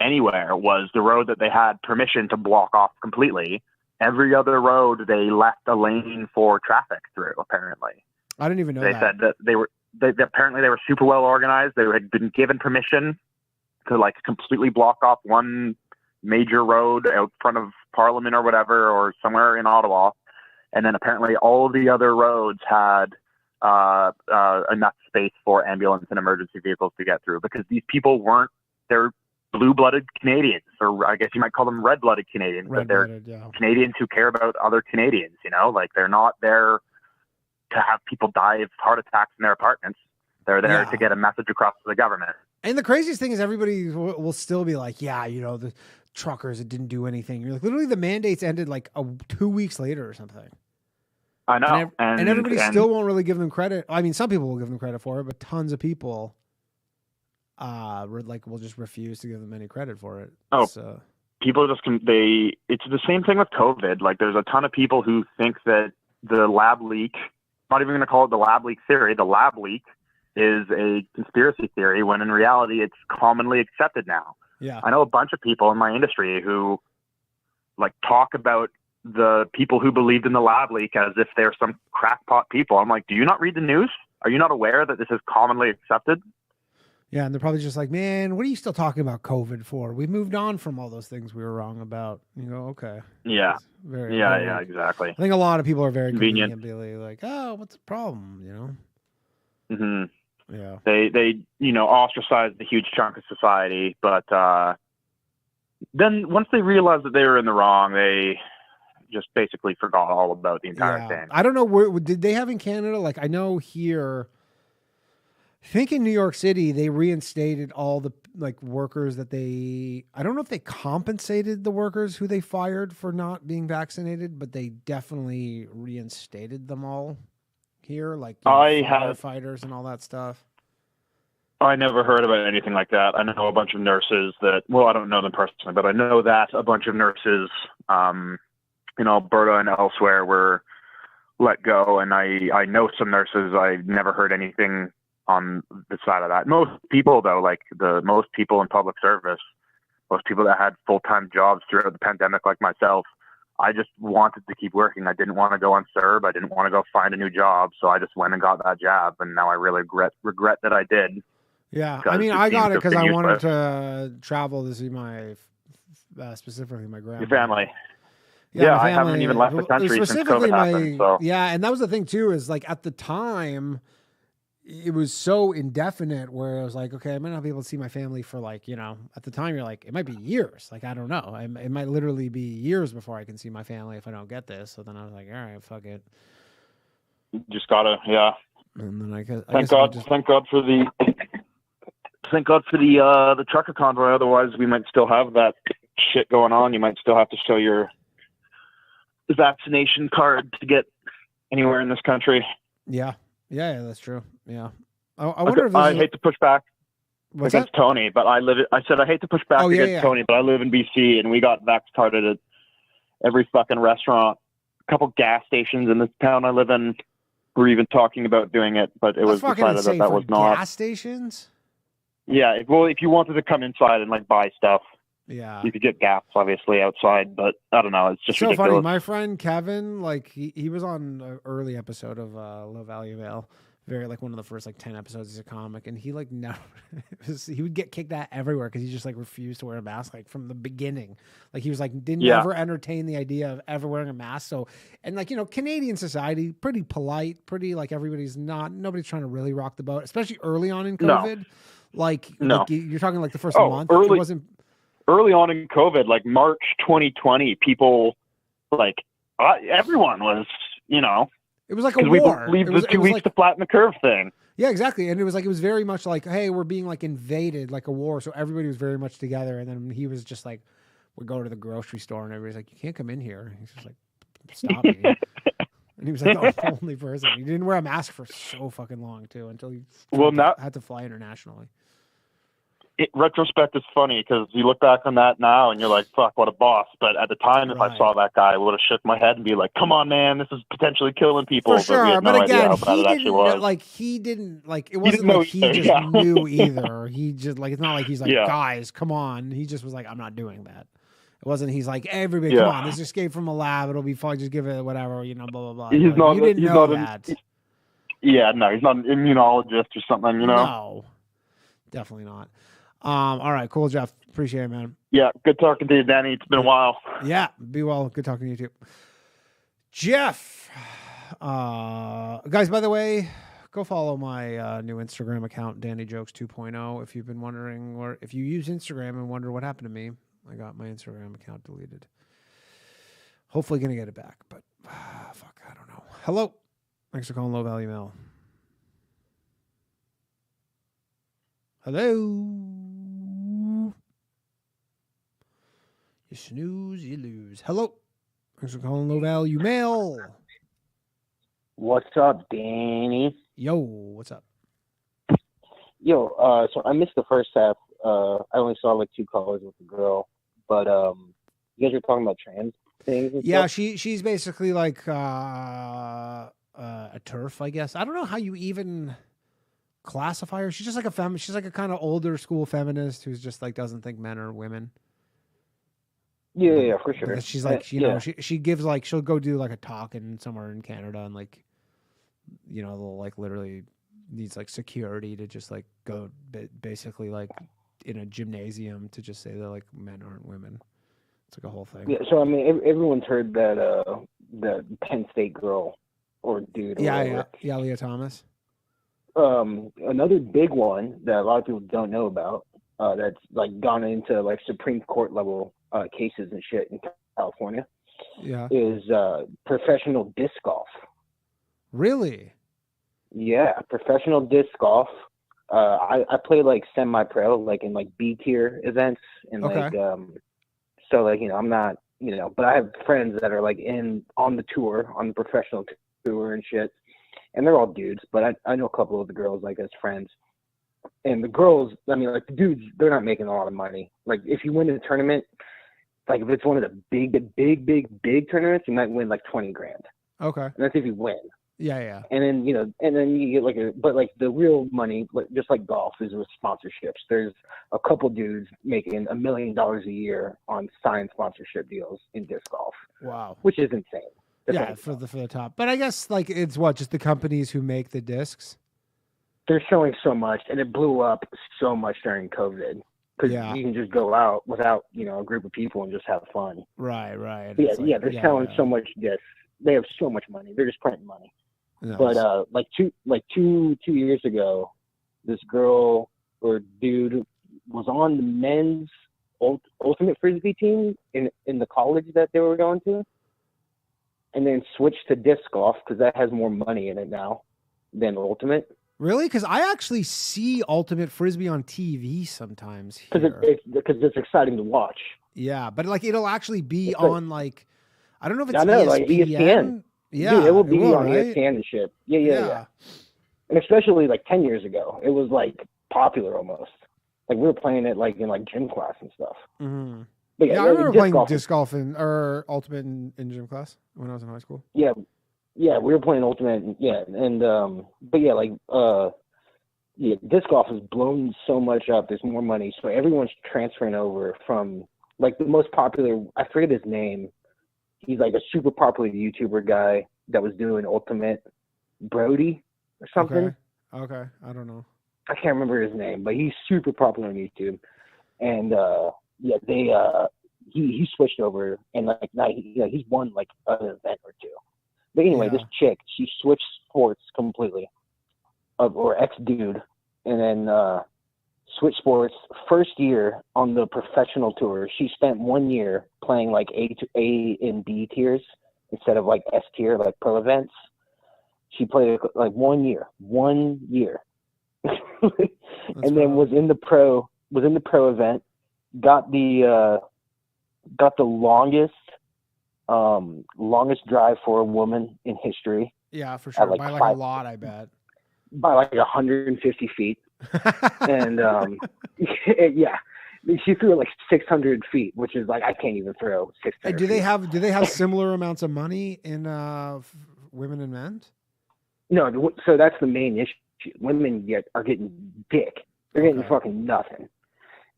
anywhere was the road that they had permission to block off completely. Every other road they left a lane for traffic through. Apparently, I didn't even know they said that apparently they were super well organized. They had been given permission to like completely block off one major road out front of Parliament or whatever, or somewhere in Ottawa. And then apparently all of the other roads had enough space for ambulance and emergency vehicles to get through, because these people they're blue-blooded Canadians, or I guess you might call them red-blooded Canadians, but they're Canadians who care about other Canadians, like they're not there to have people die of heart attacks in their apartments. They're there to get a message across to the government. And the craziest thing is everybody will still be like, the truckers, it didn't do anything. You're like, literally the mandates ended like 2 weeks later or something. I know. And everybody still won't really give them credit. I mean, some people will give them credit for it, but tons of people will just refuse to give them any credit for it. Oh, so. People just it's the same thing with COVID. Like there's a ton of people who think that the lab leak, not even going to call it the lab leak theory, the lab leak is a conspiracy theory, when in reality it's commonly accepted now. Yeah. I know a bunch of people in my industry who like talk about the people who believed in the lab leak as if they're some crackpot people. I'm like, do you not read the news? Are you not aware that this is commonly accepted? Yeah, and they're probably just like, man, what are you still talking about COVID for? We've moved on from all those things we were wrong about. You go, okay. Yeah. Very, Exactly. I think a lot of people are very convenient. Like, oh, what's the problem? Mm-hmm. Yeah. They ostracize a huge chunk of society, but then once they realized that they were in the wrong, they just basically forgot all about the entire thing. I don't know, where did they have in Canada? Like, I know here, I think in New York City, they reinstated all the workers that I don't know if they compensated the workers who they fired for not being vaccinated, but they definitely reinstated them all here, firefighters and all that stuff. I never heard about anything like that. I know a bunch of nurses I don't know them personally, but I know that a bunch of nurses in Alberta and elsewhere were let go. And I know some nurses. I've never heard anything on the side of that. Most people, though, most people in public service, most people that had full-time jobs throughout the pandemic, like myself, I just wanted to keep working. I didn't want to go on CERB. I didn't want to go find a new job. So I just went and got that job. And now I really regret that I did. Yeah. I mean, I got it because I wanted to travel to see specifically my grandma. Your family. Yeah, I haven't even left the country since COVID happened. So. Yeah, and that was the thing too, is like at the time, it was so indefinite where I was like, okay, I might not be able to see my family for at the time you're like, it might be years. Like, I don't know. It might literally be years before I can see my family if I don't get this. So then I was like, all right, fuck it. Just gotta, yeah. And then thank God for the trucker convoy. Otherwise we might still have that shit going on. You might still have to show your vaccination card to get anywhere in this country. Yeah, that's true. Yeah, I wonder if I hate to push back What's against that? Tony, but I said I hate to push back against Tony, but I live in BC and we got vax carded at every fucking restaurant, a couple gas stations in this town I live in. We're even talking about doing it, but it was decided that was not gas stations. Yeah, well, if you wanted to come inside and buy stuff, you could get gas obviously outside, but I don't know. It's just so ridiculous. funny. My friend Kevin, he was on an early episode of Low Value Mail. very like one of the first like 10 episodes as a comic, and he like never he would get kicked out everywhere because he just like refused to wear a mask like from the beginning. Like he was like didn't ever entertain the idea of ever wearing a mask. So, and like, you know, Canadian society pretty polite, pretty like nobody's trying to really rock the boat, especially early on in COVID. No. Like you're talking like the first month. Early, it wasn't early on in COVID, like March 2020, people like everyone was, you know, it was like a war. We believed the 2 weeks to flatten the curve thing. Yeah, exactly. And it was very much like, hey, we're being like invaded, like a war. So everybody was very much together. And then he was just like, we go to the grocery store and everybody's like, you can't come in here. He's just like, stop me. And he was like the only person. He didn't wear a mask for so fucking long too, until he had to fly internationally. Retrospect is funny because you look back on that now and you're like, fuck, what a boss. But at the time, if I saw that guy, I would have shook my head and be like, come on, man, this is potentially killing people. For sure. But again, he didn't like, it wasn't like he just knew either. He just like, it's not like he's like, guys, come on. He just was like, I'm not doing that. It wasn't, he's like, everybody, come on, this is escape from a lab. It'll be fun. Just give it whatever, you know, blah, blah, blah. He's not, you didn't know that. He's not an immunologist or something, you know? No, definitely not. All right, cool, Jeff. Appreciate it, man. Yeah, good talking to you, Danny. It's been a while. Yeah, be well. Good talking to you too. Jeff. Guys, by the way, go follow my new Instagram account, Danny Jokes 2.0. If you've been wondering, or if you use Instagram and wonder what happened to me, I got my Instagram account deleted. Hopefully gonna get it back, but fuck, I don't know. Hello. Thanks for calling Low Value Mail. Hello. You snooze, you lose. Hello. Thanks for calling Low Value Mail. What's up, Danny? Yo, what's up? Yo, so I missed the first half. I only saw like 2 callers with the girl, but you guys were talking about trans things. And yeah, stuff? she's basically like a TERF, I guess. I don't know how you even classify her. She's just like a feminist. She's like a kind of older school feminist who's just like doesn't think men are women. Yeah, for sure. Because she's like, you know, she gives like, she'll go do like a talk in somewhere in Canada and like, you know, they'll like literally needs like security to just like go basically like in a gymnasium to just say that like men aren't women. It's like a whole thing. Yeah, so I mean, everyone's heard that the Penn State girl or dude. Or Leah Thomas. Another big one that a lot of people don't know about, that's like gone into like Supreme Court level cases and shit in California, is professional disc golf. Really? Yeah, professional disc golf. I play like semi-pro, like in like B tier events, and like so like, you know, I'm not, you know, but I have friends that are like on the tour, on the professional tour and shit, and they're all dudes, but I know a couple of the girls like as friends. And the girls, I mean, like the dudes, they're not making a lot of money. Like if you win a tournament, like if it's one of the big tournaments, you might win like 20 grand. Okay. And that's if you win. Yeah. And then, you know, and then you get but like the real money, just like golf, is with sponsorships. There's a couple dudes making $1 million a year on signed sponsorship deals in disc golf. Wow. Which is insane. Yeah, for the top. But I guess like it's just the companies who make the discs. They're showing so much, and it blew up so much during COVID because you can just go out without, you know, a group of people and just have fun. Right. Yeah, they're selling so much discs. They have so much money. They're just printing money. Nice. But like two years ago, this girl or dude was on the men's ultimate Frisbee team in the college that they were going to, and then switched to disc golf because that has more money in it now than ultimate. Really? Because I actually see ultimate Frisbee on TV sometimes. Because it's exciting to watch. Yeah, but like it'll actually be on like, I don't know if it's like ESPN. Yeah, dude, it will be on right? ESPN and shit. Yeah. And especially like 10 years ago, it was like popular almost. Like we were playing it like in like gym class and stuff. Mm-hmm. But I remember playing disc golf or ultimate in gym class when I was in high school. Yeah, we were playing ultimate. But yeah, like disc golf has blown so much up. There's more money, so everyone's transferring over from like the most popular. I forget his name. He's like a super popular YouTuber guy that was doing ultimate. Brody, or something. Okay. I don't know. I can't remember his name, but he's super popular on YouTube. And he switched over, and like now he's won like an event or two. But anyway, this chick, she switched sports completely, or ex-dude, and then switched sports. First year on the professional tour, she spent 1 year playing like A and B tiers instead of like S tier, like pro events. She played like 1 year, and then was in the pro event, got the longest drive for a woman in history. Yeah, for sure. By like a lot, I bet. By like 150 feet. And yeah, she threw it like 600 feet, which is like I can't even throw 600. Do they have similar amounts of money in women and men? No, so that's the main issue. Women are getting dick. They're getting fucking nothing.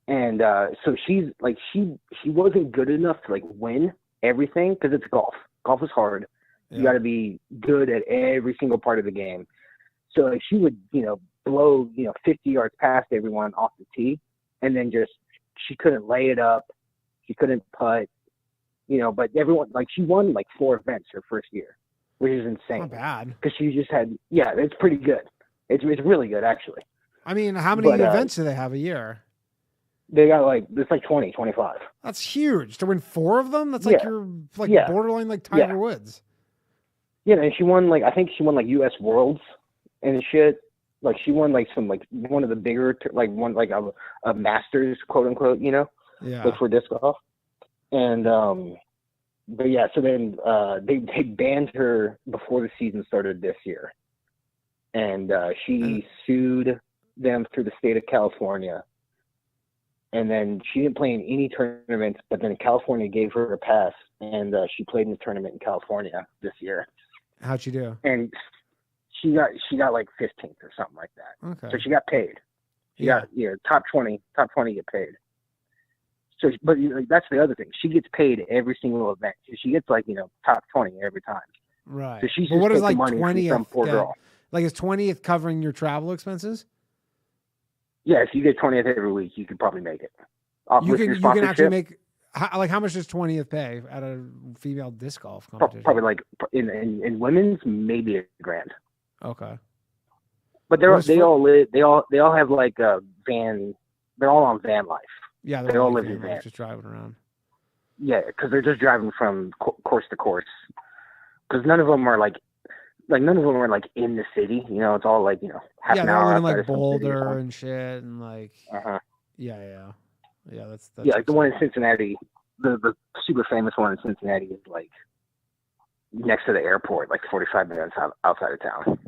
And so she's like she wasn't good enough to like win everything because it's golf. Golf is hard. Yeah. You got to be good at every single part of the game. So like, she would blow 50 yards past everyone off the tee, and then she couldn't lay it up. She couldn't putt. But everyone like she won like 4 events her first year, which is insane. Not bad. Because she just had it's pretty good. It's really good actually. I mean, how many events do they have a year? They got it's like 20, 25. That's huge. To win 4 of them? That's like you're borderline like Tiger Woods. Yeah, and she won I think she won like US Worlds and shit. Like she won like some like one of the bigger one like a Masters quote unquote, like for disc golf. And but yeah, so then they banned her before the season started this year. And she sued them through the state of California. And then she didn't play in any tournaments, but then California gave her a pass, and she played in the tournament in California this year. How'd she do? And she got like 15th or something like that. Okay. So she got paid. She got top 20 get paid. So, but that's the other thing. She gets paid every single event. So she gets like top 20 every time. Right. So she's but just what is taking like money 20th? from some poor girl. Like is 20th covering your travel expenses? Yeah, if you get 20th every week, you could probably make it. You can actually make how much does 20th pay at a female disc golf competition? Probably like in women's maybe $1,000. Okay. But they all have like a van. They're all on van life. Yeah, they all live in vans, just driving around. Yeah, because they're just driving from course to course. Because none of them are like in the city. It's all like half an hour in like Boulder and shit and like. Yeah. That's like the one in Cincinnati, the super famous one in Cincinnati is like next to the airport, like 45 minutes outside of town.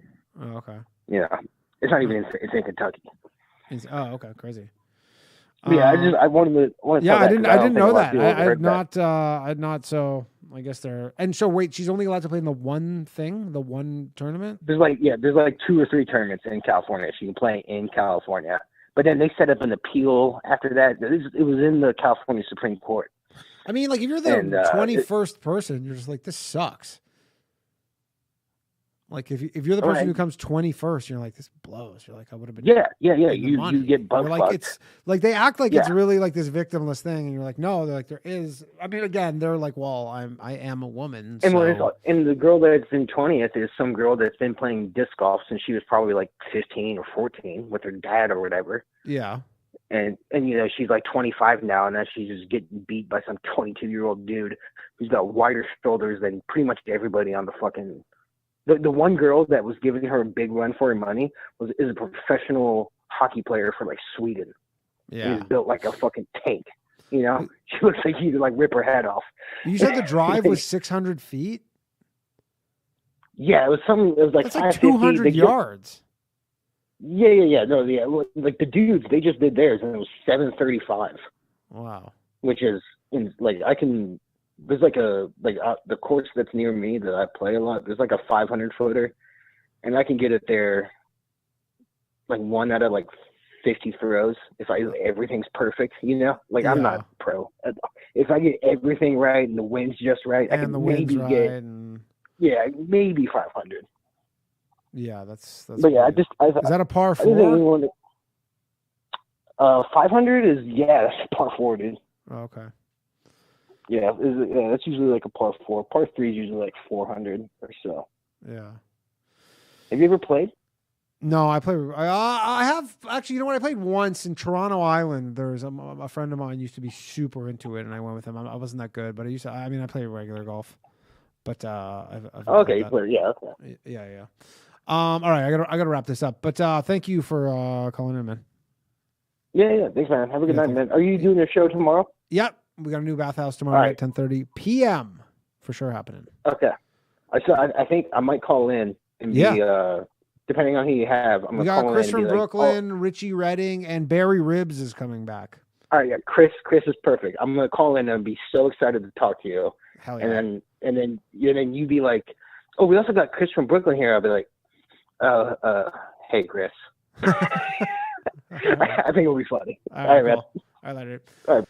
Oh, okay. It's not even it's in Kentucky. Oh, okay, crazy. Yeah, I wanted to. Yeah, I didn't know that. I had not. So I guess they're. And so wait, she's only allowed to play in the one tournament. There's like 2 or 3 tournaments in California. She can play in California, but then they set up an appeal after that. It was in the California Supreme Court. I mean, like if you're the 21st person, you're just like, this sucks. Like if you're the person who comes 21st, you're like, this blows. You're like, I would have been. Yeah. You get bug like fucked. It's like they act like it's really like this victimless thing, and you're like, no. They're like, there is. I mean, again, they're like, well, I am a woman. And so. And the girl that's in 20th is some girl that's been playing disc golf since she was probably like 15 or 14 with her dad or whatever. Yeah. And she's like 25 now, and then she's just getting beat by some 22-year-old dude who's got wider shoulders than pretty much everybody on the fucking. The one girl that was giving her a big run for her money is a professional hockey player for like Sweden. Yeah. He's built like a fucking tank. She looks like he could like rip her head off. You said the drive was 600 feet? Yeah, it was like that's like 200 yards. Yeah. No, yeah. Like the dudes, they just did theirs, and it was 735. Wow. Which is like there's like the course that's near me that I play a lot. There's like a 500-footer, and I can get it there like 1 out of like 50 throws if everything's perfect. Like I'm not pro. If I get everything right and the wind's just right, I can maybe get maybe 500. Yeah, that's. But yeah, is that a par 4? 500 is that's a par 4, dude. Oh, okay. Yeah, that's usually like a par 4. Par 3 is usually like 400 or so. Yeah. Have you ever played? No, I play. I have actually. You know what? I played once in Toronto Island. There's a friend of mine used to be super into it, and I went with him. I wasn't that good, but I play regular golf. But I've okay, you play. Yeah. Okay. Yeah. All right, I gotta wrap this up. But thank you for calling in, man. Yeah. Thanks, man. Have a good night, man. Are you doing a show tomorrow? Yep, we got a new bathhouse tomorrow at 10:30 p.m. for sure happening. Okay. I think I might call in and be depending on who you have. We got Chris from Brooklyn, Richie Redding, and Barry Ribs is coming back. All right, yeah, Chris is perfect. I'm gonna call in and be so excited to talk to you. Hell yeah. And then you be like, oh, we also got Chris from Brooklyn here. I'll be like, hey, Chris. I think it'll be funny. All right, man. I like it. All right.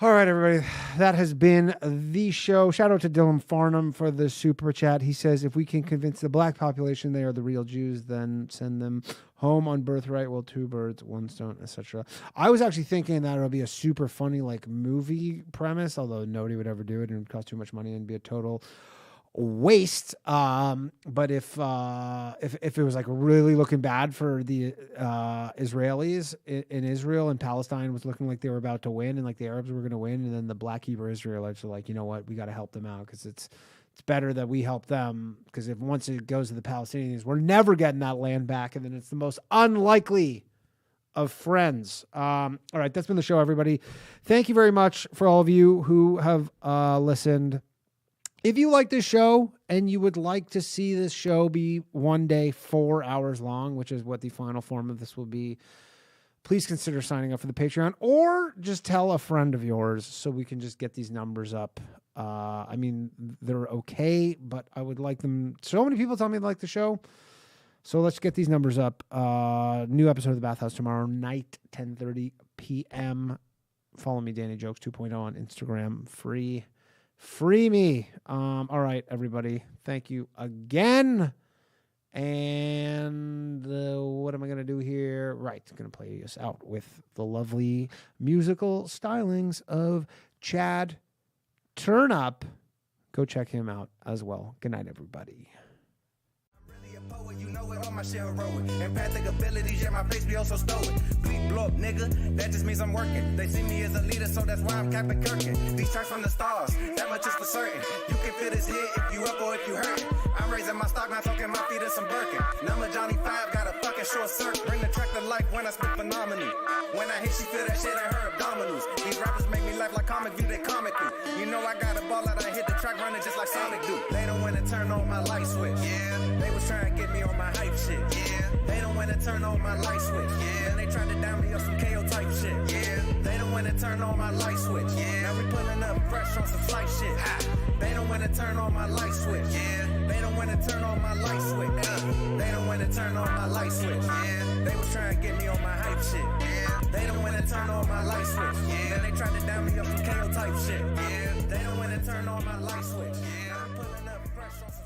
All right, everybody. That has been the show. Shout out to Dylan Farnham for the super chat. He says, if we can convince the black population they are the real Jews, then send them home on birthright. Well, 2 birds, 1 stone, etc. I was actually thinking that it would be a super funny movie premise, although nobody would ever do it and it would cost too much money and be a total waste. But if it was really looking bad for the Israelis in Israel, and Palestine was looking like they were about to win and the Arabs were going to win, and then the black Hebrew Israelites were like, you know what, we got to help them out because it's better that we help them, because if once it goes to the Palestinians, we're never getting that land back, and then it's the most unlikely of friends. All right, that's been the show, everybody. Thank you very much for all of you who have listened. If you like this show and you would like to see this show be one day 4 hours long, which is what the final form of this will be, please consider signing up for the Patreon, or just tell a friend of yours so we can just get these numbers up. I mean, they're okay, but I would like them. So many people tell me they like the show. So let's get these numbers up. New episode of The Bathhouse tomorrow night, 10:30 p.m. Follow me, Danny Jokes 2.0 on Instagram. Free me. All right, everybody. Thank you again. And what am I going to do here? Right. I'm going to play us out with the lovely musical stylings of Chad Turnup. Go check him out as well. Good night, everybody. You know it, all my shit heroic. Empathic abilities, yeah, my face be also stoic. Bleep, blow up, nigga, that just means I'm working. They see me as a leader, so that's why I'm Captain Kirkin. These tracks from the stars, that much is for certain. You can feel this hit if you up or if you hurt. I'm raising my stock, not talking my feet in some Birkin. Number Johnny 5, got a fucking short circuit. Bring the track to life when I spit phenomenal. When I hit, she feel that shit in her abdominals. These rappers make me laugh like comic view, they comical. You know I got a ball out, I hit the track running just like Sonic do. They don't wanna turn on my light switch. Yeah, they was trying to get me on my hype shit. Yeah, they don't wanna turn on my light switch. Yeah, and they tried to down me up some KO type shit. Yeah, they don't wanna turn on my light switch. Yeah, now we pulling up fresh on some flight shit. Ha. They don't wanna turn on my light switch. Yeah, they don't wanna turn on my light switch. They don't wanna turn on my light switch. Yeah, they was trying to get me on my hype shit. Yeah, they don't wanna turn on my light switch. Yeah, then they tried to down me up some KO type shit. Yeah, they don't wanna turn on my light switch. Yeah, I'm pulling up fresh on some